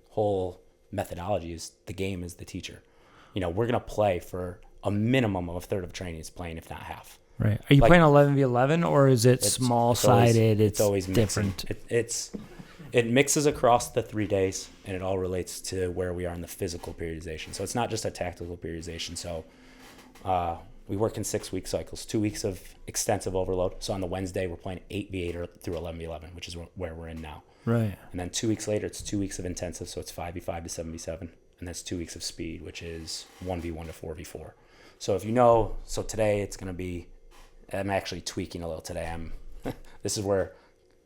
whole methodology is the game is the teacher. We're going to play for a minimum of a third of training is playing, if not half. Right. Are you playing 11v11 or is it small-sided? It's always different. It mixes across the 3 days, and it all relates to where we are in the physical periodization. So it's not just a tactical periodization. So we work in 6-week cycles, 2 weeks of extensive overload. So on the Wednesday, we're playing 8v8 through 11v11, which is where we're in now. Right. And then 2 weeks later, it's 2 weeks of intensive, so it's 5v5 to 7v7. And that's 2 weeks of speed, which is 1v1 to 4v4. So so today it's going to be, I'm actually tweaking a little today. This is where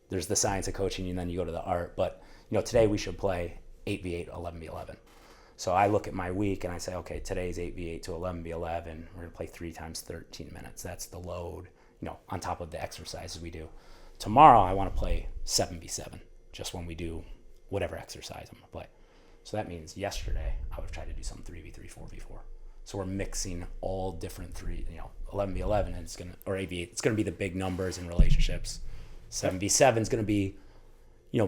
there's the science of coaching and then you go to the art. But, today we should play 8v8, 11v11. So I look at my week and I say, okay, today's 8v8 to 11v11. We're going to play 3 times 13 minutes. That's the load, on top of the exercises we do. Tomorrow I want to play 7v7, just when we do whatever exercise I'm going to play. So that means yesterday I would have tried to do some 3v3, 4v4. So we're mixing all different 11v11 and or 8v8. It's going to be the big numbers and relationships. 7v7 is going to be,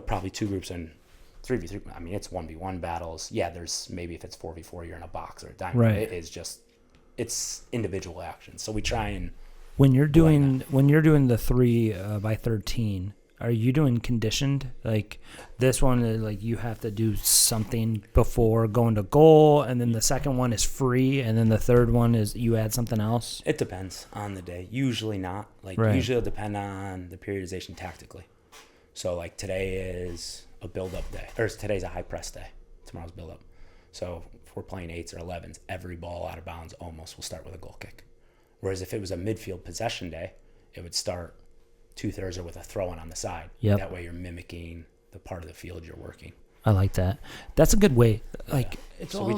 probably 2 groups, and 3v3. I mean, it's 1v1 battles. Yeah, there's maybe if it's 4v4, you're in a box or a diamond. Right. It is just, it's individual action. So we try and when you're doing the 3 by 13. Are you doing conditioned? Like this one, like you have to do something before going to goal, and then the second one is free, and then the third one is you add something else? It depends on the day. Usually not. Usually it'll depend on the periodization tactically. So like today is a build-up day, or today's a high press day. Tomorrow's build-up. So if we're playing 8s or 11s, every ball out of bounds almost will start with a goal kick. Whereas if it was a midfield possession day, it would start 2/3 or with a throw-in on the side. Yep. That way you're mimicking the part of the field you're working. I like that. That's a good way. Like It's all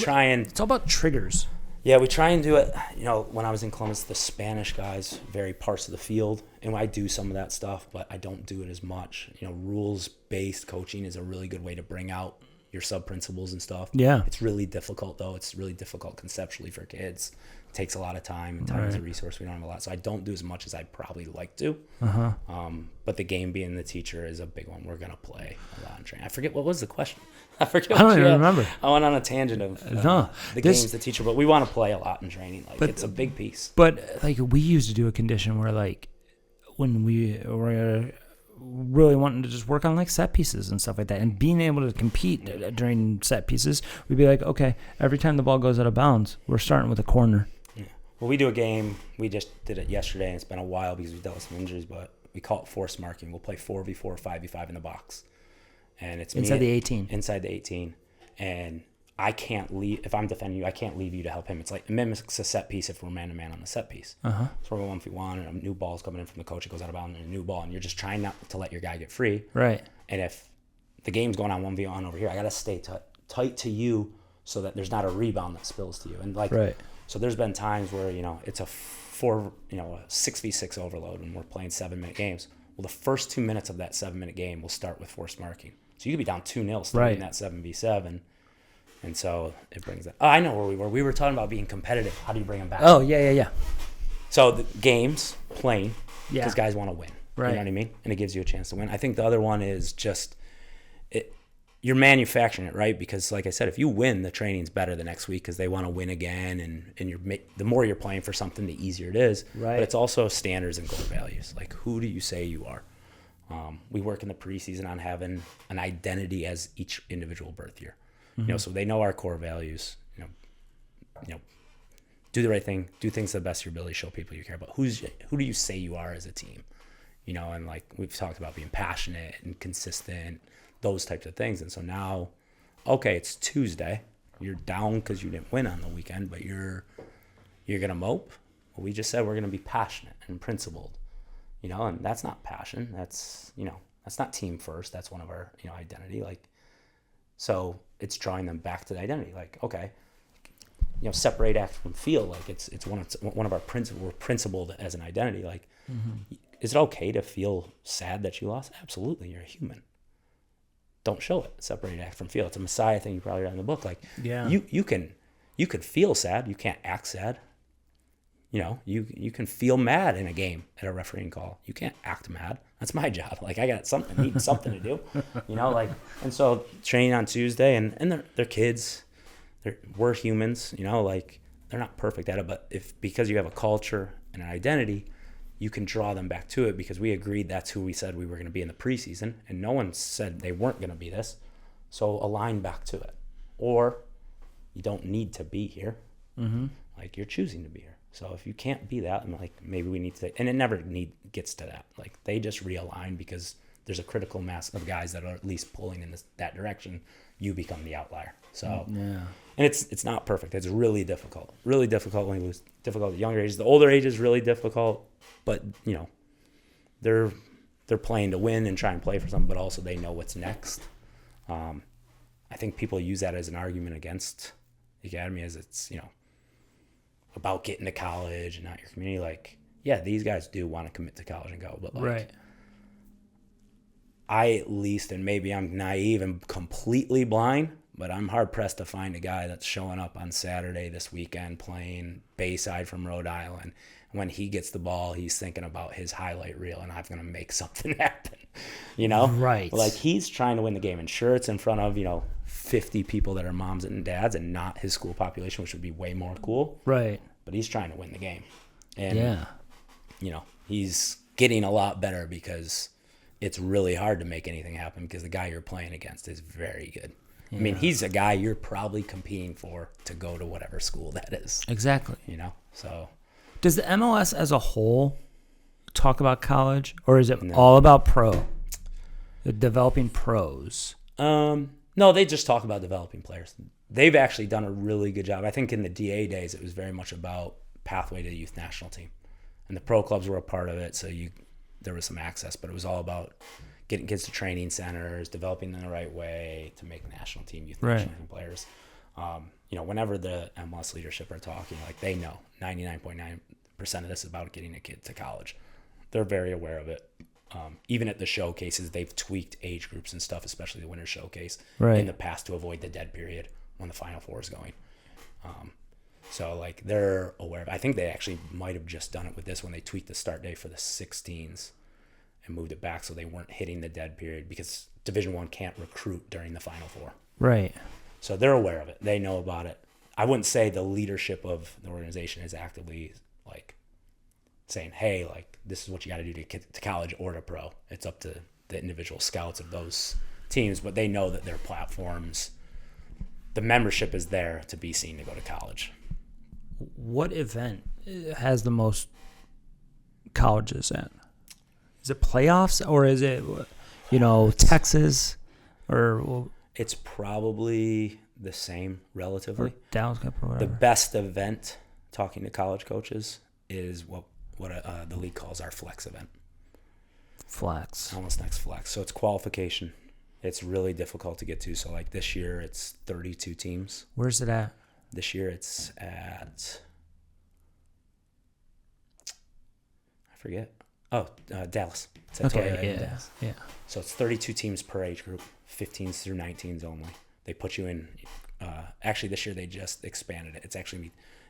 about triggers. Yeah, we try and do it. When I was in Columbus, the Spanish guys vary parts of the field, and I do some of that stuff, but I don't do it as much. Rules-based coaching is a really good way to bring out your sub-principles and stuff. Yeah. It's really difficult, though. It's really difficult conceptually for kids. It takes a lot of time, and time is a resource we don't have a lot. So I don't do as much as I'd probably like to. But the game being the teacher is a big one. We're going to play a lot in training. I forget, what was the question? I don't even remember. I went on a tangent of the game's the teacher, but we want to play a lot in training. It's a big piece. But we used to do a condition where when we were really wanting to just work on set pieces and stuff like that, and being able to compete during set pieces, we'd be like, okay, every time the ball goes out of bounds, we're starting with a corner. Yeah. Well, we do a game. We just did it yesterday, and it's been a while because we dealt with some injuries, but we call it force marking. We'll play 4v4, 5v5 in the box. And it's inside the 18. Inside the 18. And I can't leave. If I'm defending you, I can't leave you to help him. It's it mimics a set piece if we're man-to-man on the set piece. So we're 1v1, and a new ball's coming in from the coach. It goes out of bounds, and a new ball, and you're just trying not to let your guy get free. Right. And if the game's going on 1v1 over here, I got to stay tight to you so that there's not a rebound that spills to you. And right. So there's been times where, it's a 6v6 overload when we're playing 7-minute games. Well, the first 2 minutes of that 7-minute game will start with force marking. So you could be down 2-0 still in that 7v7. And so it brings that. Oh, I know where we were. We were talking about being competitive. How do you bring them back? Oh, yeah. So the games, playing, because guys want to win. Right. You know what I mean? And it gives you a chance to win. I think the other one is just you're manufacturing it, right? Because like I said, if you win, the training's better the next week because they want to win again. And the more you're playing for something, the easier it is. Right. But it's also standards and core values. Who do you say you are? We work in the preseason on having an identity as each individual birth year. So they know our core values. Do the right thing, do things to the best of your ability, show people you care about. Who do you say you are as a team? And we've talked about being passionate and consistent, those types of things. And so now, okay, it's Tuesday. You're down because you didn't win on the weekend, but you're gonna mope. Well, we just said we're gonna be passionate and principled. And that's not passion. That's not team first. That's one of our identity. So it's drawing them back to the identity. Okay, separate act from feel. It's one of our principles. We're principled as an identity. Is it okay to feel sad that you lost? Absolutely. You're a human. Don't show it. Separate act from feel. It's a Messiah thing you probably read in the book. You can feel sad. You can't act sad. You can feel mad in a game at a refereeing call. You can't act mad. That's my job. I got something to do, and so training on Tuesday and they're kids. We're humans, they're not perfect at it, but because you have a culture and an identity, you can draw them back to it because we agreed that's who we said we were going to be in the preseason, and no one said they weren't going to be this. So align back to it. Or you don't need to be here. You're choosing to be here. So if you can't be that, and maybe we need to, and it never gets to that. They just realign because there's a critical mass of guys that are at least pulling in that direction. You become the outlier. So and it's not perfect. It's really difficult. Really difficult when you lose. Difficult at younger ages. The older age is really difficult, but they're playing to win and try and play for something, but also they know what's next. I think people use that as an argument against the academy, as it's about getting to college and not your community. These guys do want to commit to college and go, but right. I at least, and maybe I'm naive and completely blind, but I'm hard pressed to find a guy that's showing up on Saturday this weekend playing Bayside from Rhode Island. When he gets the ball, he's thinking about his highlight reel and I'm going to make something happen, Right. He's trying to win the game, and sure, it's in front of, 50 people that are moms and dads and not his school population, which would be way more cool. Right. But he's trying to win the game. And, he's getting a lot better because it's really hard to make anything happen because the guy you're playing against is very good. Yeah. I mean, he's a guy you're probably competing for to go to whatever school that is. Exactly. So. Does the MLS as a whole talk about college, or is it all about developing pros? No, they just talk about developing players. they've actually done a really good job. I think in the DA days, it was very much about pathway to the youth national team. And the pro clubs were a part of it, so there was some access, but it was all about getting kids to training centers, developing them the right way to make national team, youth national team players. Whenever the MLS leadership are talking, like they know 99.9% of this is about getting a kid to college. They're very aware of it. Even at the showcases, they've tweaked age groups and stuff, especially the winter showcase in the past to avoid the dead period when the Final Four is going. So like they're aware of it. I think they actually might have just done it with this when they tweaked the start date for the 16s and moved it back so they weren't hitting the dead period because Division I can't recruit during the Final Four. Right. So they're aware of it. They know about it. I wouldn't say the leadership of the organization is actively like saying, hey, like this is what you got to do to get to college or to pro. It's up to the individual scouts of those teams, but they know that their platforms, the membership is there to be seen to go to college. What event has the most colleges in? Is it playoffs or is it, Texas or? It's probably the same relatively. Dallas Cup or whatever. The best event, talking to college coaches, is what the league calls our flex event. Flex. MLS Next flex. So it's qualification. It's really difficult to get to. So like this year, it's 32 teams. Where's it at? This year, it's at I forget. Oh, Dallas. It's at Toyota in Dallas. Yeah. So it's 32 teams per age group, 15s through 19s only. They put you in. Actually, this year they just expanded it. It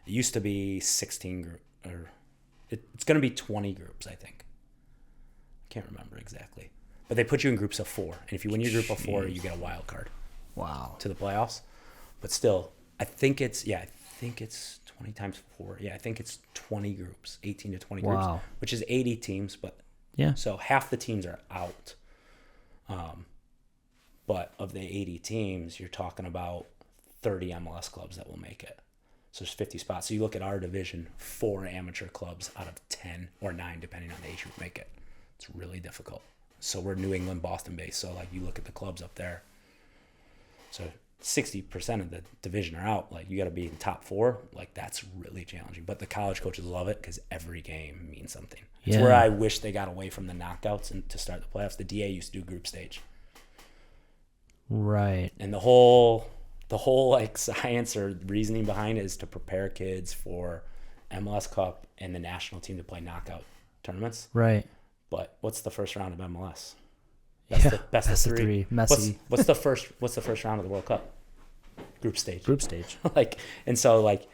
used to be 16 group, or it's going to be 20 groups, I think. I can't remember exactly, but they put you in groups of 4, and if you win your group of 4, you get a wild card. Wow. To the playoffs, but still, I think it's 20 times 4. Yeah, I think it's 20 groups, 18 to 20 groups, which is 80 teams, but so half the teams are out. But of the 80 teams, you're talking about 30 MLS clubs that will make it. So there's 50 spots. So you look at our division, 4 amateur clubs out of 10 or 9, depending on the age group, make it. It's really difficult. So we're New England, Boston based. So like you look at the clubs up there. So 60% of the division are out. Like you got to be in top 4. Like that's really challenging. But the college coaches love it because every game means something. It's where I wish they got away from the knockouts and to start the playoffs. The DA used to do group stage. Right. And the whole like science or reasoning behind it is to prepare kids for MLS Cup and the national team to play knockout tournaments. Right. But what's the first round of MLS? Best of three. Messy. What's the first round of the World Cup? Group stage. And so like,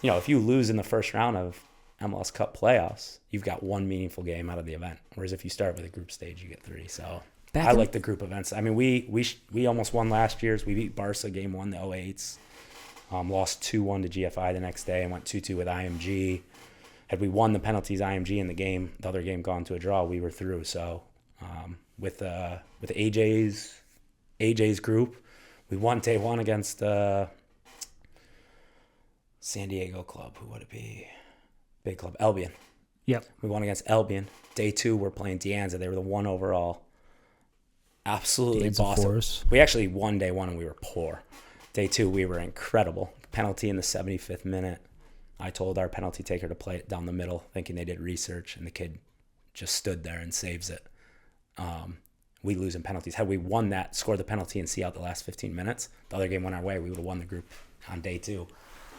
if you lose in the first round of MLS Cup playoffs, you've got one meaningful game out of the event. Whereas if you start with a group stage, you get 3. So I like the group events. I mean, we almost won last year's. We beat Barca game 1, the 08s. Lost 2-1 to GFI the next day and went 2-2 with IMG. Had we won the penalties IMG in the other game gone to a draw, we were through. So with AJ's group, we won day 1 against San Diego club. Who would it be? Big club, Albion. Yep. We won against Albion. Day 2, we're playing De Anza. They were the 1 overall. Absolutely boss. We actually won day 1 and we were poor. Day 2, we were incredible. Penalty in the 75th minute. I told our penalty taker to play it down the middle, thinking they did research, and the kid just stood there and saves it. We lose in penalties. Had we won that, scored the penalty, and see out the last 15 minutes, the other game went our way. We would have won the group on day 2.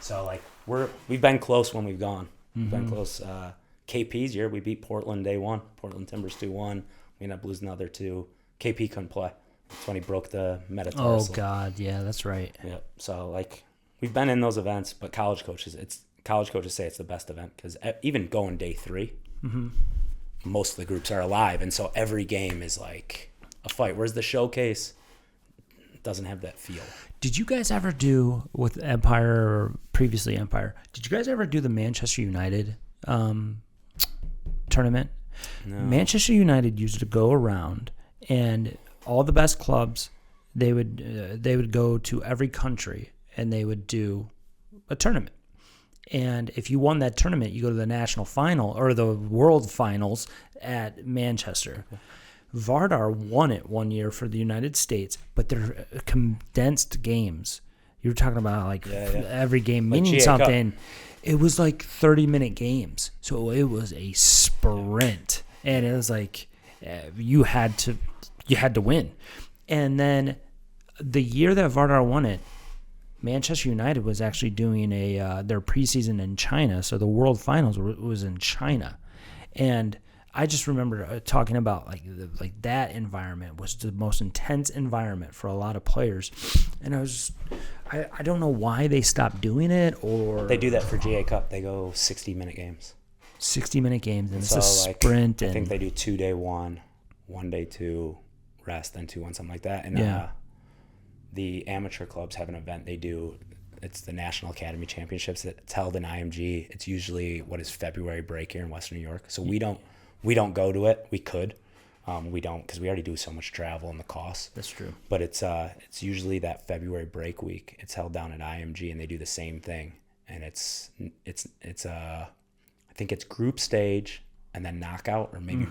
So like we've been close when we've gone. We've been close. KP's year, we beat Portland day 1. Portland Timbers 2-1. We ended up losing the other 2. KP couldn't play. That's when he broke the metatarsal. Oh God, yeah, that's right. Yep. So like we've been in those events, but college coaches say it's the best event because even going day 3, most of the groups are alive, and so every game is like a fight. Whereas the showcase doesn't have that feel. Did you guys ever do with Empire or previously Empire? Did you guys ever do the Manchester United tournament? No. Manchester United used to go around, and all the best clubs they would go to every country and they would do a tournament. And if you won that tournament, you go to the national final or the world finals at Manchester. Okay. Vardar won it one year for the United States, but they're condensed games. You were talking about like every game Like meaning GA Cup. something. It was like 30-minute games, so it was a sprint, and it was like you had to win. And then the year that Vardar won it, Manchester United was actually doing their preseason in China, so the World Finals was in China, and I just remember talking about like that environment was the most intense environment for a lot of players, and I don't know why they stopped doing it, or They do that for GA Cup. They go 60-minute games. 60-minute games, and it's So, a sprint. I think they do 2-day 1, 1-day 2, rest, then 2-1, something like that. And the amateur clubs have an event they do. It's the National Academy Championships. It's held in IMG. It's usually what is February break here in Western New York. So we don't go to it. We could. We don't because we already do so much travel and the costs. That's true. But it's usually that February break week. It's held down at IMG, and they do the same thing. And it's I think it's group stage and then knockout, or maybe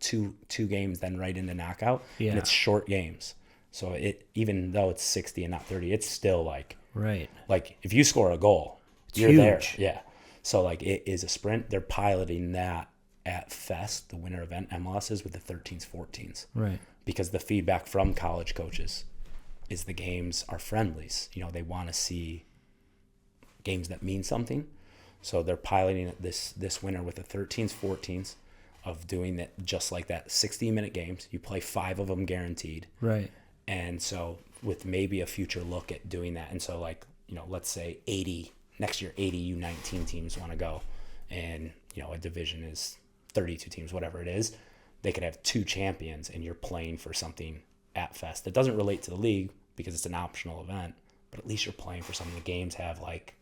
two games then right into knockout. Yeah. And it's short games. So even though it's 60 and not 30, it's still like if you score a goal, you're huge. there. Yeah. So like it is a sprint. They're piloting that at Fest, the winter event, MLS is with the 13s, 14s. Right. Because the feedback from college coaches is the games are friendlies. They want to see games that mean something. So they're piloting it this winter with the 13s, 14s of doing that just like that, 60-minute games. You play 5 of them guaranteed. Right. And so with maybe a future look at doing that. And so let's say next year 80 U19 teams want to go, and a division is 32 teams, whatever it is. They could have 2 champions, and you're playing for something at Fest that doesn't relate to the league because it's an optional event, but at least you're playing for something. The games have like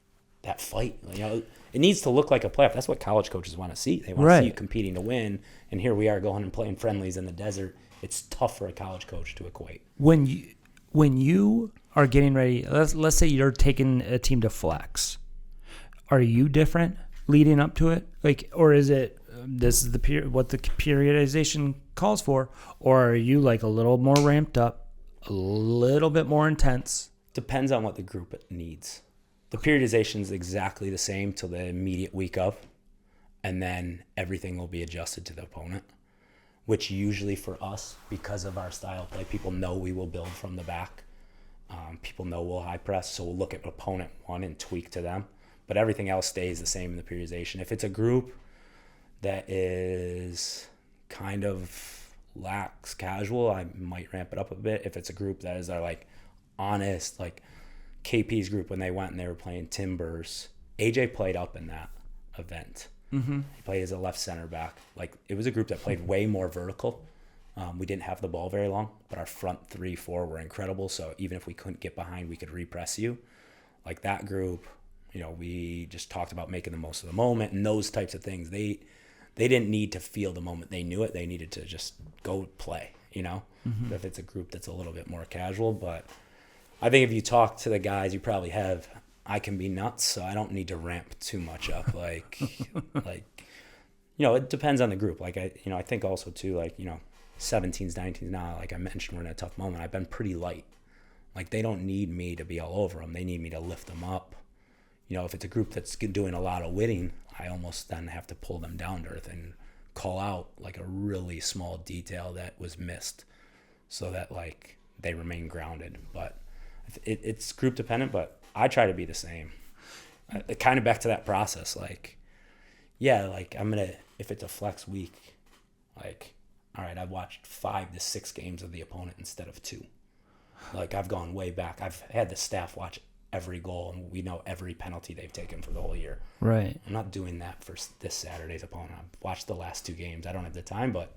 that fight. It needs to look like a playoff. That's what college coaches want to see. They want to see you competing to win. And here we are going and playing friendlies in the desert. It's tough for a college coach to equate. When you are getting ready, let's say you're taking a team to flex, are you different leading up to it? Or is it this is what the periodization calls for, or are you like a little more ramped up, a little bit more intense? Depends on what the group needs. The periodization is exactly the same till the immediate week of, and then everything will be adjusted to the opponent, which usually for us, because of our style of play, people know we will build from the back. People know we'll high press, so we'll look at opponent 1 and tweak to them. But everything else stays the same in the periodization. If it's a group that is kind of lax casual, I might ramp it up a bit. If it's a group that is like honest, like KP's group when they went and they were playing Timbers, AJ played up in that event. Mm-hmm. He played as a left center back. Like it was a group that played way more vertical. We didn't have the ball very long, but our front 3, 4 were incredible. So even if we couldn't get behind, we could repress you. Like that group, we just talked about making the most of the moment and those types of things. They didn't need to feel the moment. They knew it. They needed to just go play, Mm-hmm. If it's a group that's a little bit more casual. But I think if you talk to the guys, you probably have, I can be nuts, so I don't need to ramp too much up. It depends on the group. I think also too, 17s, 19s now, like I mentioned, we're in a tough moment. I've been pretty light. Like they don't need me to be all over them. They need me to lift them up. If it's a group that's doing a lot of winning, I almost then have to pull them down to earth and call out like a really small detail that was missed so that like they remain grounded. But it's group dependent, but I try to be the same. Kind of back to that process. I'm going to, if it's a flex week, all right, I've watched 5 to 6 games of the opponent instead of 2. I've gone way back. I've had the staff watch every goal, and we know every penalty they've taken for the whole year. Right. I'm not doing that for this Saturday's opponent. I've watched the last 2 games. I don't have the time, but...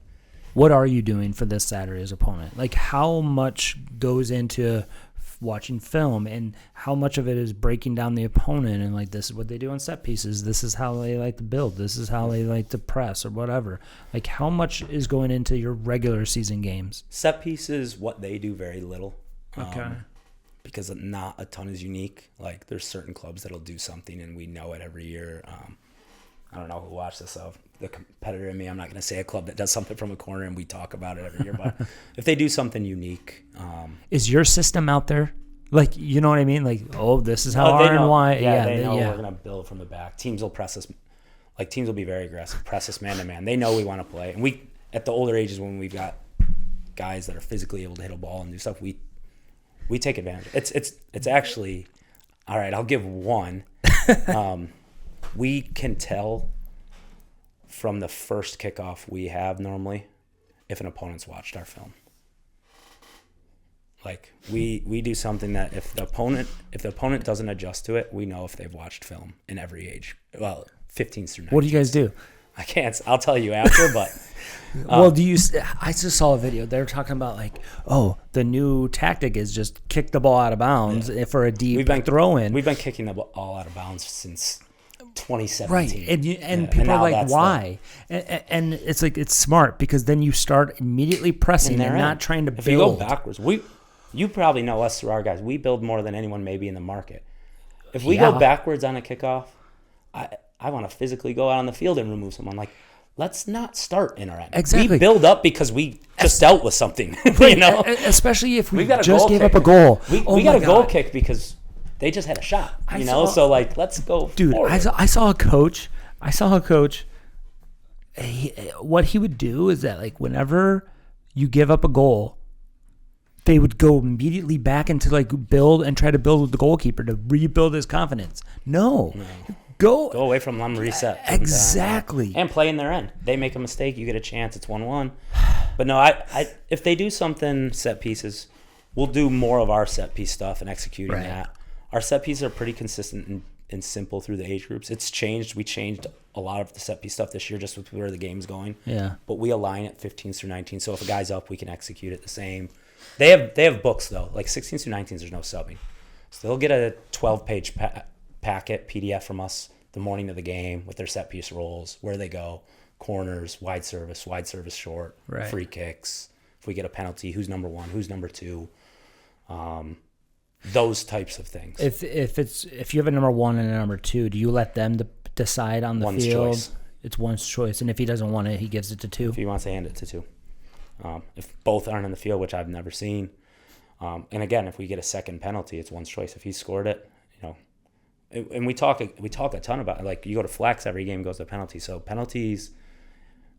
What are you doing for this Saturday's opponent? How much goes into watching film, and how much of it is breaking down the opponent and this is what they do on set pieces, this is how they like to build, this is how they like to press or whatever. How much is going into your regular season games? Set pieces, what they do, very little. Okay. Because not a ton is unique. There's certain clubs that'll do something and we know it every year. I don't know who watched this, so the competitor in me, I'm not going to say a club that does something from a corner and we talk about it every year, but if they do something unique. Is your system out there? Like, you know what I mean? Like, oh, this is how they know. RNY. Yeah, they know we're gonna build from the back. Teams will press us. Like, teams will be very aggressive, press us man to man. They know we want to play, and we at the older ages when we've got guys that are physically able to hit a ball and do stuff, we take advantage. It's actually all right. I'll give one. We can tell from the first kickoff we have normally if an opponent's watched our film. Like, we do something that if the opponent doesn't adjust to it, we know if they've watched film in every age. Well, 15s through 19s. What do you guys do? I can't. I'll tell you after, but Well, I just saw a video. They were talking about like, oh, the new tactic is just kick the ball out of bounds for a deep throw in. We've been kicking the ball out of bounds since 2017. Right, and people are like, why? And it's like, it's smart because then you start immediately pressing and not trying to build. If you go backwards, you probably know us through our guys. We build more than anyone maybe in the market. If we go backwards on a kickoff, I want to physically go out on the field and remove someone. Like, let's not start in our end. Exactly. We build up because we just dealt with something. You know, especially if we just gave up a goal. We got a goal kick because they just had a shot. So like, let's go. Dude, I saw a coach. What he would do is that, like, whenever you give up a goal, they would go immediately back into like build and try to build with the goalkeeper to rebuild his confidence. No. Go away from them, reset. Exactly. And play in their end. They make a mistake, you get a chance, it's 1-1. But no, I if they do something set pieces, we'll do more of our set piece stuff and executing that. Our set pieces are pretty consistent and simple through the age groups. It's changed. We changed a lot of the set piece stuff this year just with where the game's going. Yeah. But we align it 15s through 19. So if a guy's up, we can execute it the same. They have books though, like 16s through 19s. There's no subbing, so they'll get a 12-page packet PDF from us the morning of the game with their set piece roles, where they go, corners, wide service short, free kicks. If we get a penalty, who's number one, who's number two, those types of things. If you have a number one and a number two, do you let them decide on the one's field? Choice. It's one's choice, and if he doesn't want it, he gives it to two. If he wants to hand it to two. If both aren't in the field, which I've never seen, and again, if we get a second penalty, it's one's choice. If he scored it, and we talk a ton about it. Like, you go to flex, every game goes to penalty. So penalties,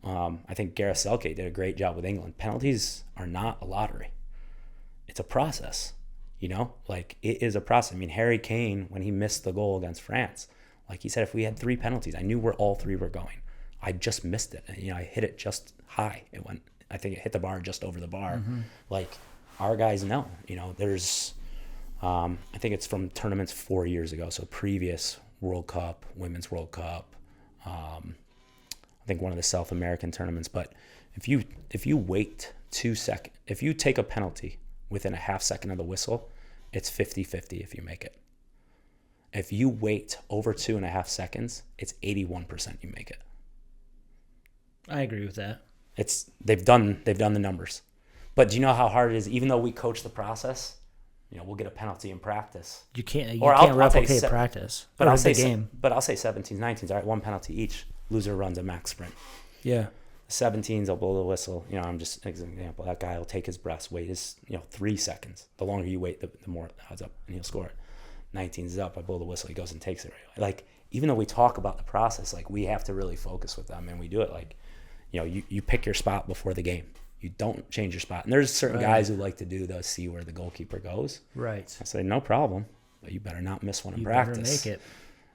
I think Gareth Southgate did a great job with England. Penalties are not a lottery; it's a process. Like, it is a process. I mean, Harry Kane, when he missed the goal against France, like he said, if we had 3 penalties, I knew where all 3 were going. I just missed it. I hit it just high. I think it hit the bar just over the bar. Mm-hmm. Like, our guys know, there's, I think it's from tournaments 4 years ago. So previous World Cup, Women's World Cup, I think one of the South American tournaments. But if you wait 2 seconds, if you take a penalty within a half second of the whistle, it's 50-50 if you make it. If you wait over 2.5 seconds, it's 81% you make it. I agree with that. They've done the numbers. But do you know how hard it is? Even though we coach the process, we'll get a penalty in practice. You can't replicate practice. But I'll say 17s, 19s. All right, 1 penalty each. Loser runs a max sprint. Yeah. 17s, I'll blow the whistle. I'm just an example. That guy will take his breaths, wait 3 seconds. The longer you wait, the more odds up, and he'll score it. 19s is up. I blow the whistle. He goes and takes it. Right away. Like, even though we talk about the process, like, we have to really focus with them, and we do it like, you pick your spot before the game. You don't change your spot. And there's certain guys who like to do those, see where the goalkeeper goes. Right. I say, no problem, but you better not miss one in practice. You better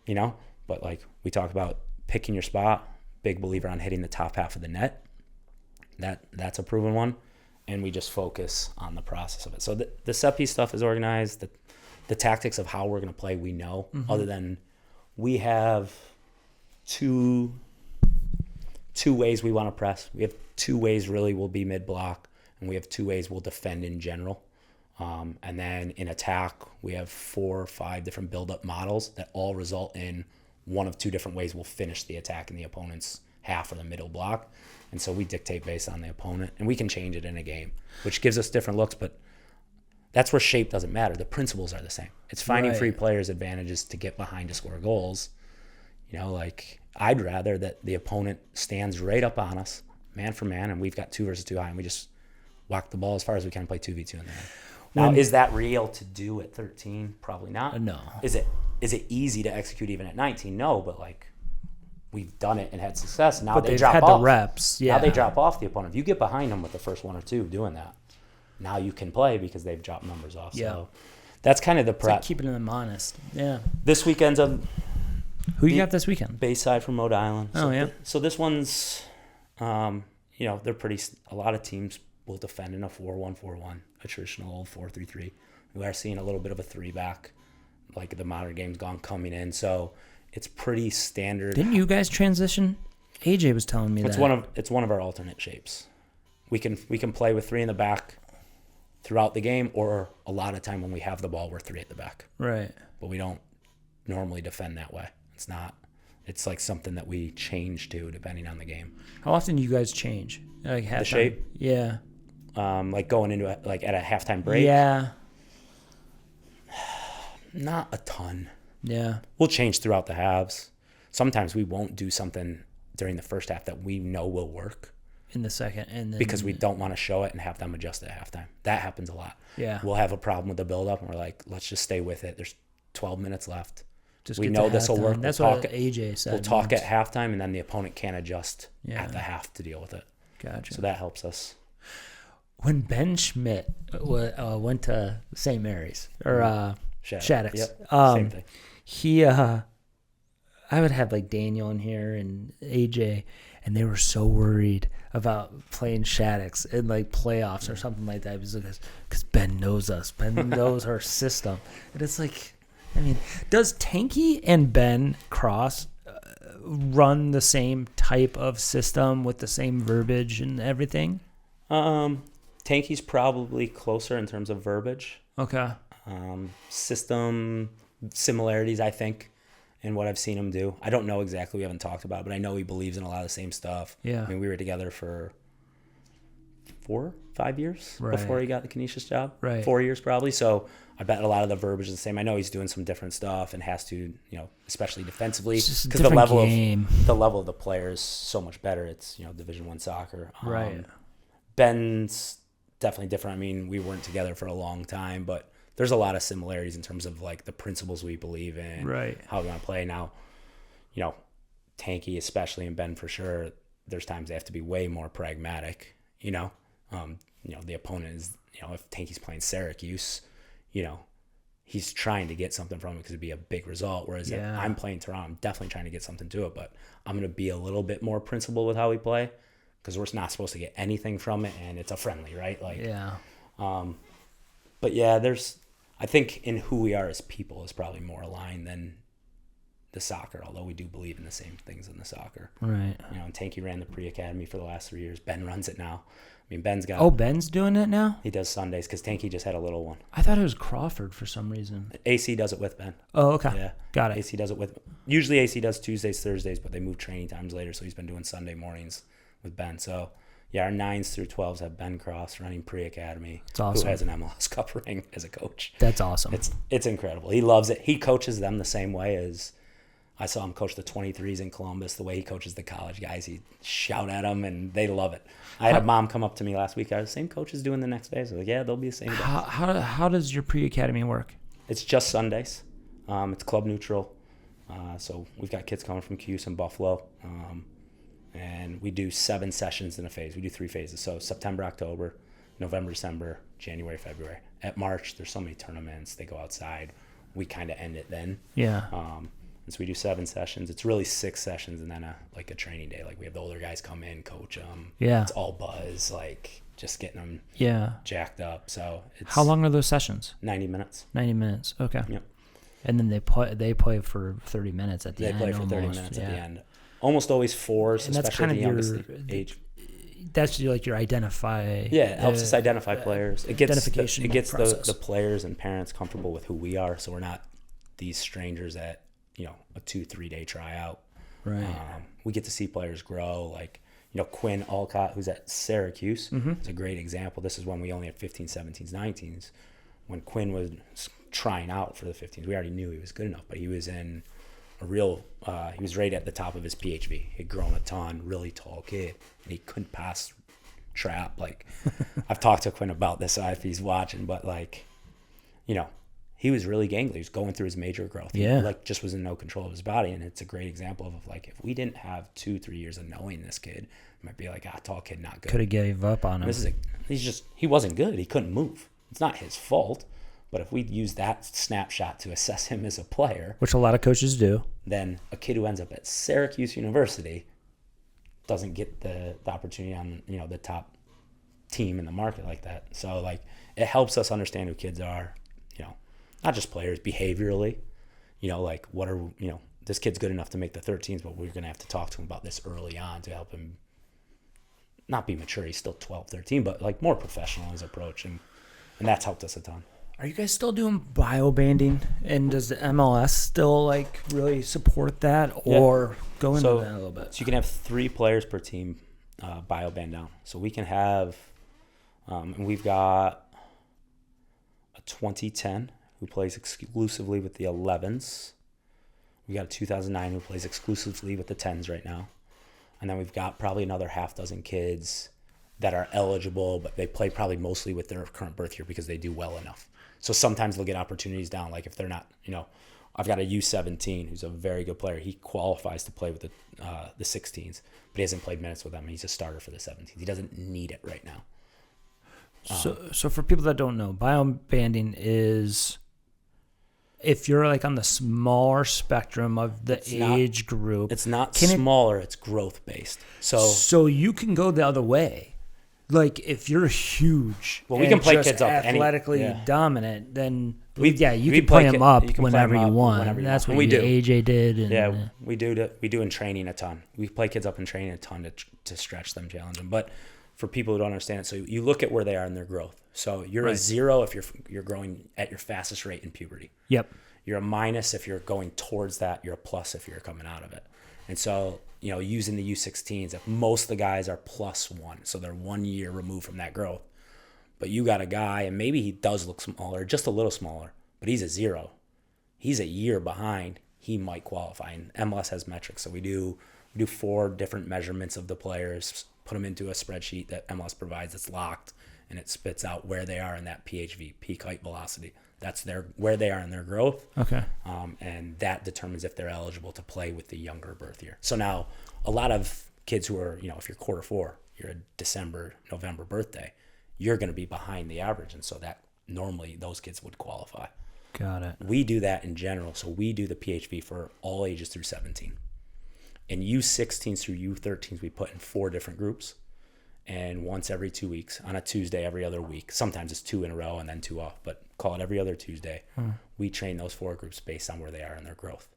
make it. But like, we talk about picking your spot, big believer on hitting the top half of the net. That's a proven one. And we just focus on the process of it. So the set piece stuff is organized. The tactics of how we're going to play, we know, other than we have two ways we want to press. We have 2 ways really we'll be mid-block, and we have 2 ways we'll defend in general. And then in attack, we have 4 or 5 different build-up models that all result in one of 2 different ways we'll finish the attack in the opponent's half or the middle block. And so we dictate based on the opponent, and we can change it in a game, which gives us different looks, but that's where shape doesn't matter. The principles are the same. It's finding free players' advantages to get behind to score goals. Like, I'd rather that the opponent stands right up on us, man for man, and we've got 2 versus 2 high, and we just walk the ball as far as we can, play 2v2 in there. Now, is that real to do at 13? Probably not. No. Is it easy to execute even at 19? No, but like we've done it and had success. Now But they they've drop had off. the reps. Yeah. Now they drop off the opponent. If you get behind them with the first one or two doing that, now you can play because they've dropped numbers off. Yeah. So that's kind of the It's prep. like keeping them honest. Yeah. This weekend's a Who you got this weekend? Bayside from Rhode Island. Oh, yeah. So this one's, they're pretty. A lot of teams will defend in a 4-1-4-1, a traditional old 4-3-3. We are seeing a little bit of a 3-back, like the modern game's coming in. So it's pretty standard. Didn't you guys transition? AJ was telling me It's that. it's one of our alternate shapes. We can play with 3 in the back throughout the game, or a lot of time when we have the ball, we're 3 at the back. Right. But we don't normally defend that way. It's not. It's like something that we change to depending on the game. How often do you guys change? Like halftime? The shape? Yeah. Like going into at a halftime break. Yeah. Not a ton. Yeah. We'll change throughout the halves. Sometimes we won't do something during the first half that we know will work In the second, and then because we don't want to show it and have them adjust at halftime. That happens a lot. Yeah. We'll have a problem with the build-up, and we're like, let's just stay with it. There's 12 minutes left. just We get know to this will halftime. work. That's We'll what talk- AJ said. We'll talk once. at halftime, and then the opponent can't adjust Yeah. at the half to deal with it. Gotcha. So that helps us. When Ben Schmidt went to St. Mary's or Shattuck's, Yep. Same thing. he I would have like Daniel in here and AJ, and they were so worried about playing Shattuck's in like playoffs or something like that because Ben knows us. Ben knows our system. And it's like, I mean, does Tanky and Ben Cross run the same type of system with the same verbiage and everything? Tanky's probably closer in terms of verbiage. Okay. System similarities, I think, in what I've seen him do. I don't know exactly. We haven't talked about it, but I know he believes in a lot of the same stuff. Yeah. I mean, we were together for 4-5 years Right. before he got the Canisius job. Right. 4 years probably. So I bet a lot of the verbiage is the same. I know he's doing some different stuff and has to, especially defensively, It's just a because the different level game. of the level of the player is so much better. It's Division I soccer. Right. Ben's definitely different. I mean, we weren't together for a long time, but there's a lot of similarities in terms of like the principles we believe in, Right. how we want to play. Now, Tanky especially and Ben for sure, there's times they have to be way more pragmatic, the opponent is, if Tanky's playing Syracuse, he's trying to get something from it because it'd be a big result. Whereas if Yeah. I'm playing Toronto, I'm definitely trying to get something to it, but I'm going to be a little bit more principled with how we play because we're not supposed to get anything from it. And it's a friendly, right? Like, Yeah. But yeah, I think in who we are as people is probably more aligned than the soccer, although we do believe in the same things in the soccer. Right. And Tanky ran the pre-academy for the last 3 years. Ben runs it now. I mean, Ben's got... Oh, Ben's doing it now? He does Sundays because Tanky just had a little one. I thought it was Crawford for some reason. AC does it with Ben. Oh, okay. Yeah. Got it. AC does it with... Usually AC does Tuesdays, Thursdays, but they move training times later, so he's been doing Sunday mornings with Ben. So, yeah, our 9s through 12s have Ben Cross running pre-academy. That's awesome. Who has an MLS Cup ring as a coach. That's awesome. It's incredible. He loves it. He coaches them the same way as I saw him coach the 23s in Columbus. The way he coaches the college guys, he shout at them and they love it. I had a mom come up to me last week. Are the same coaches doing the next phase? I was like, yeah, they'll be the same guys. How does your pre-academy work? It's just Sundays. It's club neutral. So we've got kids coming from Cuse and Buffalo. And we do 7 sessions in a phase. We do 3 phases. So September, October, November, December, January, February. At March, there's so many tournaments. They go outside. We kind of end it then. Yeah. And so we do 7 sessions. It's really 6 sessions and then a training day. Like we have the older guys come in, coach them. Yeah. It's all buzz, like just getting them jacked up. So it's How long are those sessions? 90 minutes. 90 minutes. Okay. Yep. And then they play for 30 minutes at the end. They play for 30 almost. minutes at the end. Almost always 4s, And that's especially kind the of youngest age. That's like your identify. Yeah, it helps us identify players. It gets identification it gets process. the players and parents comfortable with who we are, so we're not these strangers at a 2-3 day tryout. Right. We get to see players grow. Like Quinn Alcott, who's at Syracuse, is a great example. This is when we only had 15s, 17s, 19s. When Quinn was trying out for the 15s, we already knew he was good enough, but he was in a real. He was right at the top of his PHV. He had grown a ton, really tall kid, and he couldn't pass trap. Like, I've talked to Quinn about this if he's watching, but like, you know, he was really gangly. He was going through his major growth. Yeah. He like just was in no control of his body. And it's a great example of like, if we didn't have 2-3 years of knowing this kid, it might be like, tall kid, not good. Could have gave up on him. He wasn't good. He couldn't move. It's not his fault. But if we use that snapshot to assess him as a player, which a lot of coaches do, then a kid who ends up at Syracuse University doesn't get the opportunity on, you know, the top team in the market like that. So like, it helps us understand who kids are, you know, not just players, behaviorally, you know, like this kid's good enough to make the 13s, but we're going to have to talk to him about this early on to help him not be mature. He's still 12, 13, but like more professional in his approach. And that's helped us a ton. Are you guys still doing bio banding? And does the MLS still like really support that, or go into that a little bit? So you can have 3 players per team bio band down. So we can have, and we've got a 2010 who plays exclusively with the 11s. We got a 2009 who plays exclusively with the 10s right now. And then we've got probably another half dozen kids that are eligible, but they play probably mostly with their current birth year because they do well enough. So sometimes they'll get opportunities down. Like if they're not, you know, I've got a U17 who's a very good player. He qualifies to play with the 16s, but he hasn't played minutes with them. He's a starter for the 17s. He doesn't need it right now. So for people that don't know, bio banding is if you're like on the smaller spectrum of the age group. It's not smaller, it's growth based. So you can go the other way. Like if you're huge, well, we can play kids up athletically dominant, then you can play them up whenever you want. That's what AJ did. And, we do in training a ton. We play kids up in training a ton to stretch them, challenge them. But for people who don't understand it, so you look at where they are in their growth. So you're a 0 if you're growing at your fastest rate in puberty. Yep. You're a minus if you're going towards that. You're a plus if you're coming out of it. And so, you know, using the U16s, if most of the guys are +1, so they're 1 year removed from that growth. But you got a guy, and maybe he does look smaller, just a little smaller, but he's a 0. He's a year behind. He might qualify. And MLS has metrics, so we do 4 different measurements of the players, put them into a spreadsheet that MLS provides that's locked, and it spits out where they are in that PHV, peak height velocity. That's where they are in their growth. Okay. And that determines if they're eligible to play with the younger birth year. So now a lot of kids who are, you know, if you're Q4, you're a December, November birthday, you're going to be behind the average. And so that normally those kids would qualify. Got it. We do that in general. So we do the PHV for all ages through 17. In U16s through U13s, we put in 4 different groups. And once every 2 weeks, on a Tuesday every other week, sometimes it's 2 in a row and then 2 off, but call it every other Tuesday, we train those 4 groups based on where they are in their growth.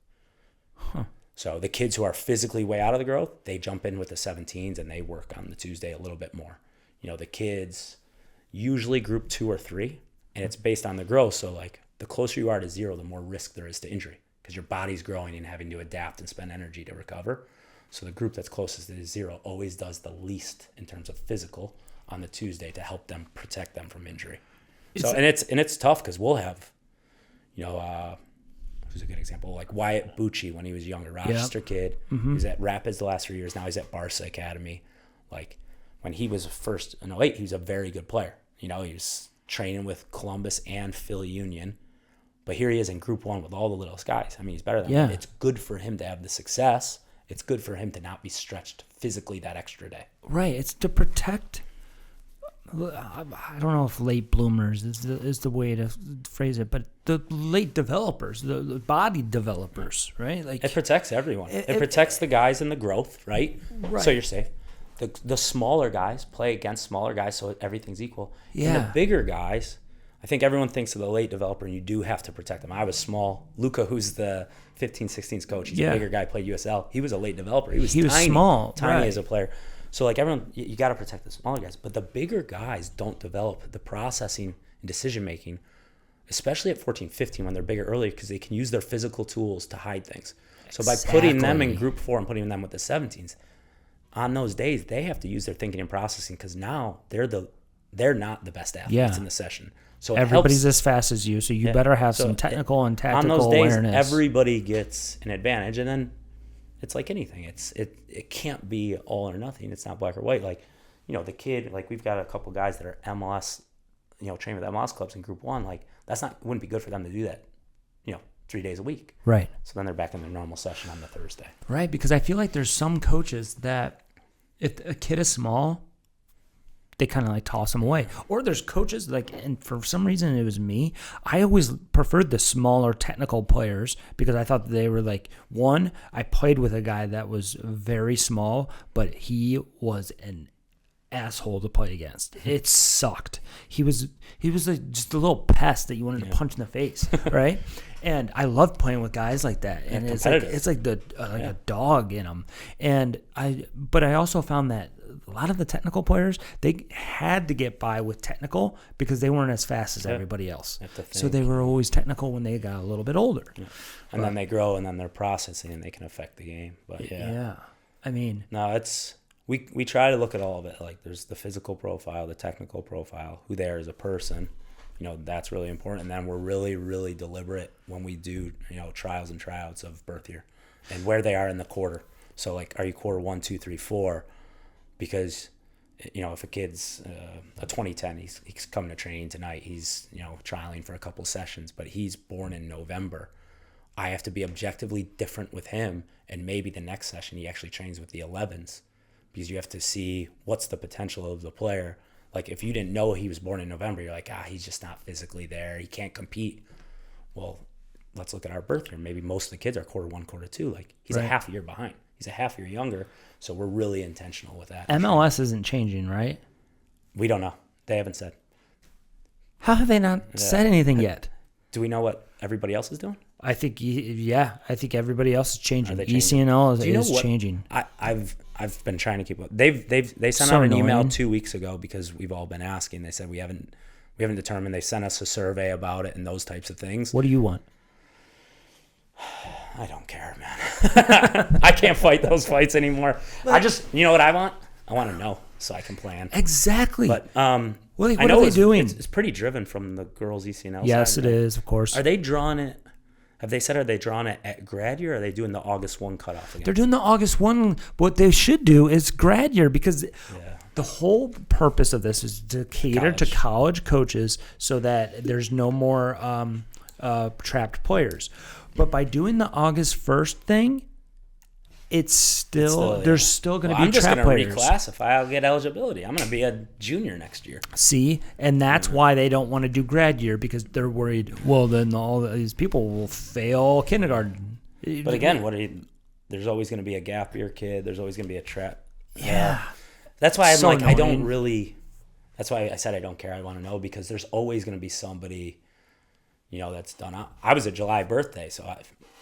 So the kids who are physically way out of the growth, they jump in with the 17s and they work on the Tuesday a little bit more. You know, the kids usually group 2 or 3, and it's based on the growth. So like the closer you are to 0, the more risk there is to injury because your body's growing and having to adapt and spend energy to recover. So the group that's closest to 0 always does the least in terms of physical on the Tuesday to help them protect them from injury. And it's tough because we'll have, you know, who's a good example? Like Wyatt Bucci when he was younger, Rochester kid. He was at Rapids the last 3 years. Now he's at Barca Academy. Like when he was first in 08, he was a very good player. You know, he was training with Columbus and Philly Union. But here he is in Group 1 with all the littlest guys. I mean, he's better than them. It's good for him to have the success. It's good for him to not be stretched physically that extra day. Right. It's to protect. I don't know if late bloomers is the way to phrase it, but the late developers, the body developers, right? Like it protects everyone. It protects the guys in the growth, right? So you're safe. The smaller guys play against smaller guys, so everything's equal. Yeah. And the bigger guys, I think everyone thinks of the late developer, and you do have to protect them. I was small. Luca, who's the 15-16s coach, he's a bigger guy, played USL. He was a late developer. He was small, tiny as a player. So like everyone, you got to protect the smaller guys. But the bigger guys don't develop the processing and decision making, especially at 14, 15 when they're bigger early, because they can use their physical tools to hide things. So by putting them in Group 4 and putting them with the 17s, on those days they have to use their thinking and processing because now they're not the best athletes in the session. So everybody's as fast as you, so you better have some technical and tactical on those days, awareness. Everybody gets an advantage, and then it's like anything. It can't be all or nothing. It's not black or white. Like the kid, like we've got a couple guys that are MLS, train with MLS clubs in Group 1. Like wouldn't be good for them to do that, 3 days a week. Right. So then they're back in their normal session on the Thursday. Right, because I feel like there's some coaches that if a kid is small, they kind of like toss them away. Or there's coaches like, and for some reason it was me, I always preferred the smaller technical players because I thought they were like, one, I played with a guy that was very small, but he was an asshole to play against. It sucked. He was like just a little pest that you wanted to punch in the face, right? And I loved playing with guys like that. And it's like a dog in them. But I also found that a lot of the technical players, they had to get by with technical because they weren't as fast as everybody else. So they were always technical when they got a little bit older. Yeah. And then they grow, and then they're processing, and they can affect the game. But yeah. I mean, no, it's we try to look at all of it. Like there's the physical profile, the technical profile, who they are as a person. That's really important. And then we're really, really deliberate when we do, trials and tryouts of birth year and where they are in the quarter. So like, are you quarter 1, 2, 3, 4? Because, if a kid's a 2010, he's coming to training tonight. He's, trialing for a couple sessions, but he's born in November. I have to be objectively different with him. And maybe the next session he actually trains with the 11s because you have to see what's the potential of the player. Like if you didn't know he was born in November, you're like, he's just not physically there. He can't compete. Well, let's look at our birth year. Maybe most of the kids are quarter 1, quarter 2. Like he's a half a year behind. He's a half year younger. So we're really intentional with that. MLS isn't changing, right? We don't know. They haven't said. How have they not said anything yet? Do we know what everybody else is doing? I think, I think everybody else is changing. ECNL is changing. I've been trying to keep up. They sent out an email 2 weeks ago because we've all been asking. They said we haven't determined. They sent us a survey about it and those types of things. What do you want? I don't care, man. I can't fight those fights anymore. I just, what I want? I want to know so I can plan. Exactly. But what are they doing? It's pretty driven from the girls' ECNL side. Yes, it is, of course. Are they drawing it? Have they said, are they drawing it at grad year or are they doing the August 1 cutoff again? They're doing the August 1. What they should do is grad year because the whole purpose of this is to cater to college coaches so that there's no more trapped players. But by doing the August 1st thing, there's still going to be trapped players. I'm just going to reclassify. I'll get eligibility. I'm going to be a junior next year. See, and that's why they don't want to do grad year because they're worried. Well, then all these people will fail kindergarten. But again, there's always going to be a gap year kid. There's always going to be a trap. Yeah, that's why I'm annoying. I don't really. That's why I said I don't care. I want to know because there's always going to be somebody, that's done. I was a July birthday, so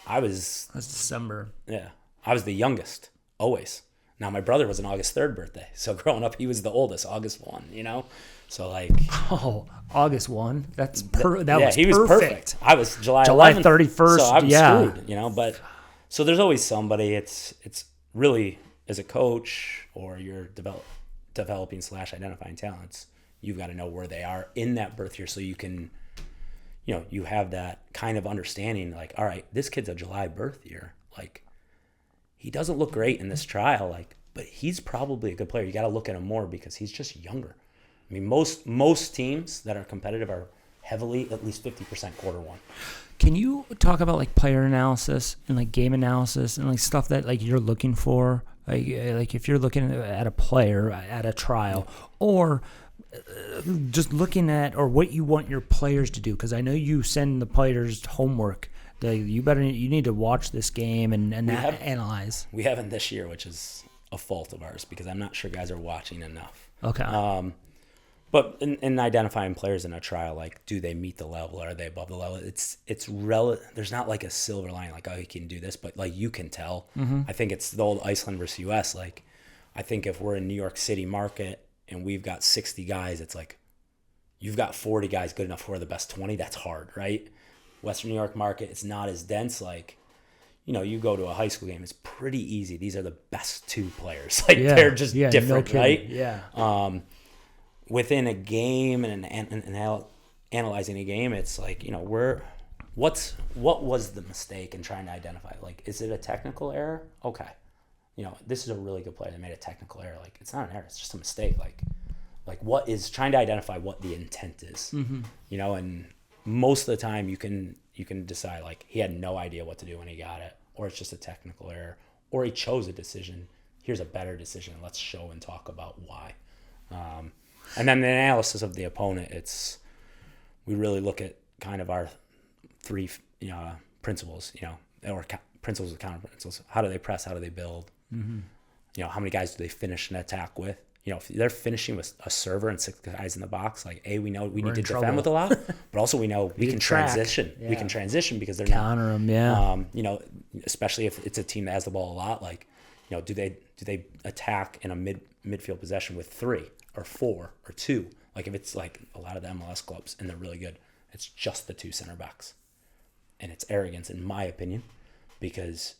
I was. That's December. Yeah. I was the youngest, always. Now, my brother was an August 3rd birthday. So growing up, he was the oldest, August 1, So, like... Oh, August 1? He was perfect. I was July 11th, 31st, so I'm screwed, But, so there's always somebody. It's really, as a coach or you're developing / identifying talents, you've got to know where they are in that birth year so you can, you have that kind of understanding. Like, all right, this kid's a July birth year. Like... He doesn't look great in this trial, but he's probably a good player. You got to look at him more because he's just younger. I mean, most teams that are competitive are heavily at least 50% quarter 1. Can you talk about like player analysis and like game analysis and like stuff that like you're looking for, like if you're looking at a player at a trial or just looking at or what you want your players to do? Because I know you send the players homework. You need to watch this game and analyze. We haven't this year, which is a fault of ours because I'm not sure guys are watching enough. Okay. But in identifying players in a trial, like do they meet the level? Are they above the level? It's there's not like a silver line like he can do this, but like you can tell. Mm-hmm. I think it's the old Iceland versus US. Like I think if we're in New York City market and we've got 60 guys, it's like you've got 40 guys good enough for the best 20. That's hard, right? Western New York market, it's not as dense. Like, you go to a high school game, it's pretty easy. These are the best 2 players. Like, they're just different, right? Yeah. Within a game and analyzing a game, it's like, what was the mistake in trying to identify? Like, is it a technical error? Okay. this is a really good player that made a technical error. Like, it's not an error, it's just a mistake. Like what is trying to identify what the intent is, and most of the time you can decide like he had no idea what to do when he got it, or it's just a technical error, or he chose a decision. Here's a better decision. Let's show and talk about why. And then the analysis of the opponent, we really look at kind of our three principles, or principles of counter principles. How do they press? How do they build? How many guys do they finish an attack with? If they're finishing with a server and 6 guys in the box, like, we know we need to defend with a lot, but also we know we can transition. Yeah. We can transition because they're counter them, yeah. Especially if it's a team that has the ball a lot, like, do they attack in a midfield possession with 3 or 4 or 2? Like, if it's like a lot of the MLS clubs and they're really good, it's just the 2 center backs. And it's arrogance, in my opinion, because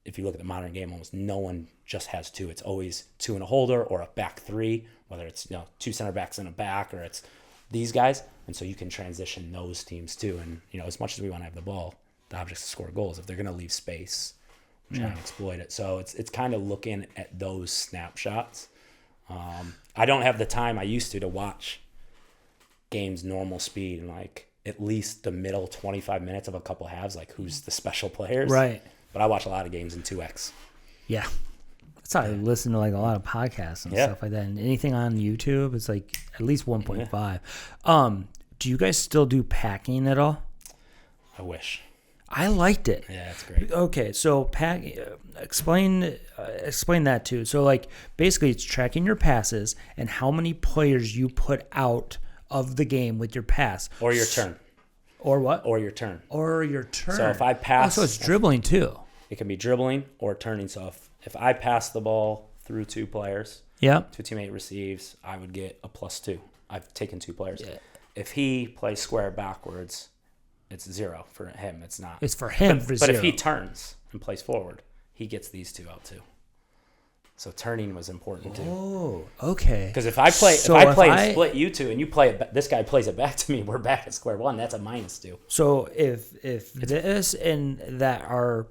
if you look at the modern game, almost no one just has 2. It's always 2 and a holder or a back 3, whether it's 2 center backs and a back, or it's these guys. And so you can transition those teams too. And as much as we want to have the ball, the object's to score goals. If they're going to leave space, we're trying to exploit it. So it's kind of looking at those snapshots. I don't have the time I used to watch games normal speed and like at least the middle 25 minutes of a couple halves, like who's the special players. Right. But I watch a lot of games in 2X. Yeah. That's how I listen to like a lot of podcasts and stuff like that. And anything on YouTube, it's like at least 1.5. Yeah. Do you guys still do packing at all? I wish. I liked it. Yeah, it's great. Okay, so explain that too. So like basically it's tracking your passes and how many players you put out of the game with your pass. Or your turn. Or what? Or your turn. Or your turn. So if I pass... so it's dribbling too. It can be dribbling or turning. So if I pass the ball through 2 players, to a teammate receives, I would get a +2. I've taken 2 players. Yeah. If he plays square backwards, it's 0 for him. It's not. It's for him for 0. But if he turns and plays forward, he gets these 2 out too. So turning was important too. Oh, okay. Because if I play and split you 2 and you play it, this guy plays it back to me, we're back at square one. That's a -2. So if this and that are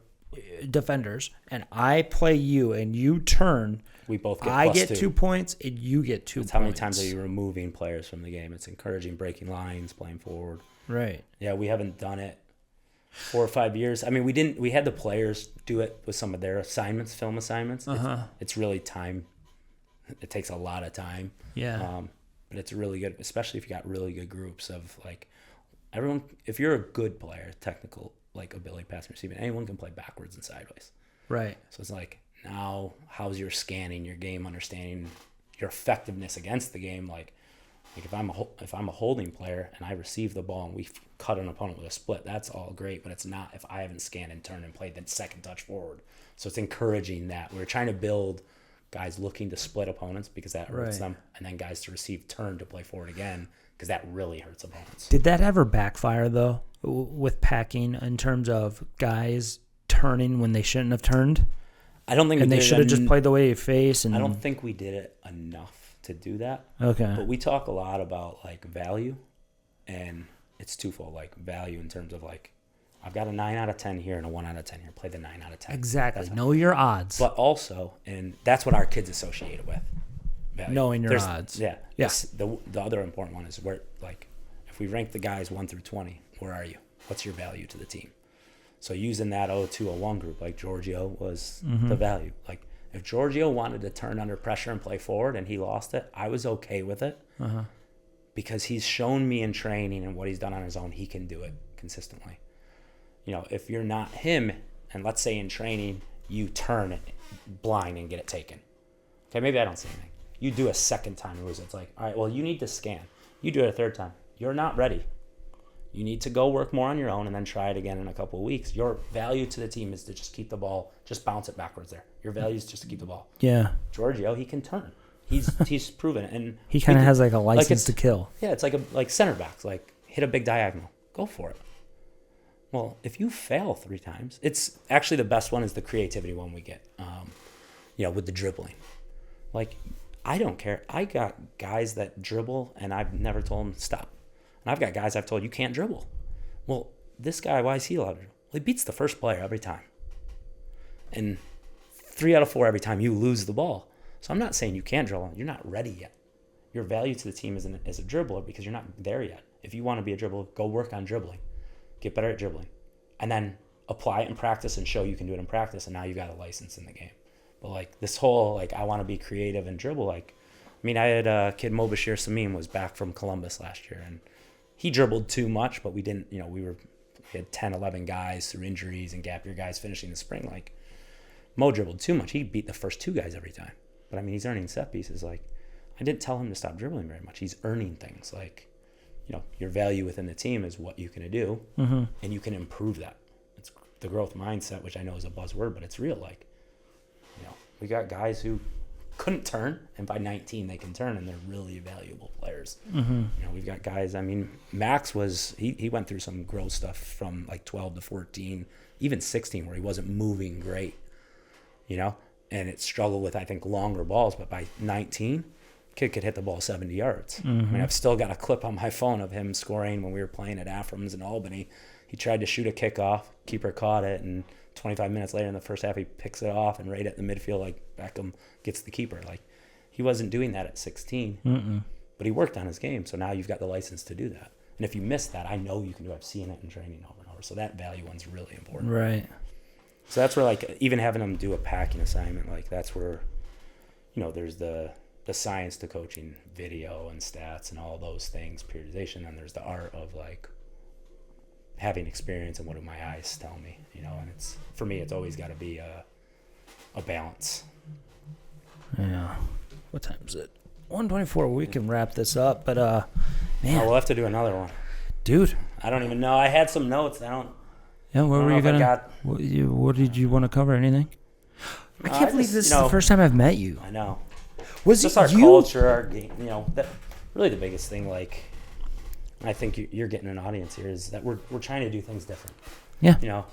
defenders and I play you and you turn, we both get I get 2 points and you get 2 points. How many times are you removing players from the game? It's encouraging breaking lines, playing forward. Right. Yeah, we haven't done it 4 or 5 years. I mean, we had the players do it with some of their assignments, film assignments. It's really time. It takes a lot of time. Yeah. But it's really good, especially if you got really good groups of like everyone. If you're a good player, technical like ability, passing, receiving, anyone can play backwards and sideways. Right. So it's like now, how's your scanning, your game understanding, your effectiveness against the game? Like if I'm a holding player and I receive the ball and we cut an opponent with a split, that's all great, but it's not if I haven't scanned and turned and played the second touch forward. So it's encouraging that. We're trying to build guys looking to split opponents because that hurts them, and then guys to receive turn to play forward again because that really hurts opponents. Did that ever backfire, though, with packing in terms of guys turning when they shouldn't have turned? I don't think and they should have just played the way you face. And I don't think we did it enough to do that. Okay. But we talk a lot about like value, and it's twofold. Like value in terms of like, I've got a 9 out of 10 here and a 1 out of 10 here. Play the 9 out of 10. Exactly. Know your odds. But also, and that's what our kids associate it with. Value. Knowing your odds. Yeah. The other important one is where, like, if we rank the guys 1 through 20, where are you? What's your value to the team? So using that 0-2-0-1 group, like Giorgio was the value. Like if Giorgio wanted to turn under pressure and play forward and he lost it, I was okay with it because he's shown me in training and what he's done on his own, he can do it consistently. You know, if you're not him, and let's say in training, you turn it blind and get it taken. Okay, maybe I don't say anything. You do a second time and lose it. It's like, all right, well, you need to scan. You do it a third time. You're not ready. You need to go work more on your own and then try it again in a couple of weeks. Your value to the team is to just keep the ball, just bounce it backwards there. Your value is just to keep the ball. Yeah. Giorgio, he can turn. He's proven it. And he kind of has like a license to kill. Yeah, it's like center backs, like hit a big diagonal. Go for it. Well, if you fail 3 times, it's actually the best one is the creativity one we get, with the dribbling. Like, I don't care. I got guys that dribble, and I've never told them stop. And I've got guys I've told you can't dribble. Well, this guy, why is he allowed to dribble? Well, he beats the first player every time. And 3 out of 4 every time you lose the ball. So I'm not saying you can't dribble. You're not ready yet. Your value to the team is as a dribbler because you're not there yet. If you want to be a dribbler, go work on dribbling. Get better at dribbling. And then apply it in practice and show you can do it in practice, and now you got a license in the game. But like this whole like I want to be creative and dribble, like I mean I had a kid Mobashir Samim was back from Columbus last year, and he dribbled too much, but we didn't, you know, we had 10, 11 guys through injuries and gap year guys finishing the spring. Like Mo dribbled too much. He beat the first 2 guys every time. But I mean he's earning set pieces. Like I didn't tell him to stop dribbling very much. He's earning things. Like, you know, your value within the team is what you can do, and you can improve that. It's the growth mindset, which I know is a buzzword, but it's real. Like, you know, we got guys who couldn't turn, and by 19 they can turn, and they're really valuable players. You know, we've got guys. I mean, Max was he went through some growth stuff from like 12 to 14, even 16, where he wasn't moving great. You know, and it struggled with I think longer balls, but by 19. Kid could hit the ball 70 yards. I mean, I've still got a clip on my phone of him scoring when we were playing at Aframs in Albany. He tried to shoot a kickoff, keeper caught it, and 25 minutes later in the first half, he picks it off and right at the midfield, like Beckham gets the keeper. Like he wasn't doing that at 16, but he worked on his game. So now you've got the license to do that. And if you miss that, I know you can do it. I've seen it in training over and over. So that value one's really important. Right. So that's where like even having them do a packing assignment, like that's where, you know, there's the science to coaching, video and stats and all those things, periodization, and there's the art of like having experience and what do my eyes tell me, you know, and it's for me it's always got to be a balance. Yeah. What time is it? 1:24. We can wrap this up, but man, we'll have to do another one, dude. I don't even know. I had some notes. Yeah, what were you gonna? What did you want to cover? Anything? I can't believe this is the first time I've met you. I know. Was just it our you? culture, our game, you know, that really the biggest thing. Like, I think you're getting an audience here is that we're trying to do things different. Yeah. You know,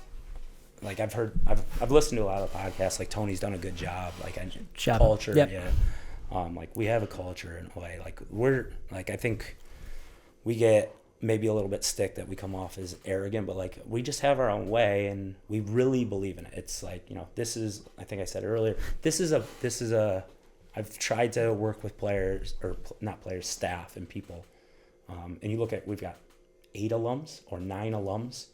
like I've listened to a lot of podcasts. Like Tony's done a good job. Like culture, yep. Yeah. Like we have a culture in a way. Like we're like I think we get maybe a little bit stick that we come off as arrogant, but like we just have our own way and we really believe in it. It's like, you know, this is I think I said earlier. This is a I've tried to work with players, or not players, staff and people. And you look at, we've got 8 alums or 9 alums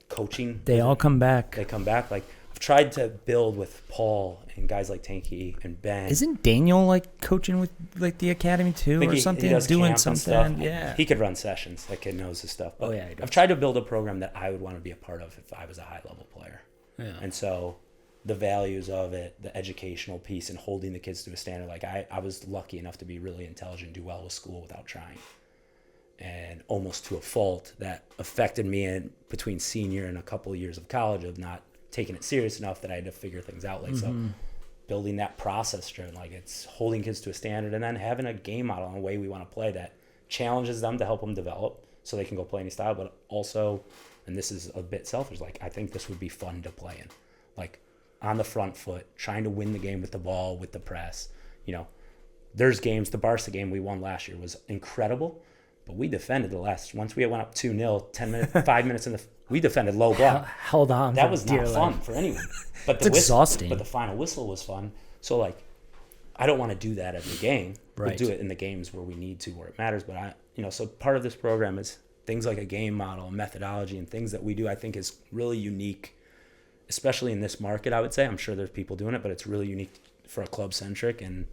coaching. They all come back. They come back. Like I've tried to build with Paul and guys like Tanky and Ben. Isn't Daniel like coaching with like the academy too or something? He does doing something. Yeah. He could run sessions. That kid knows his stuff. But he does. I've tried to build a program that I would want to be a part of if I was a high level player. Yeah. And so the values of it, the educational piece and holding the kids to a standard. Like I was lucky enough to be really intelligent, do well with school without trying. And almost to a fault that affected me in between senior and a couple of years of college of not taking it serious enough that I had to figure things out. Like, so building that process driven, like it's holding kids to a standard and then having a game model and a way we want to play that challenges them to help them develop so they can go play any style, but also, and this is a bit selfish, like I think this would be fun to play in. Like, on the front foot, trying to win the game with the ball, with the press. You know, there's games, the Barca game we won last year was incredible, but we defended once we went up 2-0, 5 minutes we defended low block. Held on. That was not fun for anyone. But it's exhausting. But the final whistle was fun. So like, I don't want to do that every game. Right. We'll do it in the games where we need to, where it matters. But so part of this program is things like a game model, methodology, and things that we do, I think is really unique, especially in this market, I would say. I'm sure there's people doing it, but it's really unique for a club centric. And,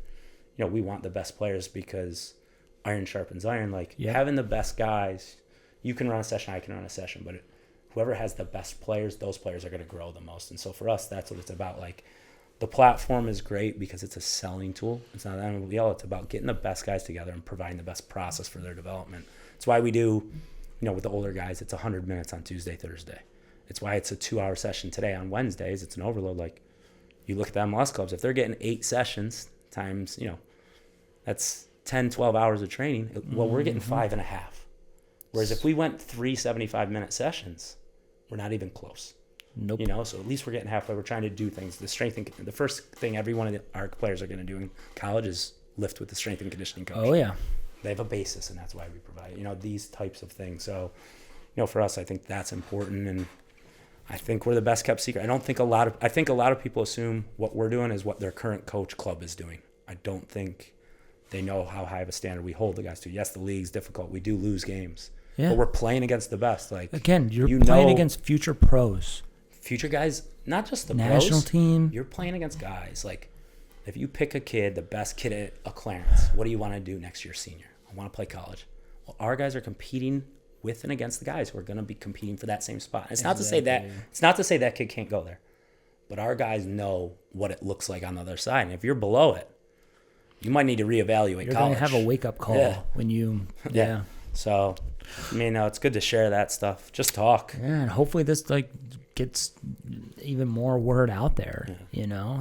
we want the best players because iron sharpens iron. Like having the best guys, you can run a session, I can run a session, but whoever has the best players, those players are going to grow the most. And so for us, that's what it's about. Like, the platform is great because it's a selling tool. It's not MLL. It's about getting the best guys together and providing the best process for their development. It's why we do, with the older guys, it's 100 minutes on Tuesday, Thursday. It's why it's a 2-hour session today. On Wednesdays, it's an overload. Like, you look at the MLS clubs, if they're getting 8 sessions times, that's 10, 12 hours of training. Well, we're getting 5.5. Whereas if we went 3 75-minute sessions, we're not even close. Nope. So at least we're getting halfway. We're trying to do things. The first thing every one of our players are going to do in college is lift with the strength and conditioning coach. Oh, yeah. They have a basis, and that's why we provide, these types of things. So, for us, I think that's important. And I think we're the best kept secret. I think a lot of people assume what we're doing is what their current coach club is doing. I don't think they know how high of a standard we hold the guys to. Yes, the league's difficult. We do lose games. Yeah. But we're playing against the best. Like, again, you're playing against future pros. Future guys, not just the national pros, team. You're playing against guys. Like, if you pick a kid, the best kid at a Clarence, what do you want to do next year, senior? I want to play college. Well, our guys are competing with and against the guys who are going to be competing for that same spot. It's not to say that kid can't go there, but our guys know what it looks like on the other side. And if you're below it, you might need to reevaluate. You're going to have a wake up call when you. Yeah. So, I mean, it's good to share that stuff. Just talk. Yeah, and hopefully this gets even more word out there.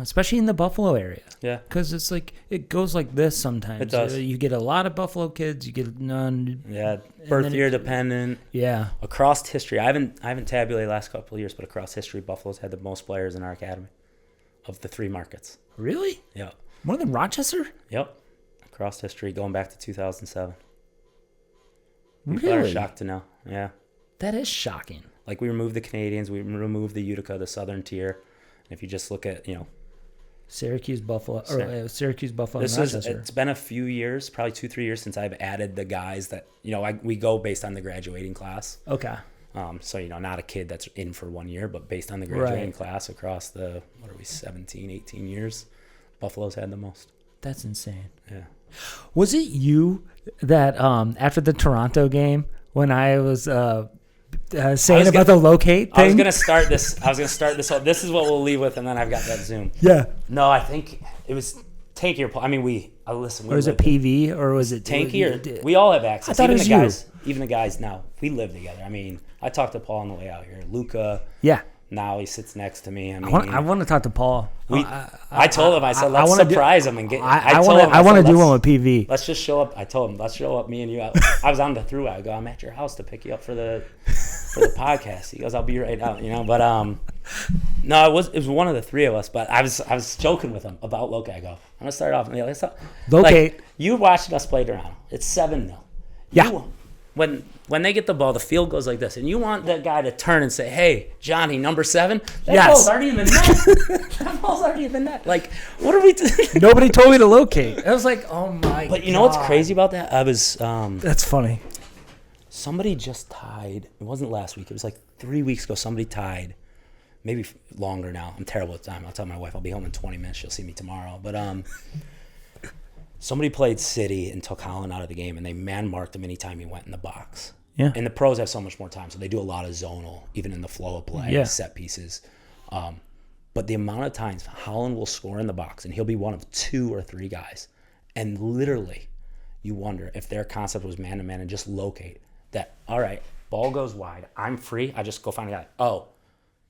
Especially in the Buffalo area. Yeah, because it's like it goes like this sometimes. It does. You get a lot of Buffalo kids. You get none. Yeah, birth year dependent. Yeah, across history, I haven't tabulated the last couple of years, but across history, Buffalo's had the most players in our academy of the 3 markets. Really? Yeah. More than Rochester? Yep. Across history, going back to 2007. Really? People are shocked to know. Yeah. That is shocking. Like, we removed the Canadians, we removed the Utica, the southern tier. And if you just look at, Syracuse, Buffalo, Syracuse, Buffalo, and Rochester. It's been a few years, probably 2-3 years since I've added the guys that, we go based on the graduating class. Okay. So, not a kid that's in for 1 year, but based on the graduating class across the, 17, 18 years, Buffalo's had the most. That's insane. Yeah. Was it you that after the Toronto game when I was saying about the locate thing? I was gonna start this. This is what we'll leave with, and then I've got that Zoom. Yeah. No, I think it was Tanky or I mean, listen. Or was it PV or was it Tanky? Or we all have access. I thought even it was even the guys now. We live together. I mean, I talked to Paul on the way out here. Luca. Yeah. Now he sits next to me. I want to talk to Paul. I told him. I said, let's surprise him and get. I want to do one with PV. Let's just show up. I told him, let's show up. Me and you. I was on the throughway. I go, I'm at your house to pick you up for the podcast. He goes, I'll be right out. But no, it was one of the 3 of us. But I was joking with him about Loki. I go, I'm gonna start off. Locate. Like, you watched us play Toronto. It's 7-0. Yeah. When they get the ball, the field goes like this, and you want that guy to turn and say, "Hey, Johnny, number 7." That ball's already in the net. That ball's already in the net. Like, what are we doing? Nobody told me to locate. I was like, oh my god. But you know what's crazy about that? I was. That's funny. Somebody just tied. It wasn't last week. It was like 3 weeks ago. Somebody tied. Maybe longer now. I'm terrible at time. I'll tell my wife I'll be home in 20 minutes. She'll see me tomorrow. But somebody played City and took Holland out of the game, and they man-marked him anytime he went in the box. Yeah. And the pros have so much more time, so they do a lot of zonal, even in the flow of play, set pieces. But the amount of times Holland will score in the box, and he'll be one of 2 or 3 guys, and literally you wonder if their concept was man-to-man and just locate that, all right, ball goes wide, I'm free, I just go find a guy. Oh,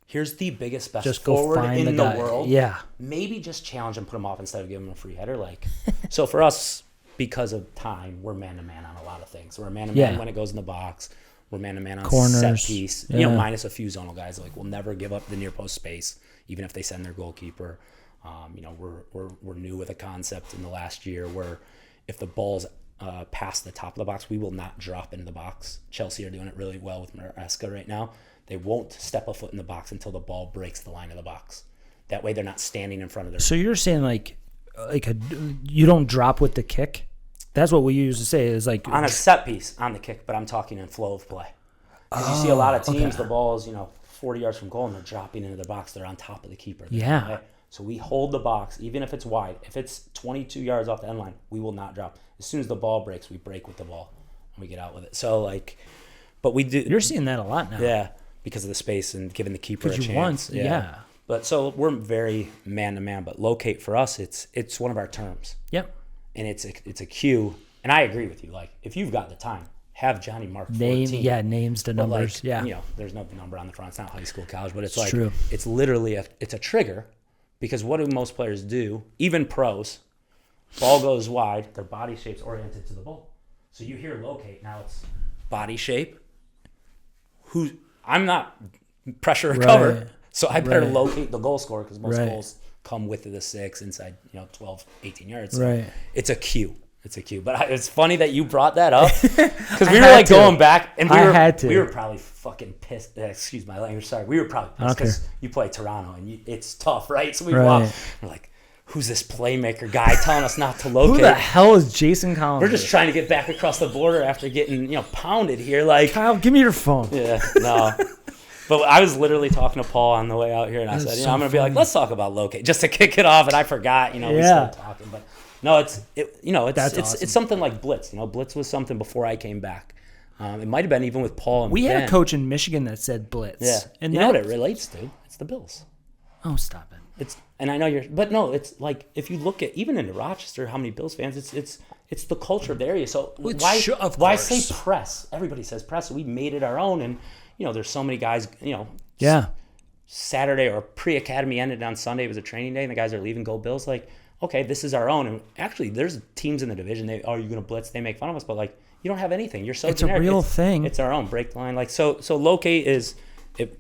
here's the biggest, best just forward in the world. Yeah. Maybe just challenge and put him off instead of giving him a free header. Like, so for us, because of time, we're man-to-man on a lot of things. We're man-to-man when it goes in the box. We're man-to-man on corners, set piece. Minus a few zonal guys. Like, we'll never give up the near post space, even if they send their goalkeeper. We're new with a concept in the last year where if the ball's past the top of the box, we will not drop into the box. Chelsea are doing it really well with Maresca right now. They won't step a foot in the box until the ball breaks the line of the box. That way they're not standing in front of their... So you're saying you don't drop with the kick? That's what we used to say is like... On a set piece, on the kick, but I'm talking in flow of play. Because you see a lot of teams, the ball is, 40 yards from goal and they're dropping into the box. They're on top of the keeper. Yeah. Okay? So we hold the box, even if it's wide. If it's 22 yards off the end line, we will not drop. As soon as the ball breaks, we break with the ball and we get out with it. So, but we do... You're seeing that a lot now. Yeah, because of the space and giving the keeper a chance. Yeah. But so we're very man-to-man, but locate for us, it's one of our terms. Yep. And it's a cue, and I agree with you. Like, if you've got the time, have Johnny mark 14. Names to numbers. There's no number on the front. It's not high school, college, but it's true. It's literally it's a trigger, because what do most players do? Even pros, ball goes wide, their body shape's oriented to the ball. So you hear locate, now it's body shape. I'm not pressure recover, right. So I better locate the goal scorer, because most goals come with the 6 inside 12, 18 yards. So right. It's a cue. It's a Q. But it's funny that you brought that up because we I were had like to. going back and had to. we were probably fucking pissed. Excuse my language. Sorry. We were probably pissed because you play Toronto and it's tough, right? So we walk. We're like, who's this playmaker guy telling us not to locate? Who the hell is Jason Collins? We're just trying to get back across the border after getting pounded here. Like, Kyle, give me your phone. Yeah, no. But I was literally talking to Paul on the way out here, and I said, so I'm going to be like, let's talk about locate just to kick it off. And I forgot, we started talking. But no, it's awesome. something like Blitz. Blitz was something before I came back. It might have been even with Paul and We Ben. had a coach in Michigan that said Blitz. Yeah, and you know what it relates to? It's the Bills. Oh, stop it. And I know but no, it's like if you look at even into Rochester, how many Bills fans? It's the culture of the area. So why say press? Everybody says press. So we made it our own, and there's so many guys. Yeah. Saturday or pre-academy ended on Sunday. It was a training day, and the guys are leaving. Go Bills! Like, okay, this is our own. And actually, there's teams in the division. Are you going to blitz? They make fun of us, but like, you don't have anything. You're so it's generic. A real thing. It's our own break the line. Like so locate is it.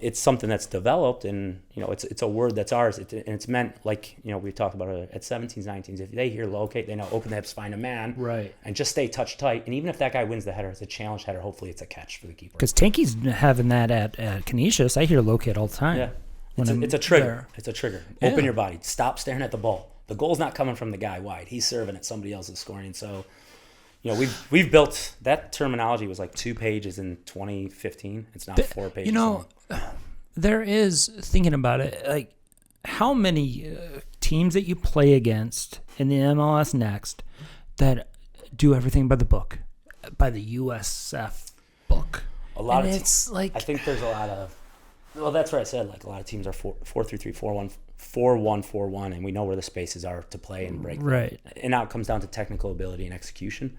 It's something that's developed, and it's a word that's ours. And it's meant like we talked about it at 17s, 19s. If they hear locate, they know open the hips, find a man, right, and just stay touch tight. And even if that guy wins the header, it's a challenge header. Hopefully, it's a catch for the keeper. Because Tanky's having that at Canisius. I hear locate all the time. Yeah, it's a trigger. There. It's a trigger. Yeah. Open your body. Stop staring at the ball. The goal's not coming from the guy wide. He's serving it. Somebody else is scoring. So. We've built that terminology was like 2 pages in 2015. It's now 4 pages. There is, thinking about it, like how many teams that you play against in the MLS Next that do everything by the book, by the USF book. A lot and of it's like I think there's a lot of. Well, that's what I said. Like a lot of teams are 4-3-3, 4-1, 4-1, 4-1, and we know where the spaces are to play and break. Right. And now it comes down to technical ability and execution.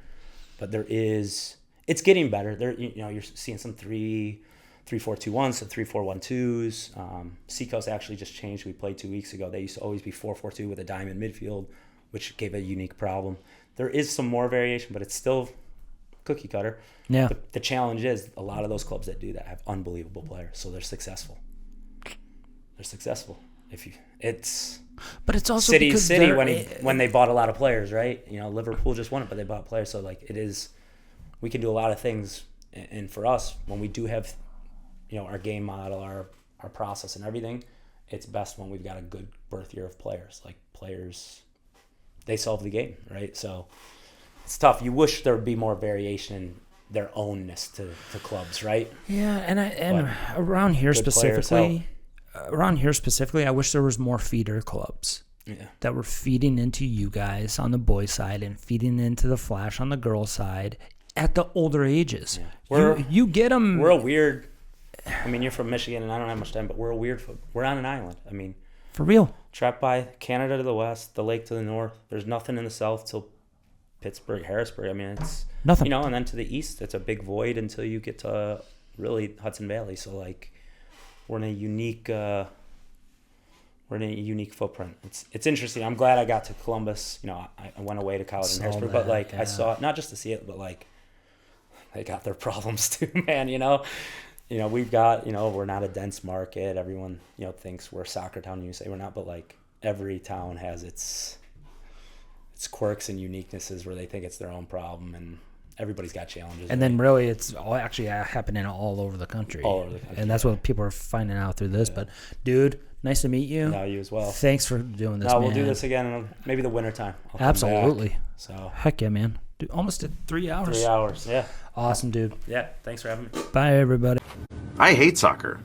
But it's getting better. You're seeing some 3-4-2-1s, some 3-4-1-2s. Seacoast actually just changed. We played 2 weeks ago. They used to always be 4-4-2 with a diamond midfield, which gave a unique problem. There is some more variation, but it's still cookie cutter. Yeah. The challenge is a lot of those clubs that do that have unbelievable players, so they're successful. But it's also City because when they bought a lot of players, right? Liverpool just won it, but they bought players. So like we can do a lot of things. And for us, when we do have, our game model, our process and everything, it's best when we've got a good birth year of players. Like players, they solve the game, right? So it's tough. You wish there would be more variation in their ownness to clubs, right? Yeah, and around here specifically. Around here specifically, I wish there was more feeder clubs that were feeding into you guys on the boys' side and feeding into the Flash on the girls' side at the older ages. Yeah. You get them. We're a weird. You're from Michigan, and I don't have much time, but we're on an island. For real. Trapped by Canada to the west, the lake to the north. There's nothing in the south till Pittsburgh, Harrisburg. It's nothing. And then to the east, it's a big void until you get to really Hudson Valley. So like. We're in a unique footprint. It's interesting. I'm glad I got to Columbus. I went away to college in Harrisburg, but I saw it not just to see it, but like they got their problems too, man. We've got we're not a dense market. Everyone thinks we're a soccer town. You say we're not, but like every town has its quirks and uniquenesses where they think it's their own problem and. Everybody's got challenges. And then really it's all actually happening all over the country. All over the country. And that's what people are finding out through this. Yeah. But, dude, nice to meet you. No, you as well. Thanks for doing this, man. We'll do this again in maybe the wintertime. Absolutely. So heck yeah, man. Dude, almost at 3 hours. 3 hours, yeah. Awesome, dude. Yeah, thanks for having me. Bye, everybody. I hate soccer.